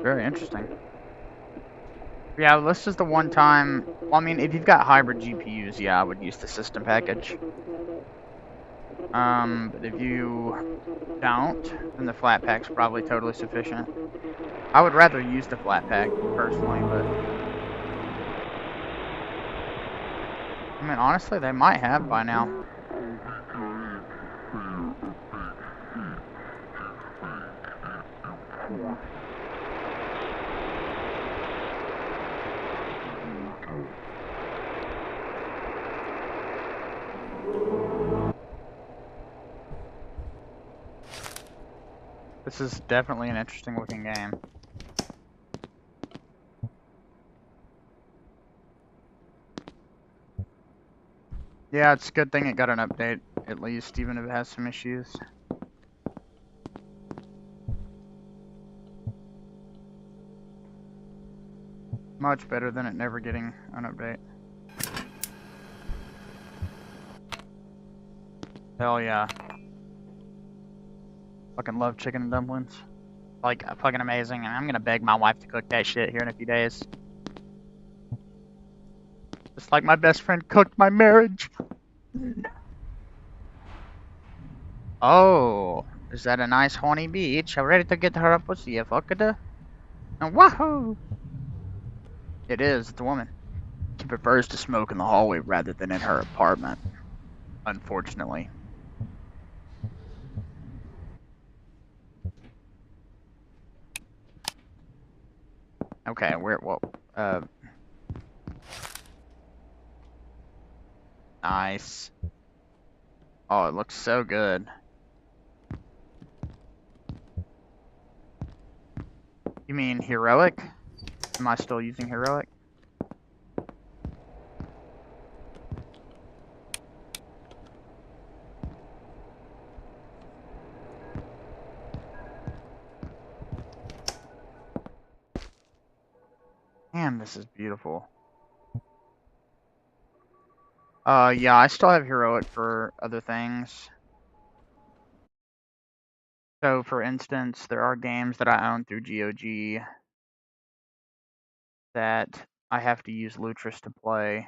Very interesting. Yeah, this is the one time, well, I mean, if you've got hybrid GPUs, yeah, I would use the system package. But if you don't, then the Flatpak's probably totally sufficient. I would rather use the Flatpak, personally, but... I mean, honestly, they might have by now. This is definitely an interesting looking game. Yeah, it's a good thing it got an update, at least, even if it has some issues. Much better than it never getting an update. Hell yeah. Fucking love chicken and dumplings. Like, fucking amazing, and I'm gonna beg my wife to cook that shit here in a few days. Just like my best friend cooked my marriage. Oh, is that a nice horny beach? I'm ready to get her up pussy, you fucker. And wahoo! It is, it's a woman. She prefers to smoke in the hallway rather than in her apartment. Unfortunately. Okay, nice. Oh, it looks so good. You mean heroic? Am I still using heroic? Damn, this is beautiful. Yeah, I still have heroic for other things. So, for instance, there are games that I own through GOG that I have to use Lutris to play.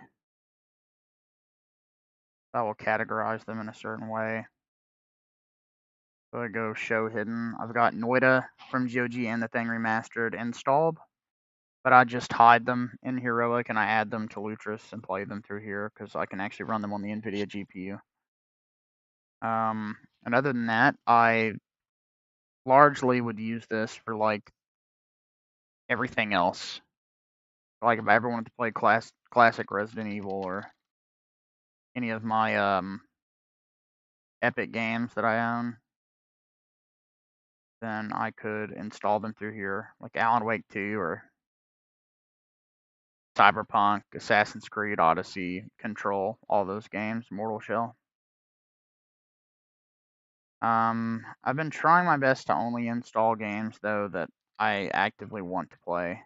I will categorize them in a certain way. So I go show hidden. I've got Noida from GOG and The Thing Remastered installed, but I just hide them in heroic and I add them to Lutris and play them through here because I can actually run them on the NVIDIA GPU. And other than that, I largely would use this for like everything else. Like if I ever wanted to play classic Resident Evil or any of my Epic games that I own, then I could install them through here, like Alan Wake 2 or Cyberpunk, Assassin's Creed, Odyssey, Control, all those games, Mortal Shell. I've been trying my best to only install games, though, that I actively want to play.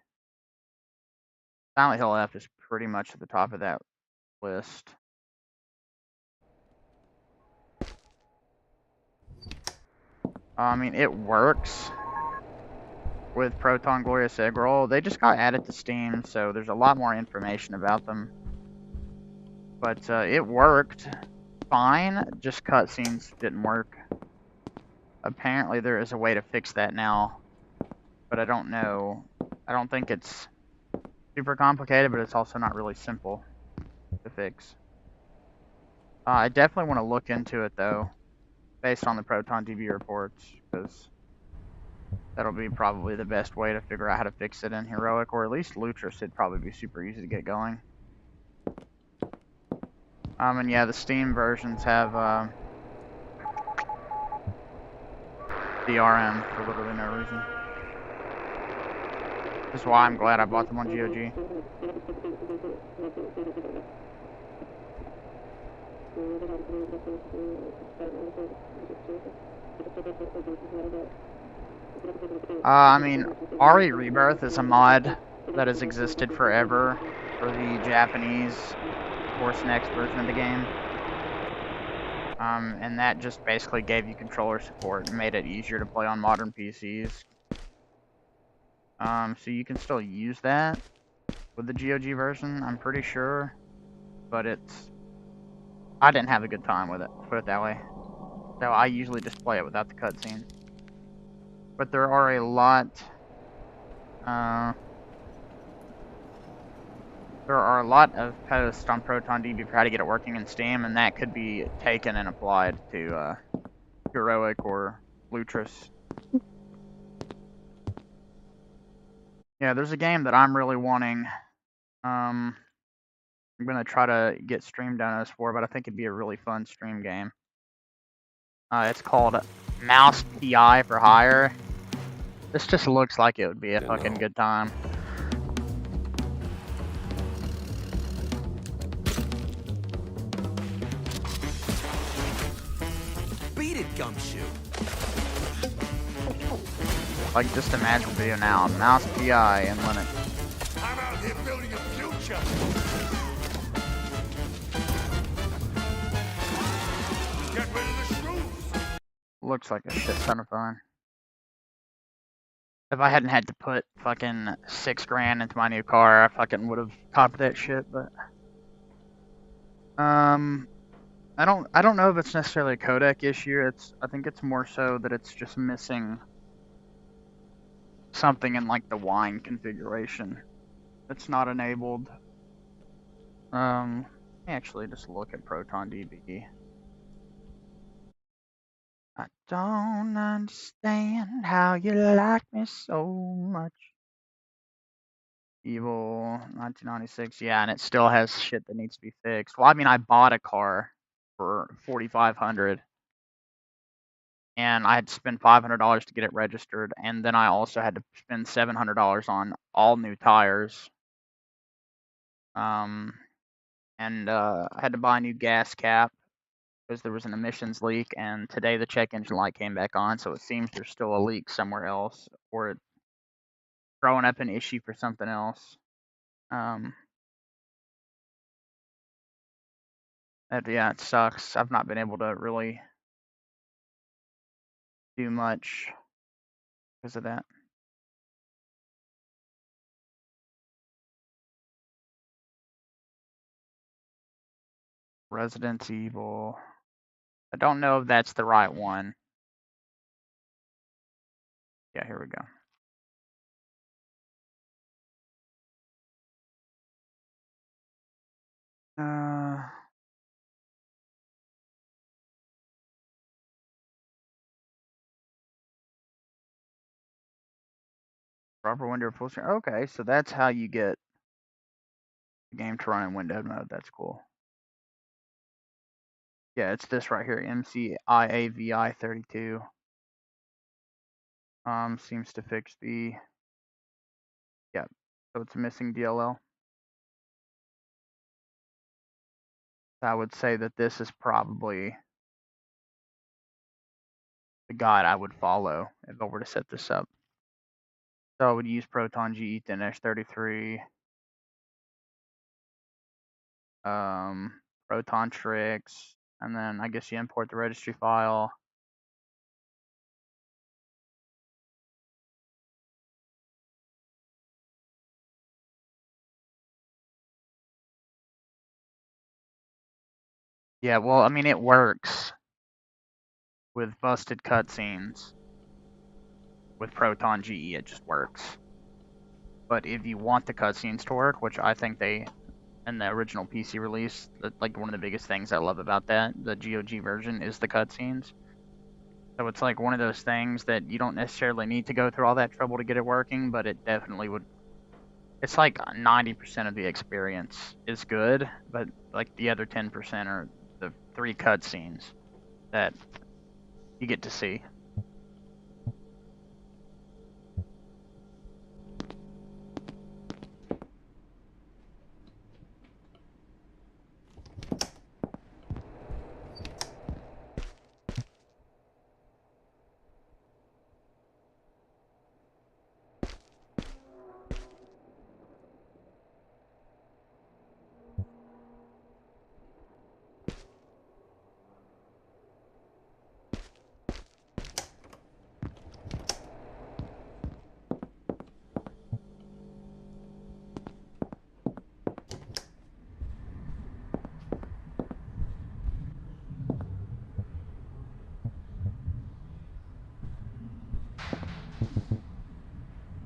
Silent Hill F is pretty much at the top of that list. I mean, it works with Proton Glorious Eggroll. They just got added to Steam, so there's a lot more information about them. But it worked fine, just cutscenes didn't work. Apparently there is a way to fix that now, but I don't know. I don't think it's super complicated, but it's also not really simple to fix. I definitely want to look into it, though, based on the ProtonDB reports, because that'll be probably the best way to figure out how to fix it in Heroic, or at least Lutris. It'd probably be super easy to get going. And yeah, the Steam versions have DRM for literally no reason. That's why I'm glad I bought them on GOG. I mean, RE Rebirth is a mod that has existed forever for the Japanese Force Next version of the game. And that just basically gave you controller support and made it easier to play on modern PCs. So you can still use that with the GOG version, I'm pretty sure. But I didn't have a good time with it, put it that way. So I usually just play it without the cutscene. But there are a lot... there are a lot of posts on ProtonDB for how to get it working in Steam, and that could be taken and applied to Heroic or Lutris. Yeah, there's a game that I'm really wanting. I'm gonna try to get stream donos for, but I think it'd be a really fun stream game. It's called Mouse PI for Hire. This just looks like it would be a fucking good time. Beat it, Gumshoe. Like, just imagine the video now. Mouse PI in Linux. I'm out here building a future. Get rid of looks like a shit ton of fun. If I hadn't had to put fucking $6 grand into my new car, I fucking would have copped that shit. But I don't know if it's necessarily a codec issue. I think it's more so that it's just missing something in like the wine configuration. It's not enabled. Let me actually just look at ProtonDB. I don't understand how you like me so much. Evil 1996, yeah, and it still has shit that needs to be fixed. Well, I mean, I bought a car for $4,500, and I had to spend $500 to get it registered, and then I also had to spend $700 on all new tires. And I had to buy a new gas cap because there was an emissions leak, and today the check engine light came back on, so it seems there's still a leak somewhere else, or it's throwing up an issue for something else. Yeah, it sucks. I've not been able to really do much because of that. Resident Evil. I don't know if that's the right one. Yeah, here we go. Proper window full screen. Okay, so that's how you get the game to run in windowed mode. That's cool. Yeah, it's this right here, MCIAVI32. Seems to fix the. Yeah, so it's missing DLL. I would say that this is probably the guide I would follow if I were to set this up. So I would use Proton GE ThinX33, Proton Tricks, and then I guess you import the registry file. Yeah, well, I mean, it works with busted cutscenes. With Proton GE, it just works. But if you want the cutscenes to work, which I think they, in the original PC release, like one of the biggest things I love about that, the GOG version, is the cutscenes. So it's like one of those things that you don't necessarily need to go through all that trouble to get it working, but it definitely would. It's like 90% of the experience is good, but like the other 10% are the 3 cutscenes that you get to see.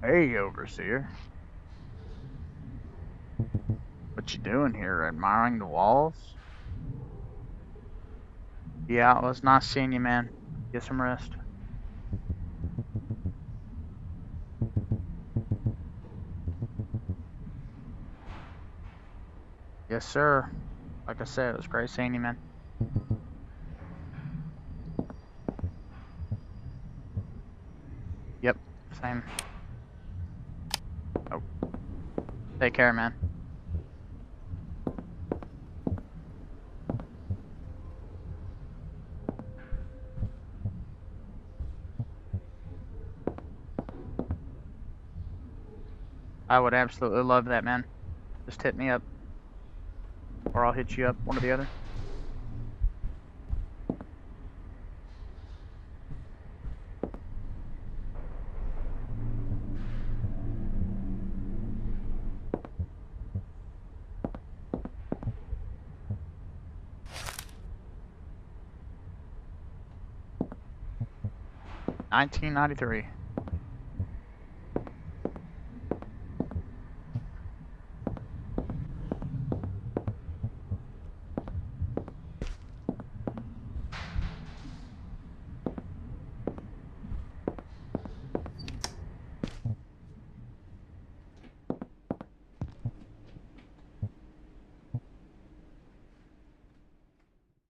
Hey, Overseer. What you doing here? Admiring the walls? Yeah, well, it's nice seeing you, man. Get some rest. Yes, sir. Like I said, it was great seeing you, man. Yep, same. Oh. Take care, man. I would absolutely love that, man. Just hit me up. Or I'll hit you up, one or the other. 1993.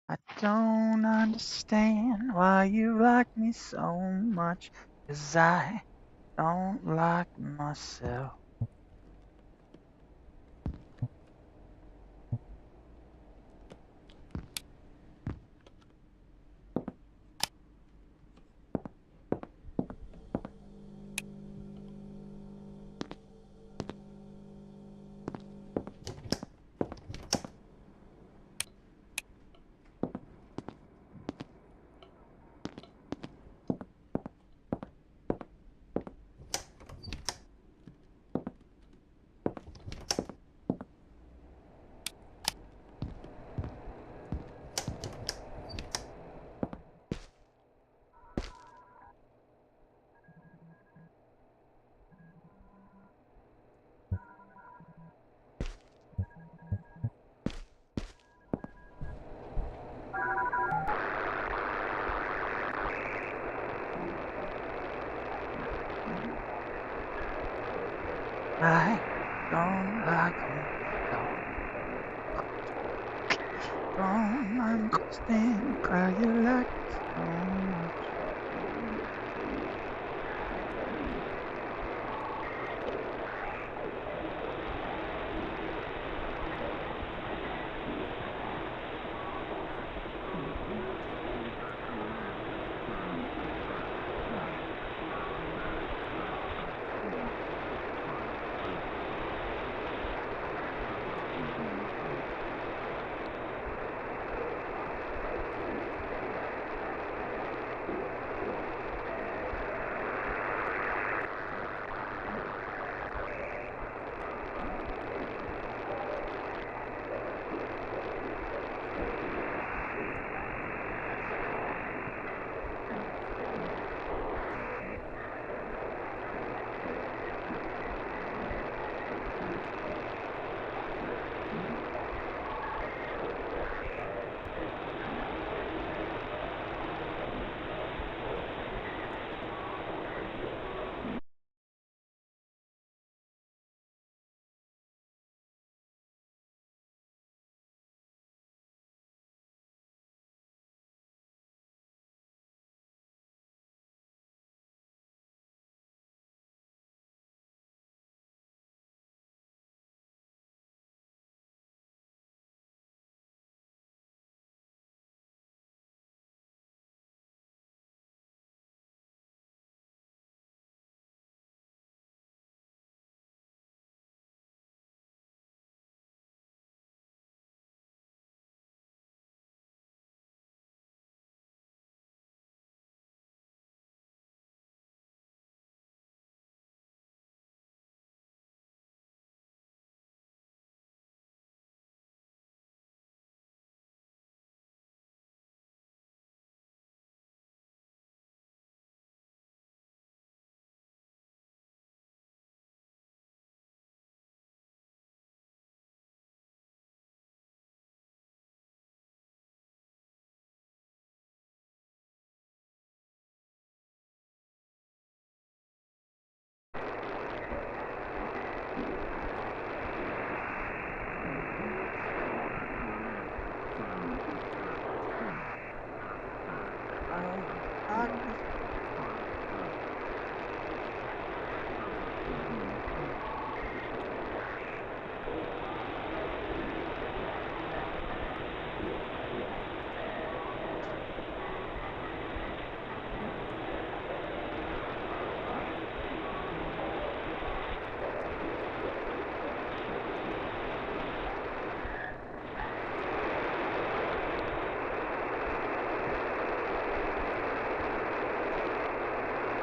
I don't understand why you like me so much, 'cause I don't like myself. I don't like myself. Don't understand why you like me so much.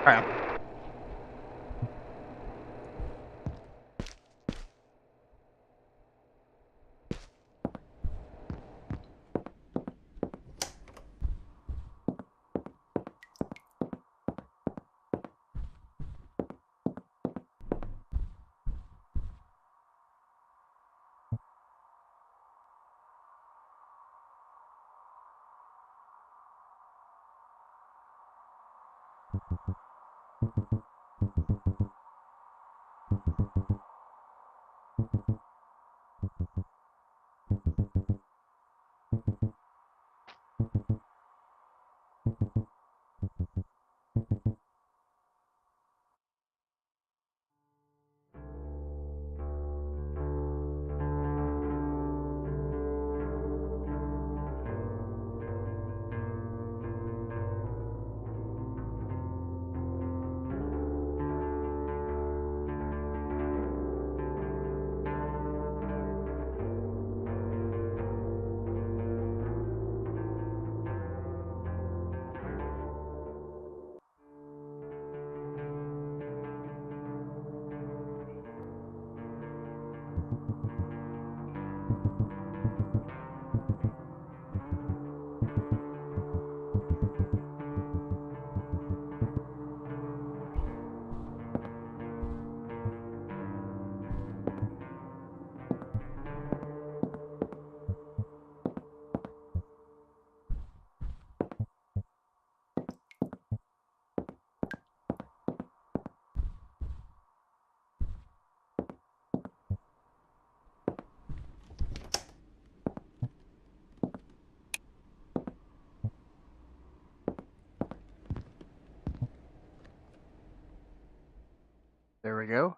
Alright. There we go.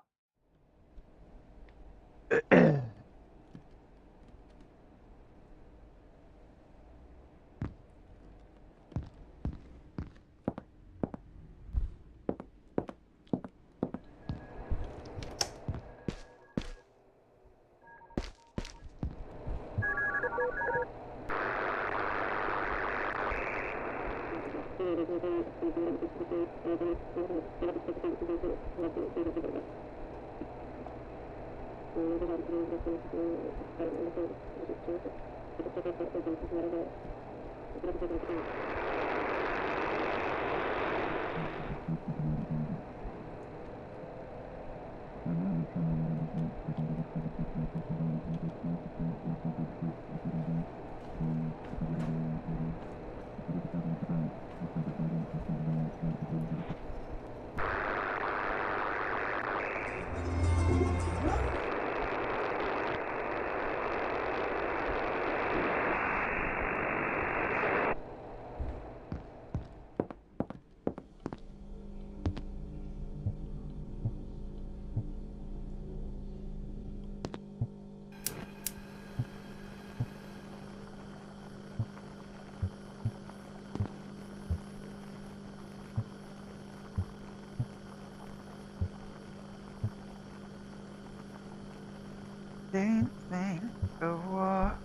Didn't think of what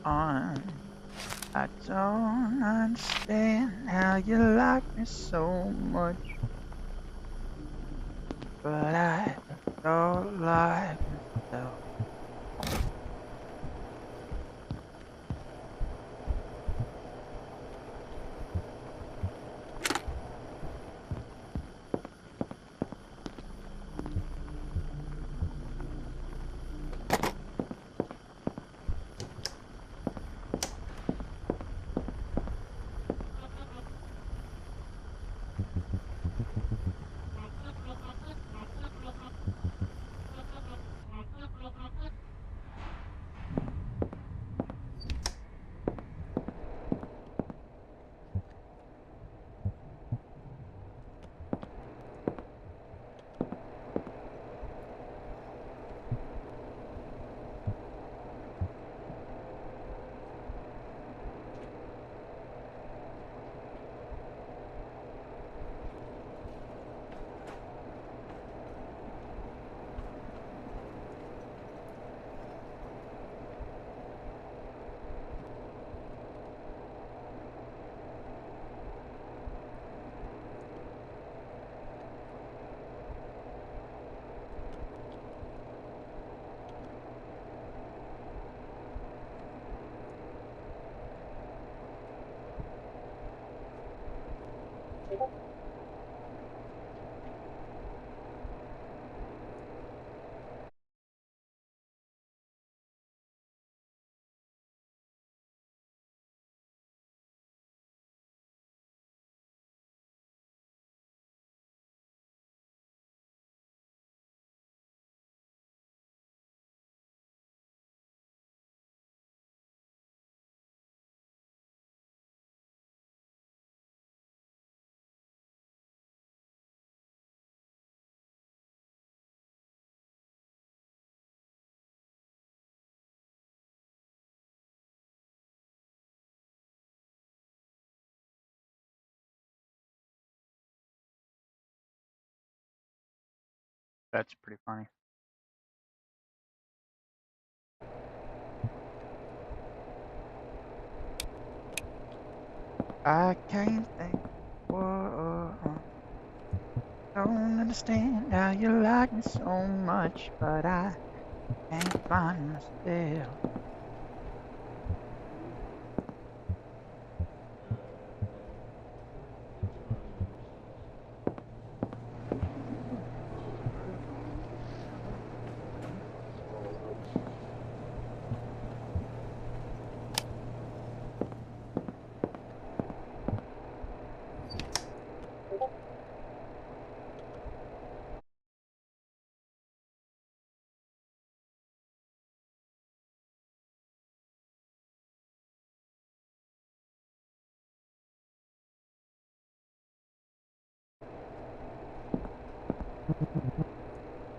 on. I don't understand how you like me so much, but I don't like myself. That's pretty funny. I can't think. Whoa. Don't understand how you like me so much, but I can't find myself.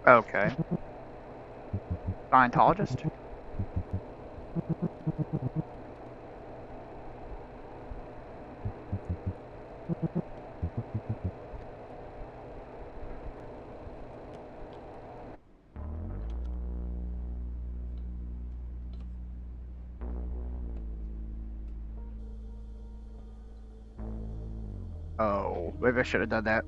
Okay. Scientologist? Oh, maybe I should have done that.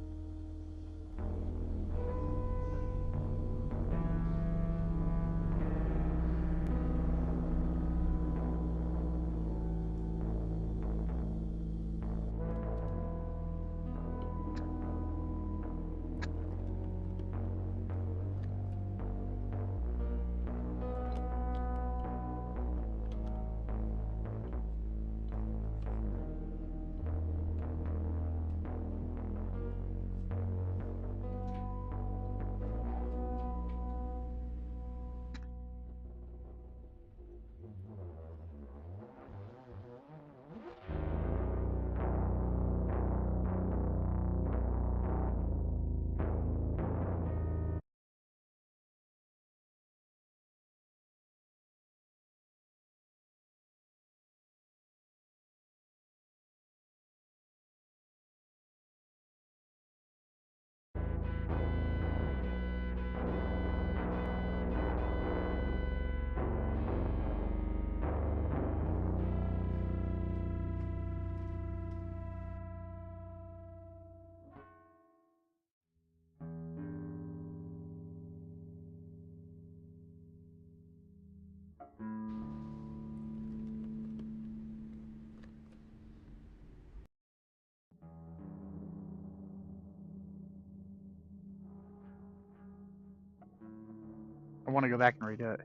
I want to go back and redo it.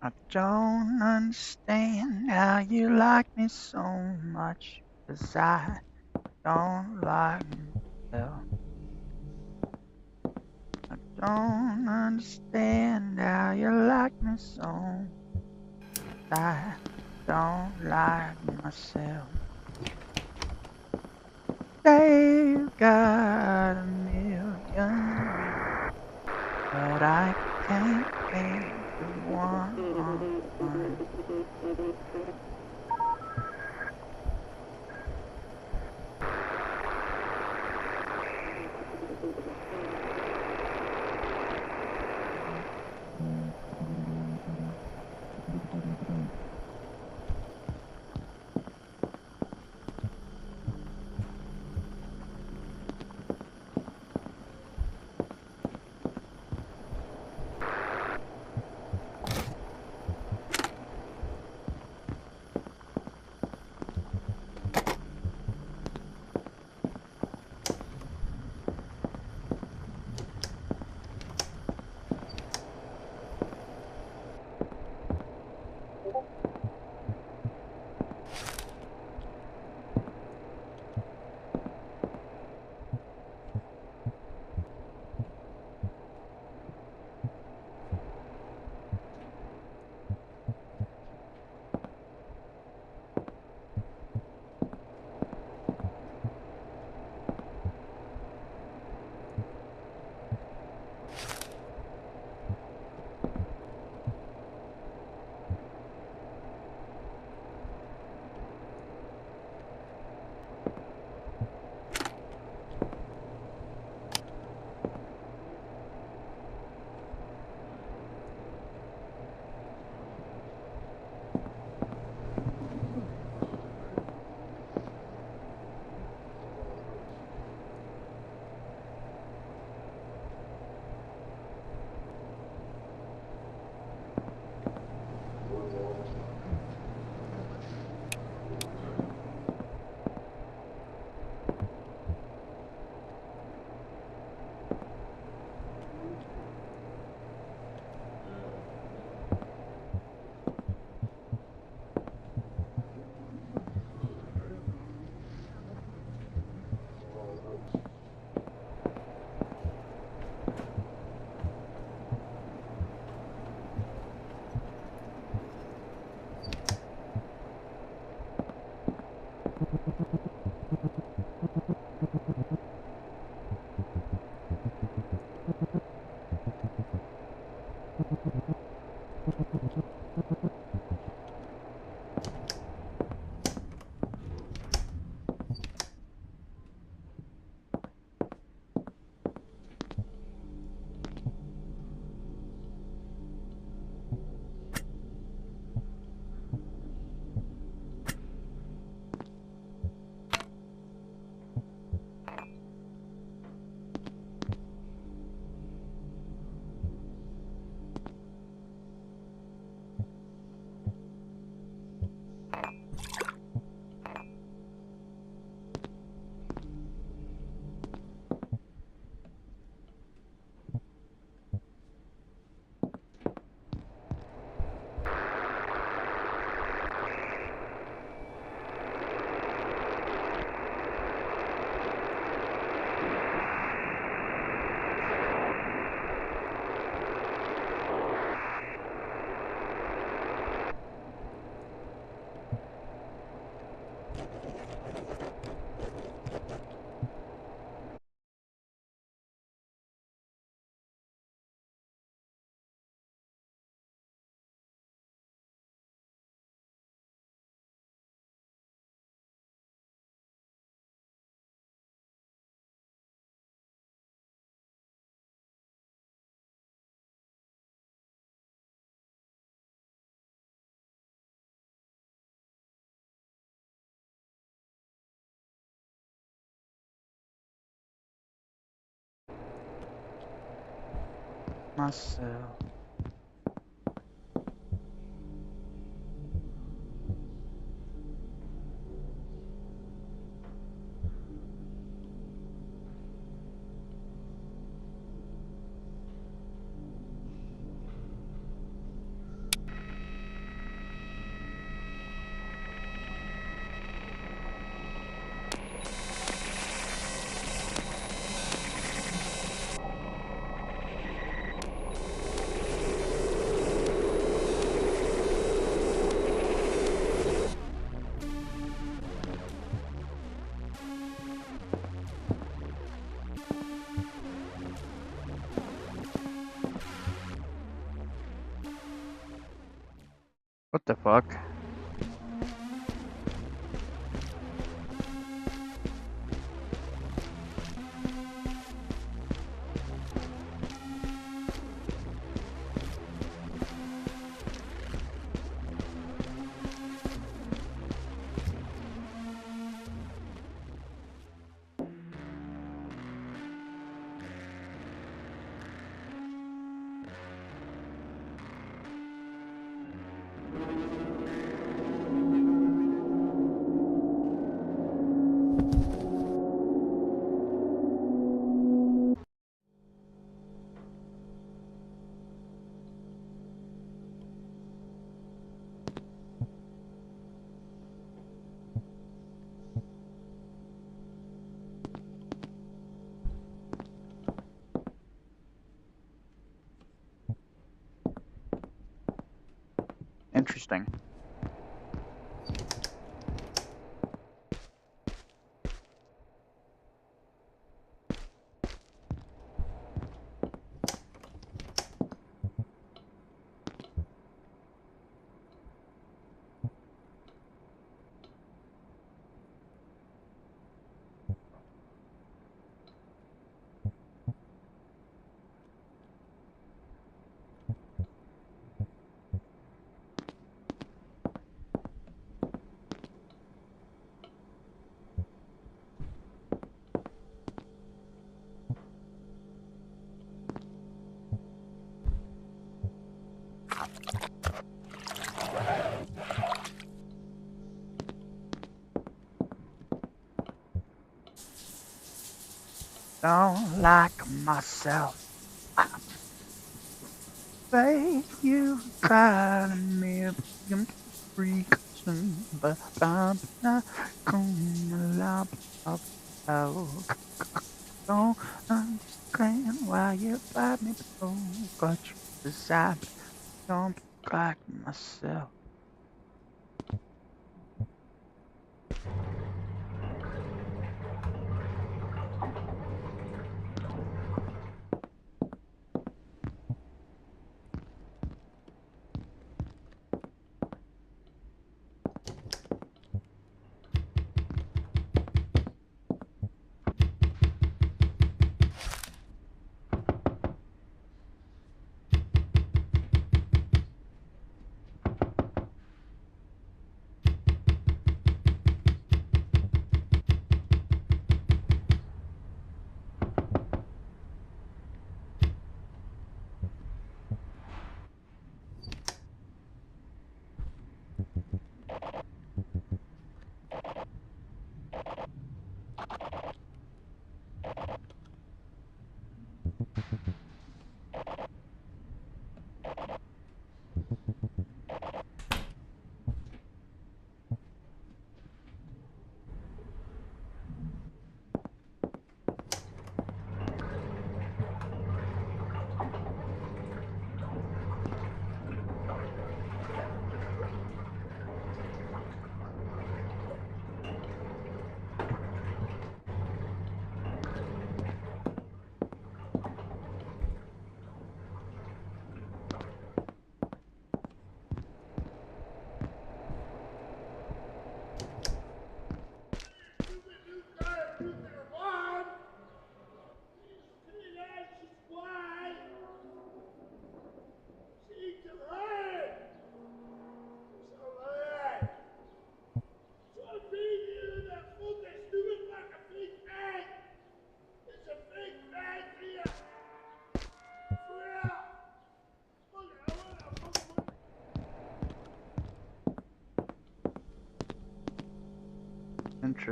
I don't understand how you like me so much, 'cause I don't like myself. I don't understand how you like me so. I don't like myself. They've got a million, but I can't think of one. Myself. What the fuck? Interesting. Don't like myself. Babe, you got me a freak, but I'm not gonna don't understand why you fight me so. Got you beside me. Don't like myself.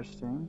interesting.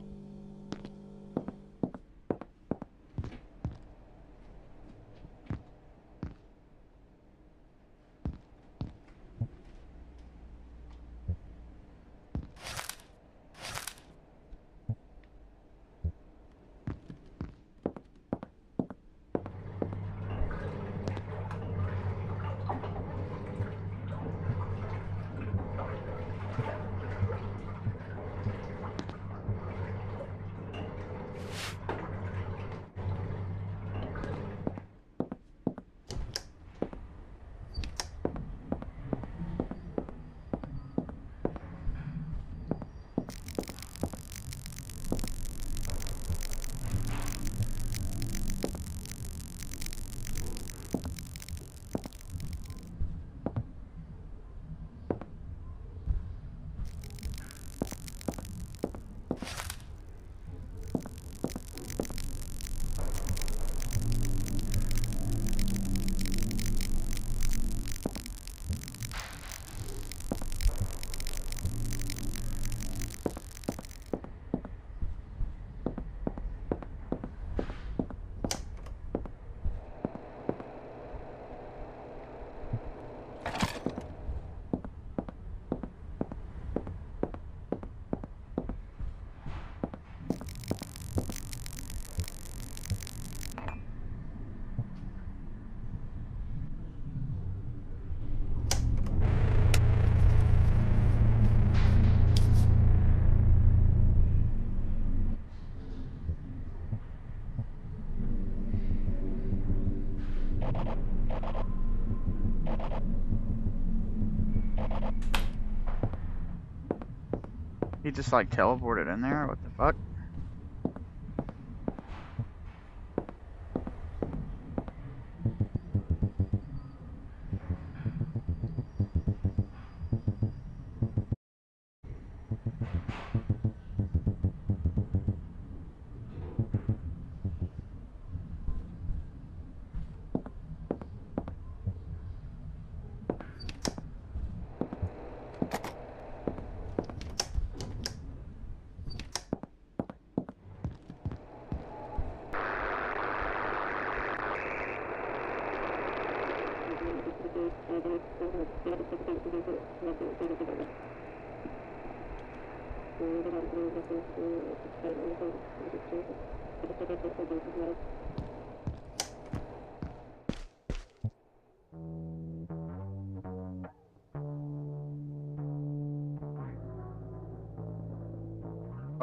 He just like teleported in there? What the fuck?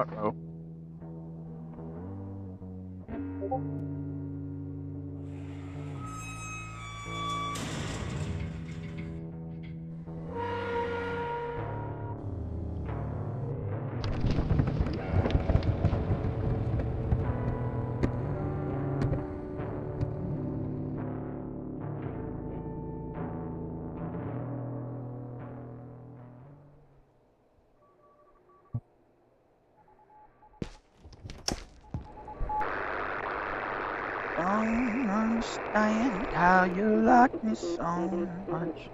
Uh-oh. Don't understand how you like me so much,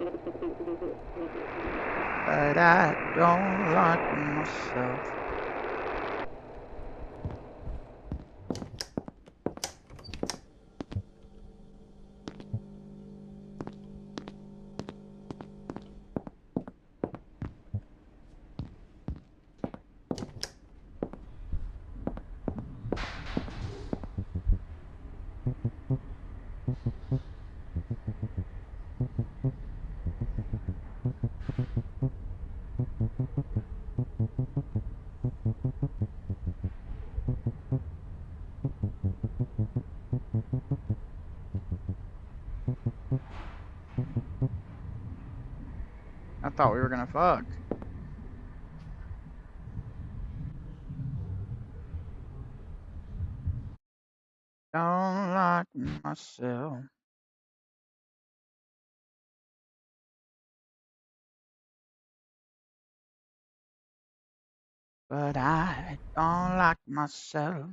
but I don't like myself. I thought we were gonna fuck. Don't like myself. But I don't like myself.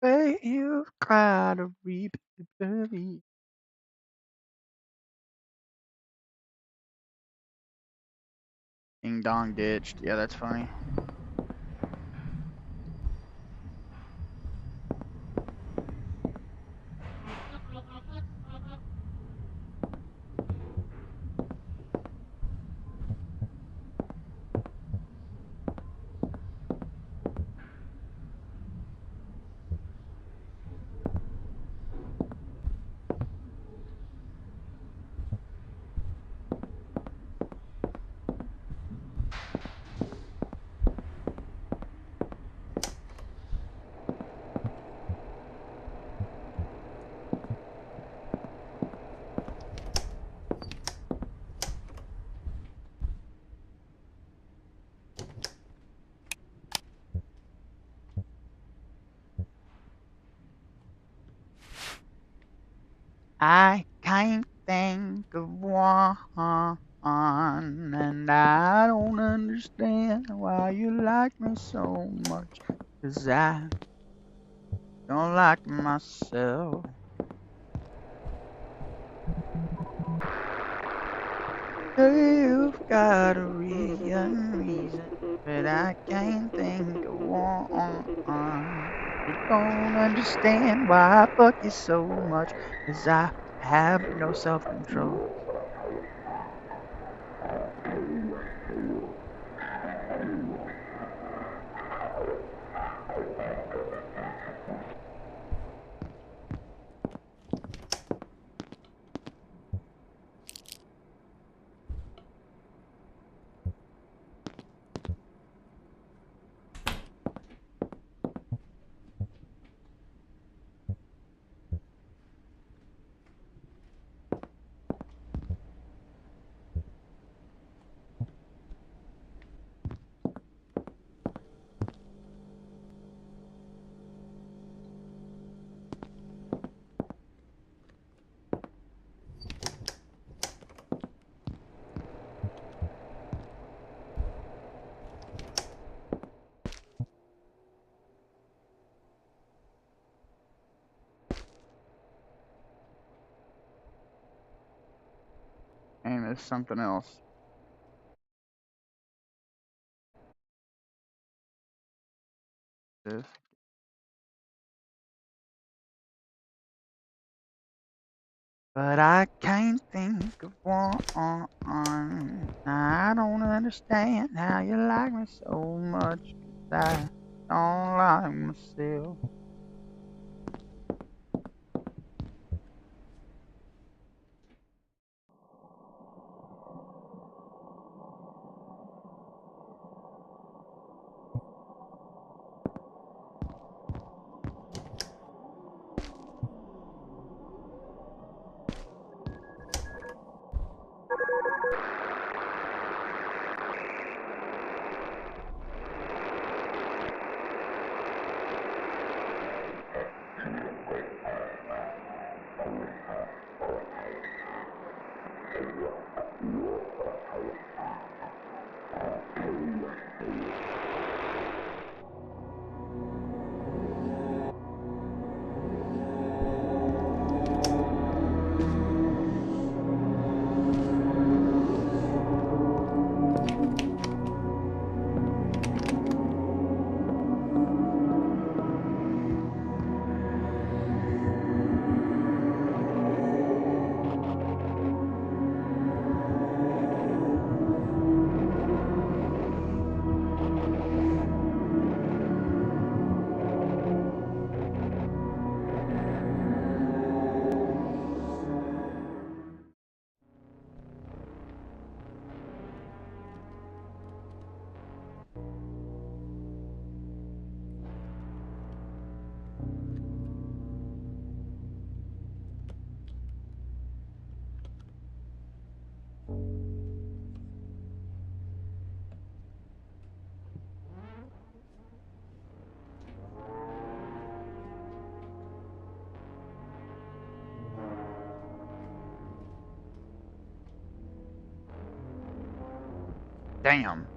Hey, you cry to weep, baby. Ding dong ditched. Yeah, that's funny. I can't think of one, and I don't understand why you like me so much. 'Cause I don't like myself. You've got a reason, but I can't think of one. You don't understand why I fuck you so much, 'cause I have no self-control. And there's something else. This. But I can't think of one. I don't understand how you like me so much, 'cause I don't like myself. Damn.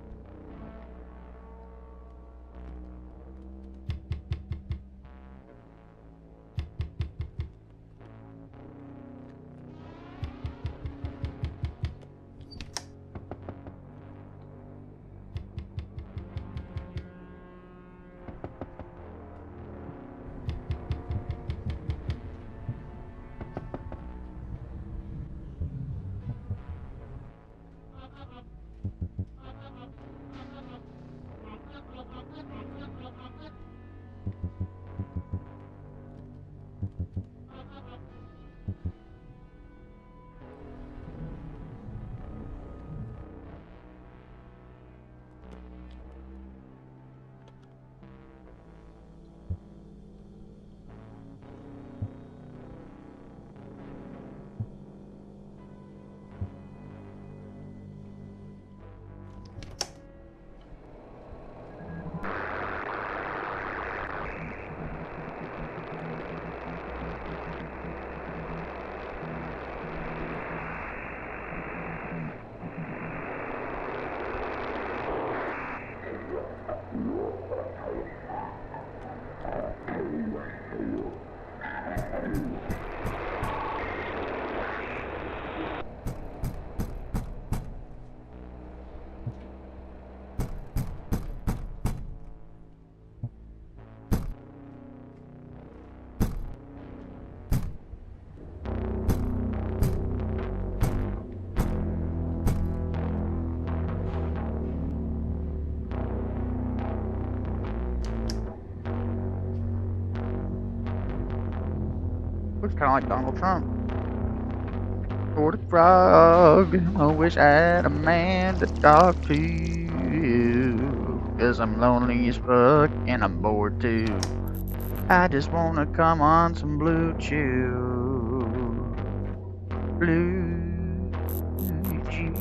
Looks kind of like Donald Trump. Or the frog. I wish I had a man to talk to. Cause I'm lonely as fuck and I'm bored too. I just wanna come on some Blue Chew. Blue Chew.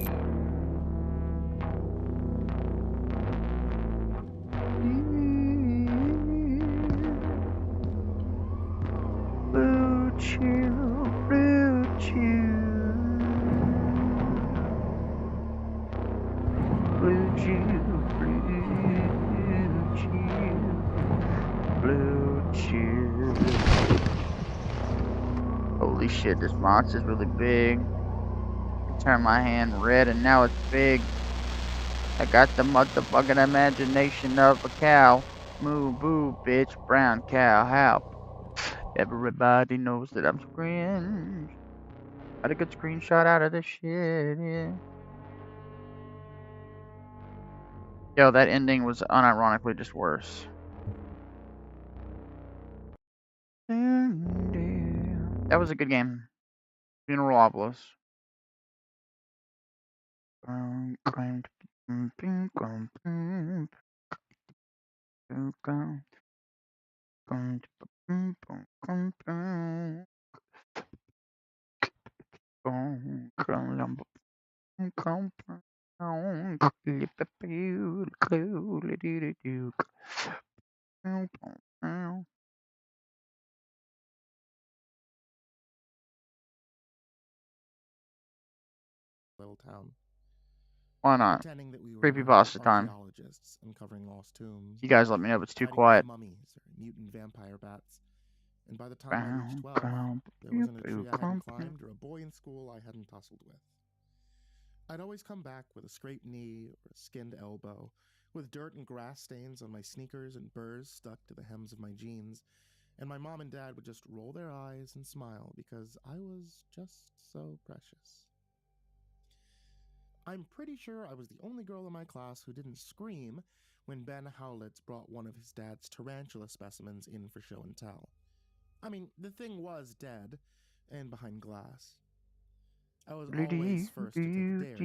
Blue Chew, Blue Chew. Blue Chew, Blue Chew. Blue Chew. Holy shit, this monster's really big. Turn my hand red and now it's big. I got the motherfucking imagination of a cow. Moo boo, bitch, brown cow, how? Everybody knows that I'm cringe. Got a good screenshot out of this shit, yeah. Yo, that ending was unironically just worse. That was a good game. Funeralopolis. Little town. Why not? Pretending that we were Creepypasta time. archaeologists uncovering lost tombs. You guys let me know if it's too hiding quiet. mummies or mutant vampire bats. And by the time I reached 12, there wasn't a tree I hadn't climbed or a boy in school I hadn't tussled with. I'd always come back with a scraped knee or a skinned elbow, with dirt and grass stains on my sneakers and burrs stuck to the hems of my jeans, and my mom and dad would just roll their eyes and smile because I was just so precious. I'm pretty sure I was the only girl in my class who didn't scream when Ben Howlitz brought one of his dad's tarantula specimens in for show and tell. I mean, the thing was dead and behind glass. I was always first to take a dare, too.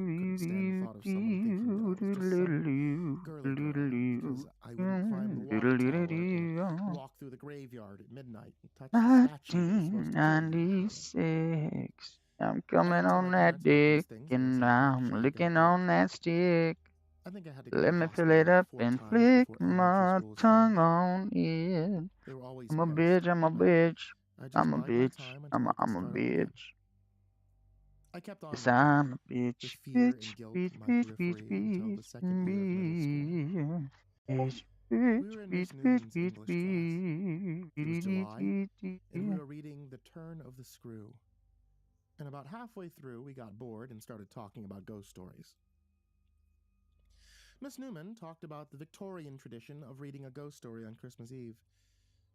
Couldn't stand the thought of someone thinking that I was just some girly girl, because I wouldn't climb the water tower or walk through the graveyard at midnight and touch the statue that was supposed to kill me. 1996. I'm coming on that dick and I'm licking on that stick. I think I had to go Let to me hospital fill it up like 4 and times flick before my elementary school tongue started. on it. They were always I'm a pissed, bitch, I'm a but bitch. I just I'm a bided my bitch. time I'm until I could a start up again. bitch. I kept on Yes, working, I'm a with bitch. fear and Bitch, guilt bitch, in my bitch, bitch, periphery until the bitch, second year of middle school. bitch, We bitch, were in bitch, Miss bitch, Newman's bitch, English class. It was July, and we bitch. were reading The Turn of the Screw. And about halfway through, we got bored and started talking about ghost stories. Miss Newman talked about the Victorian tradition of reading a ghost story on Christmas Eve.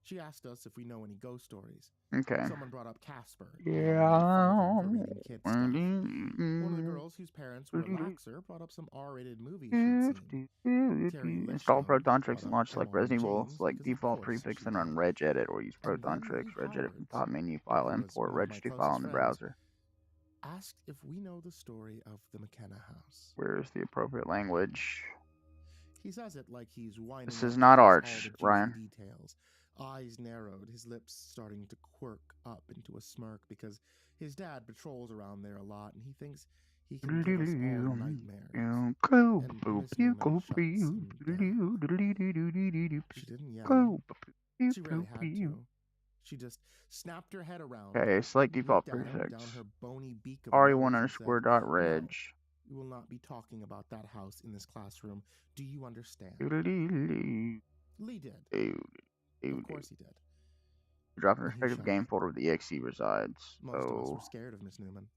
She asked us if we know any ghost stories. Okay. Someone brought up Casper. Yeah. For reading kids stuff. One of the girls whose parents were laxer brought up some R-rated movies she'd seen. Terry Install Lichtenstein Proton Tricks brought and up launch like Emma and Resident Evil, James select because of default course prefix she and run did. regedit or use And Proton then Tricks, Lee regedit from Howard, top menu, file who was import, one of my registry file closest in the friends, browser. asked if we know the story of the McKenna house. Where's the appropriate language? He says it like he's winding This up is to not tell us all Arch, the juicy Ryan. details. Eyes narrowed, his lips starting to quirk up into a smirk because his dad patrols around there a lot and he thinks he can give us all nightmares. And Miss Newman shuts him down. She didn't yell. She really had to. She just snapped her head around. Okay, select default looked at him prefix. down her bony beak of a RE1 nose and underscore said, dot reg. "No, we will not be talking about that house in this classroom. Do you understand?" Lee did. Of course he did. Drop an And he respective shut game up. folder where the exe resides. Most of us Oh. were scared of Miss Newman.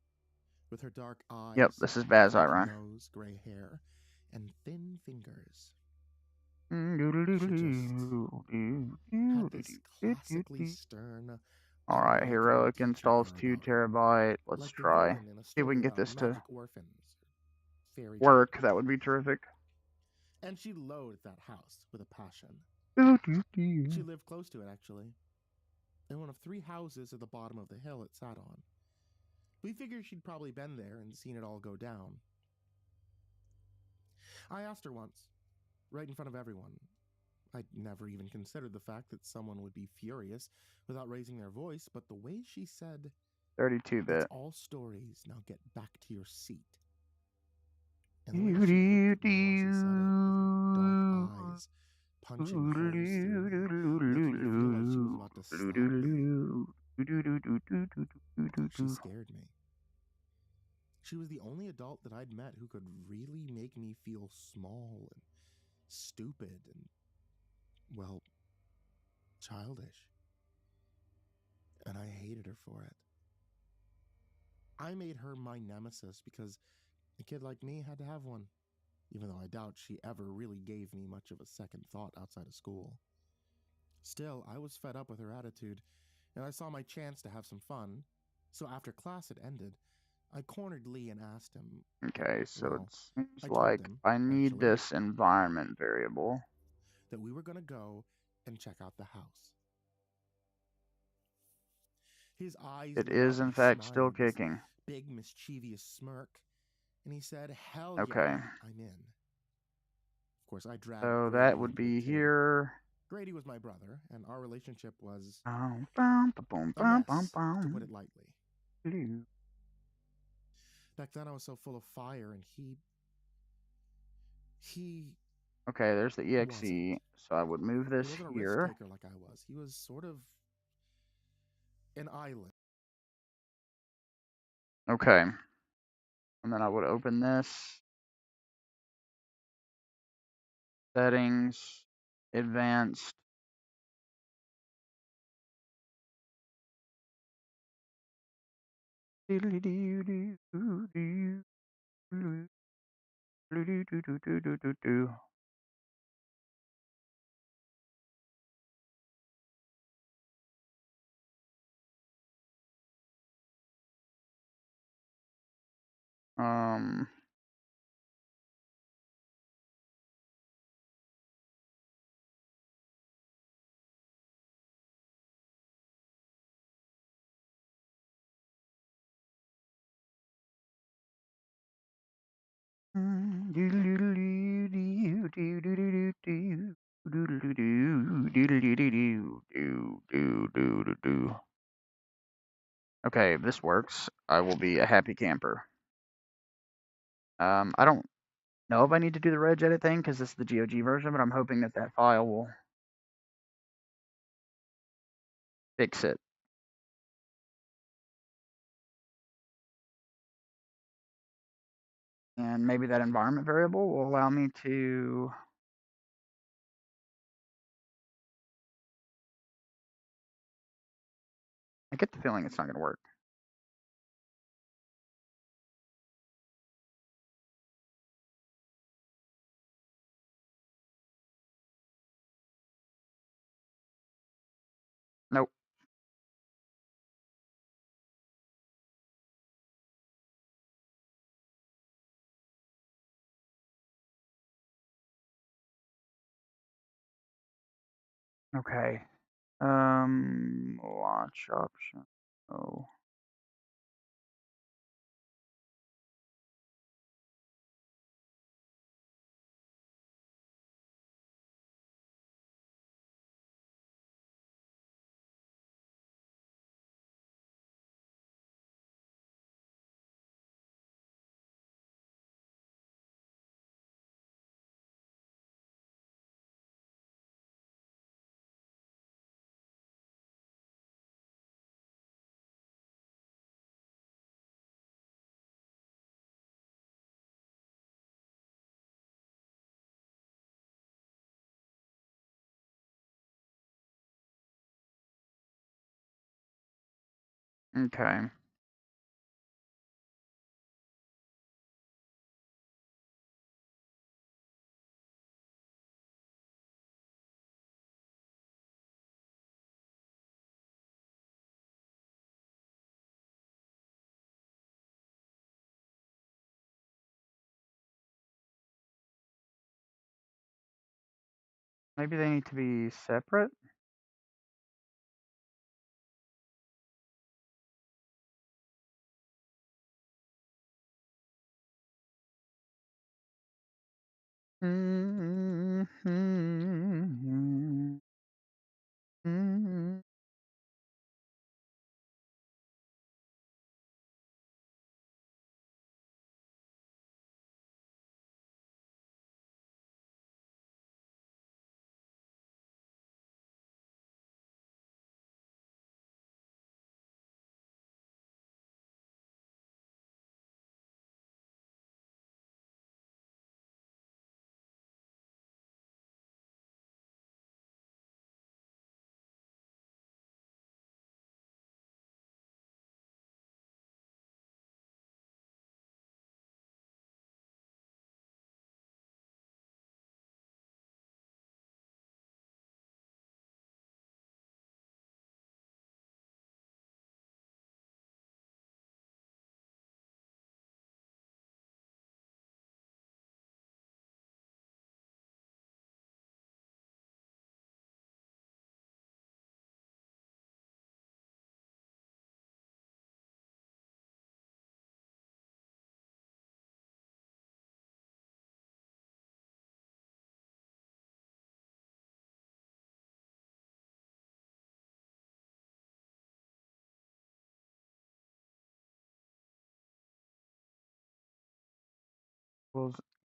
With her dark eyes, Yep, this is Bazai, pointy Ryan. nose, gray hair, and thin fingers. She Had this classically stern, Alright, unlikable heroic teacher installs air 2 about her. terabyte. Let's Like the try. villain in a See if we can story get about this to magic orphans or fairy work. tales. That would be terrific. And she loathed that house with a passion. She lived close to it, actually. in one of 3 houses at the bottom of the hill it sat on. We figured she'd probably been there and seen it all go down. I asked her once, right in front of everyone. I'd never even considered the fact that someone would be furious without raising their voice, but the way she said, 32-bit. "It's all stories, now get back to your seat." And the way she looked at me while she said it, with her dark eyes punching holes through me, making me feel like she was about to slap me. She scared me. She was the only adult that I'd met who could really make me feel small and stupid and, well, childish. And I hated her for it. I made her my nemesis because a kid like me had to have one, even though I doubt she ever really gave me much of a second thought outside of school. Still, I was fed up with her attitude, and I saw my chance to have some fun, so after class had ended, I cornered Lee and asked him, Okay, so well, it seems I told like him, I need actually, this environment variable. that we were going to go and check out the house. His eyes It lit is up, in he fact still smiled this kicking. big mischievous smirk, and he said, "Hell Okay. yeah, I'm in." Of course, I dragged So Grady that would into it be too. here. Grady was my brother, and our relationship was Bum, bum, ba-boom, a bum, mess, bum, to put bum. it lightly. Doo. Back then, I was so full of fire, and he Okay, there's the wasn't. EXE. So I would move He this wasn't a here. risk taker like I was. He was sort of an island. Okay. And then I would open this. Settings. Advanced. Um. Okay, if this works, I will be a happy camper. I don't know if I need to do the reg edit thing because this is the GOG version, but I'm hoping that that file will fix it. And maybe that environment variable will allow me to I get the feeling it's not going to work. Nope. Okay. Launch option. Oh. Okay. Maybe they need to be separate. Equals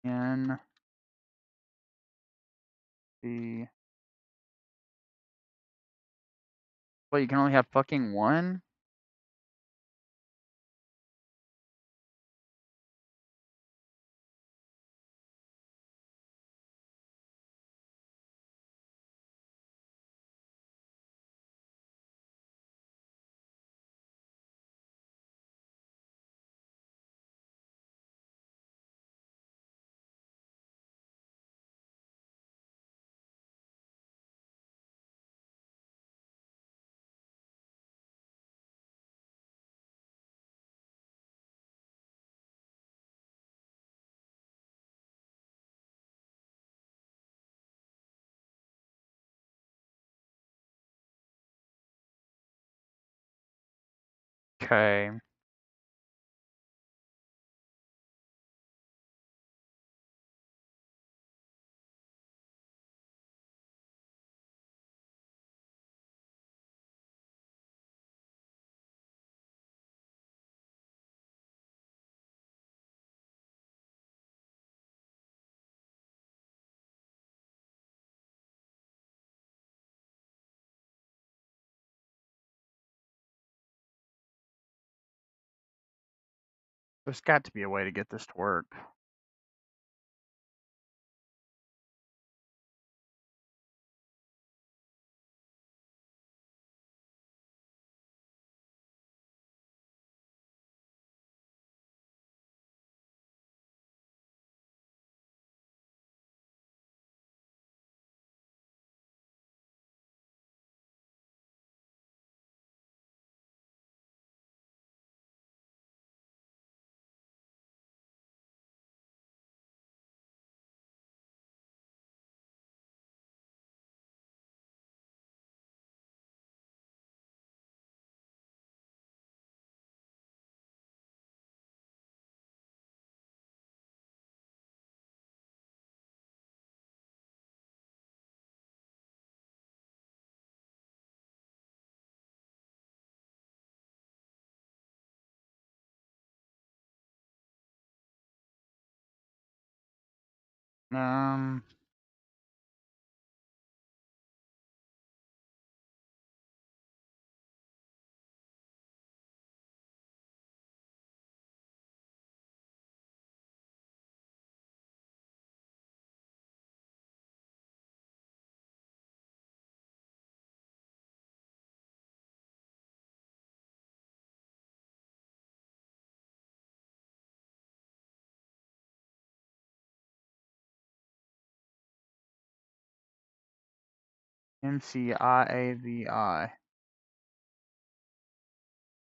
in the. Wait, you can only have fucking one? Okay. There's got to be a way to get this to work. Um. MCIAVI.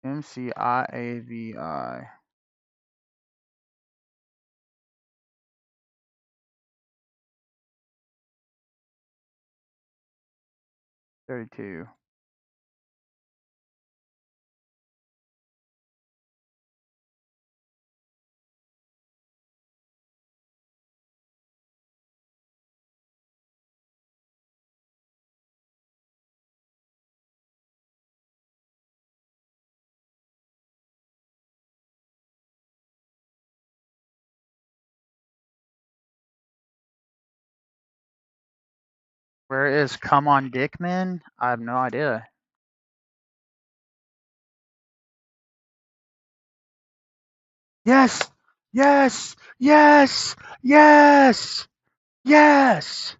MCIAVI. 32. Where is Come On Dickman? I have no idea. Yes! Yes! Yes! Yes! Yes!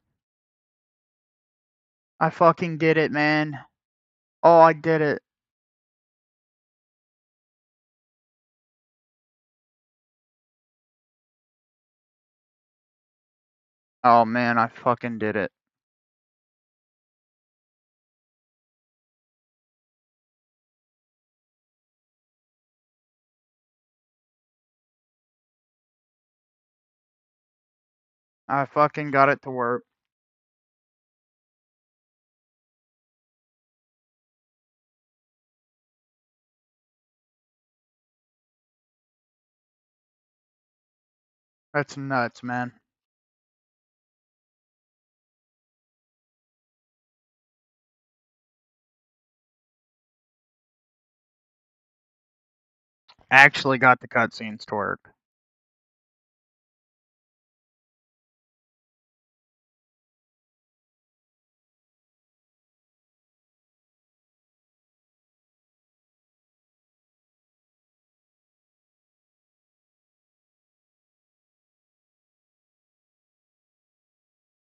I fucking did it, man. Oh, I did it. Oh man, I fucking did it. I fucking got it to work. That's nuts, man. Actually got the cutscenes to work.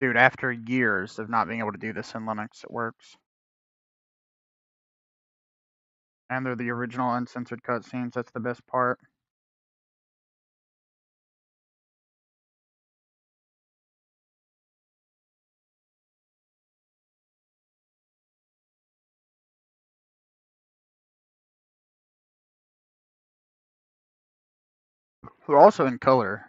Dude, after years of not being able to do this in Linux, it works. And they're the original uncensored cutscenes, that's the best part. They're also in color.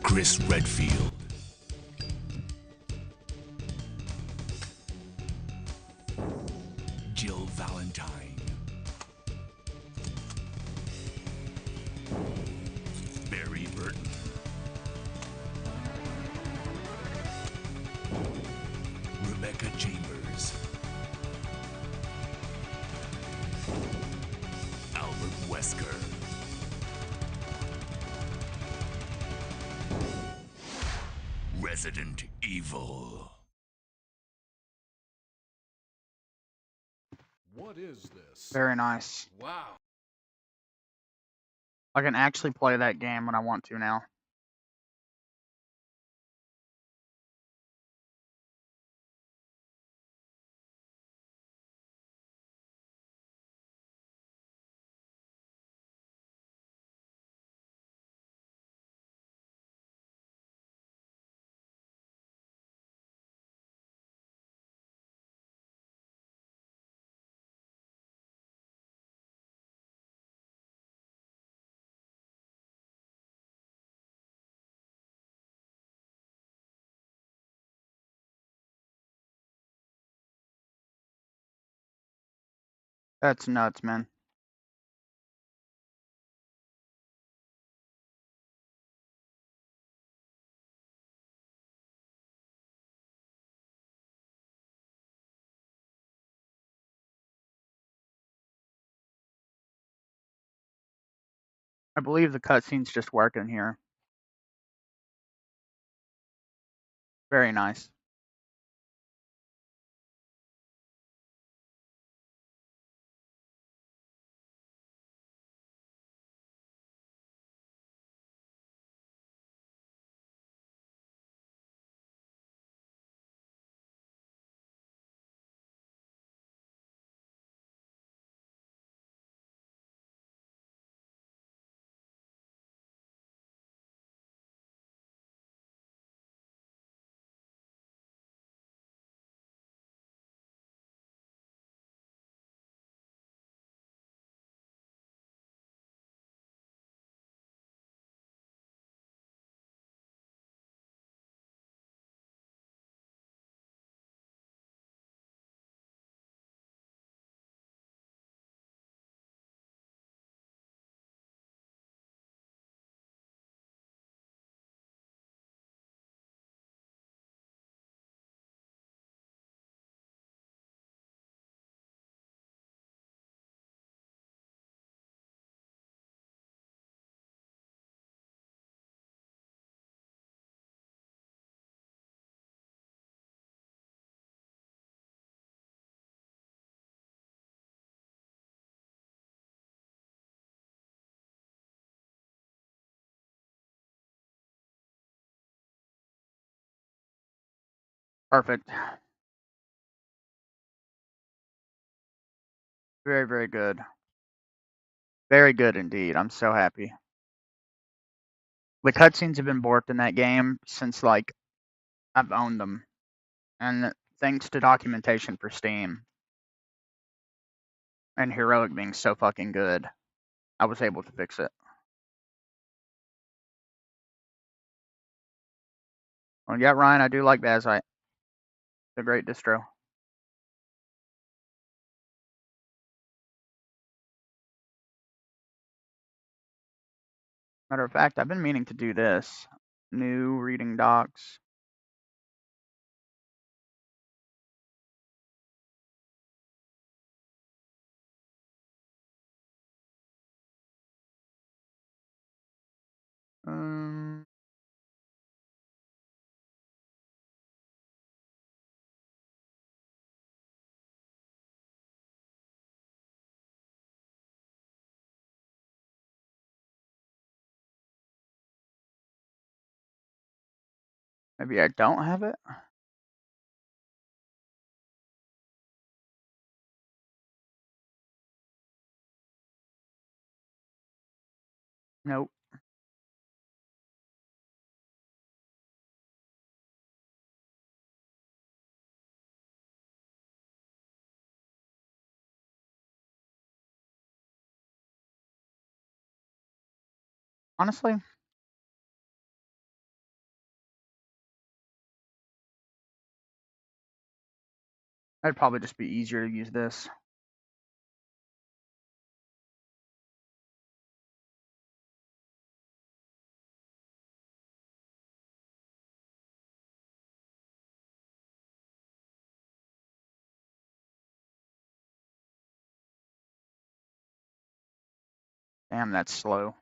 Chris Redfield. Jill Valentine. Barry Burton. Rebecca Chambers. Albert Wesker. Resident Evil. What is this? Very nice. Wow. I can actually play that game when I want to now. That's nuts, man. I believe the cutscenes just work in here. Very nice. Perfect. Very, very good. Very good indeed. I'm so happy. The cutscenes have been borked in that game since, like, I've owned them. And thanks to documentation for Steam and Heroic being so fucking good, I was able to fix it. Well, yeah, Ryan, I do like Bazite. It's a great distro. Matter of fact, I've been meaning to do this. New reading docs. Um, Maybe I don't have it. Nope. Honestly, it'd probably just be easier to use this. Damn, that's slow.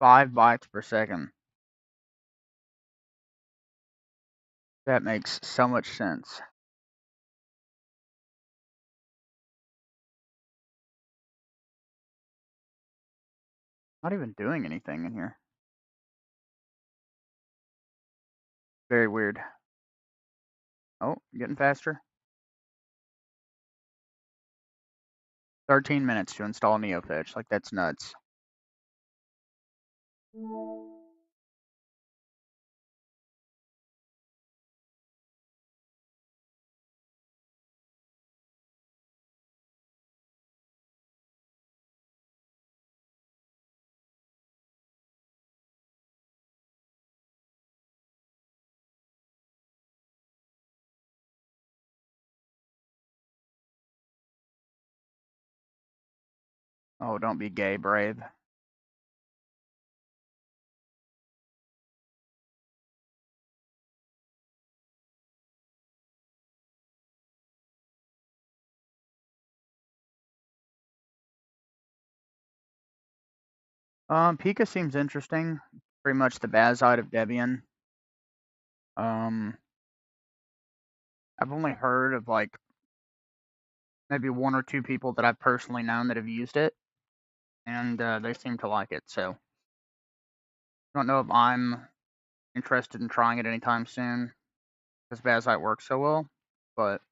5 bytes per second. That makes so much sense. Not even doing anything in here. Very weird. Oh, getting faster. 13 minutes to install NeoFetch. Like, that's nuts. Oh, don't be gay, Brave. Pika seems interesting. Pretty much the Bazite of Debian. I've only heard of, like, maybe 1 or 2 people that I've personally known that have used it, and they seem to like it, so don't know if I'm interested in trying it anytime soon, because Bazite works so well, but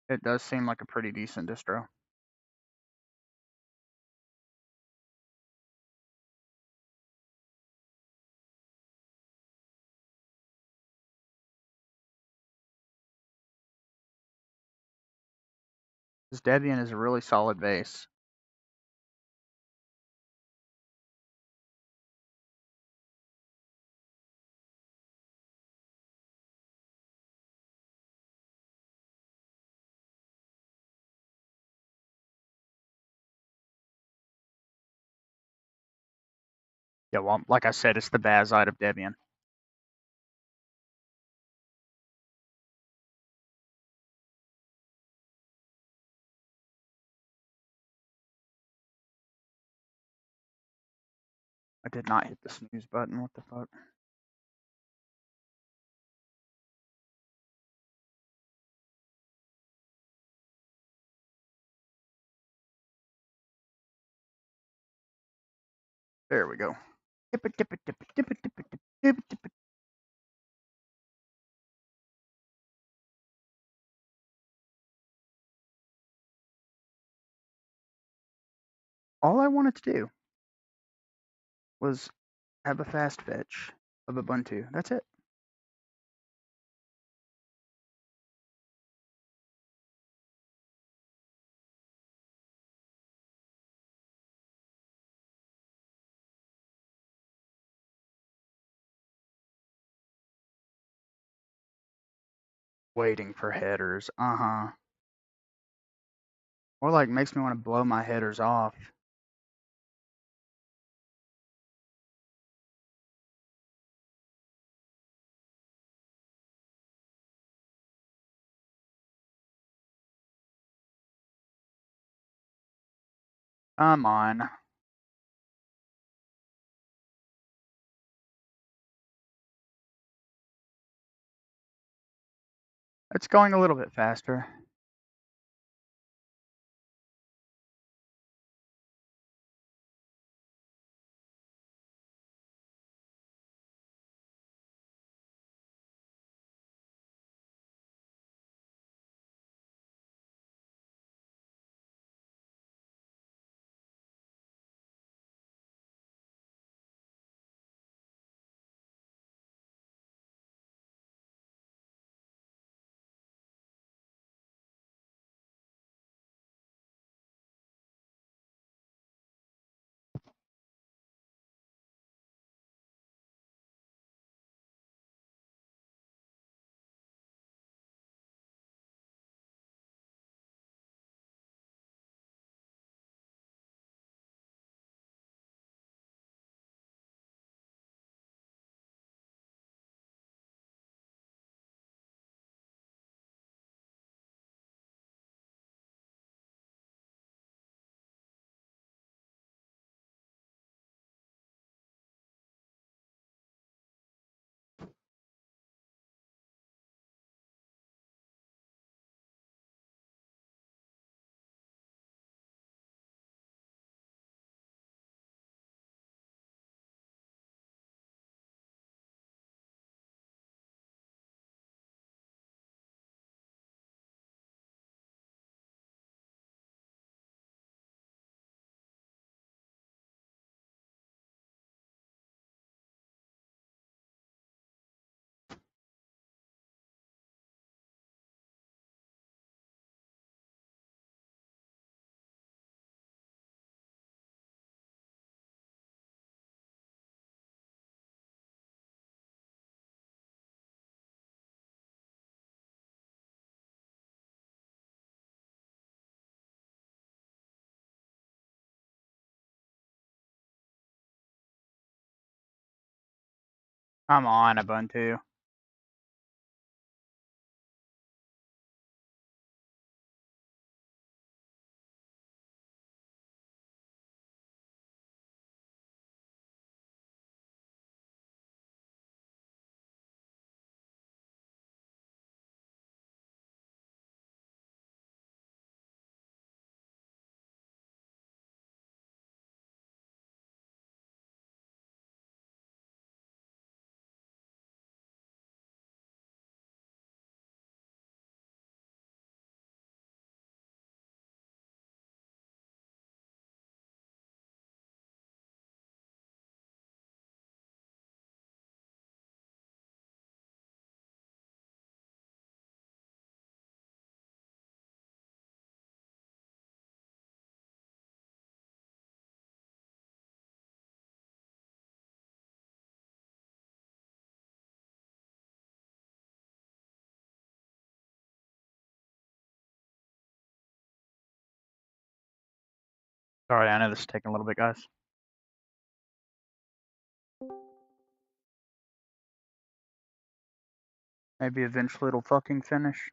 it does seem like a pretty decent distro. This Debian is a really solid base. Yeah, well, like I said, it's the Bazite of Debian. I did not hit the snooze button. What the fuck? There we go. All I wanted to do was have a fast fetch of Ubuntu. That's it. Waiting for headers. Uh-huh. Or like makes me want to blow my headers off. Come on. It's going a little bit faster. Come on, Ubuntu. Sorry, I know this is taking a little bit, guys. Maybe eventually it'll fucking finish.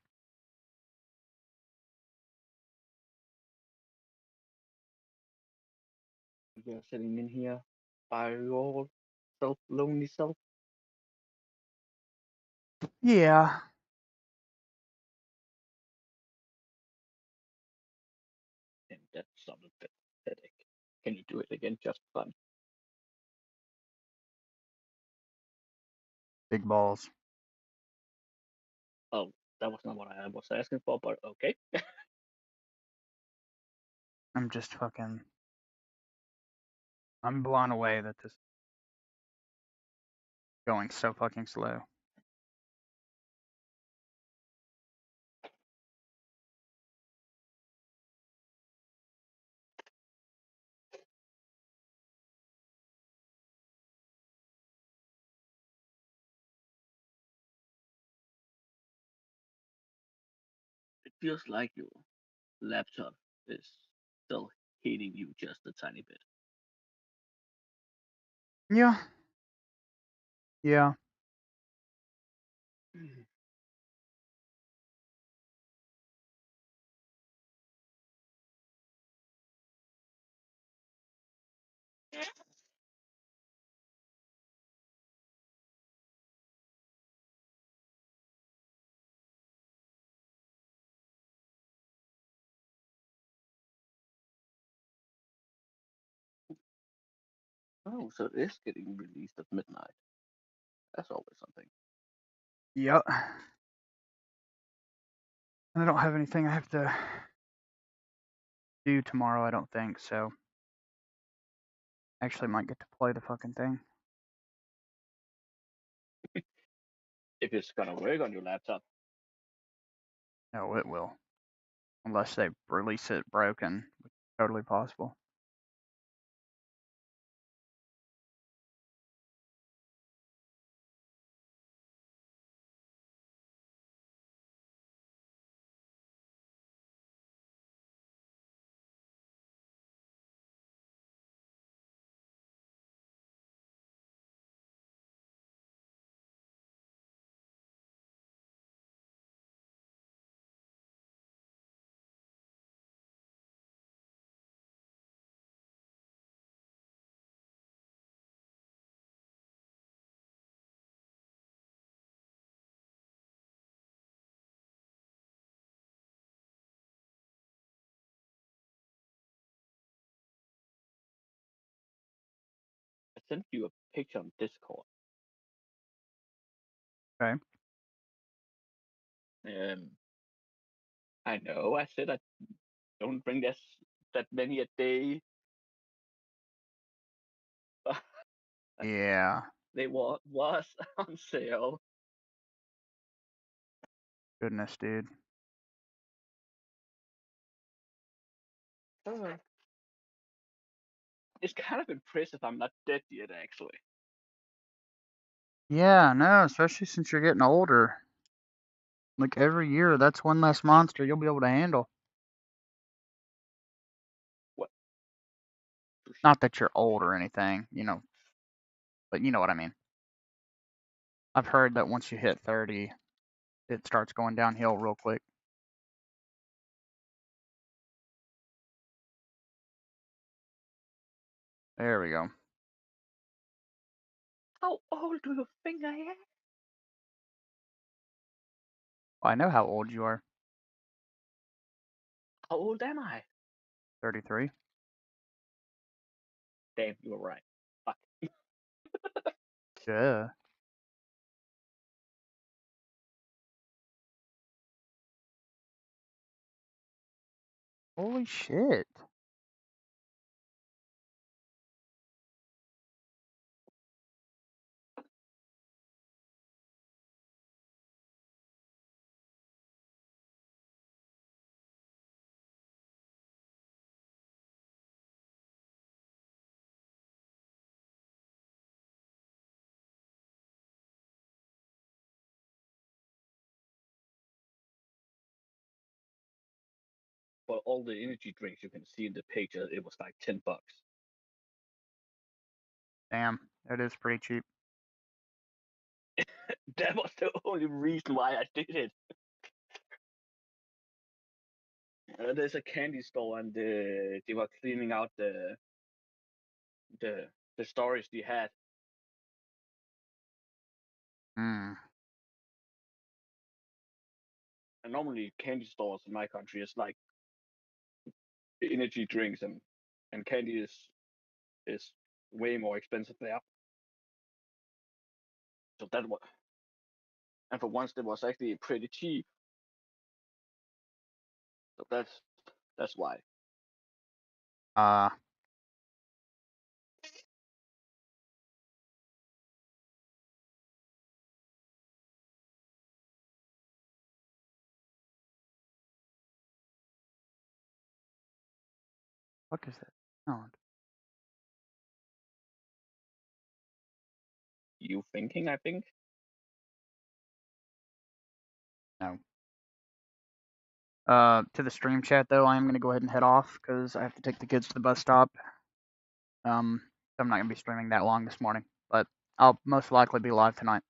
You're sitting in here by yourself, lonely self. Yeah. And that sounded pathetic. Can you do it again, just fun? Big balls. Oh, that was not what I was asking for, but okay. I'm just fucking I'm blown away that this is going so fucking slow. It feels like your laptop is still hitting you just a tiny bit. Yeah. Yeah. Oh, so it is getting released at midnight. That's always something. Yep. And I don't have anything I have to do tomorrow, I don't think, so actually might get to play the fucking thing. If it's gonna work on your laptop. No, it will. Unless they release it broken, which is totally possible. I sent you a picture on Discord. Okay. I know. I said I don't bring that many a day. Yeah. They was on sale. Goodness, dude. It's kind of impressive I'm not dead yet, actually. Yeah, no, especially since you're getting older. Like every year, that's one less monster you'll be able to handle. What? Not that you're old or anything, but you know what I mean. I've heard that once you hit 30, it starts going downhill real quick. There we go. How old do you think I am? I know how old you are. How old am I? 33. Damn, you were right. Fuck. Yeah. Holy shit. For all the energy drinks you can see in the picture, it was like $10. Damn, that is pretty cheap. That was the only reason why I did it. There's a candy store, and they were cleaning out the storage they had. Hmm. And normally candy stores in my country is like energy drinks and candy is way more expensive there. So that was, and for once it was actually pretty cheap. So that's why. What is that sound? You thinking, I think? No. To the stream chat though, I am gonna go ahead and head off because I have to take the kids to the bus stop. I'm not gonna be streaming that long this morning, but I'll most likely be live tonight.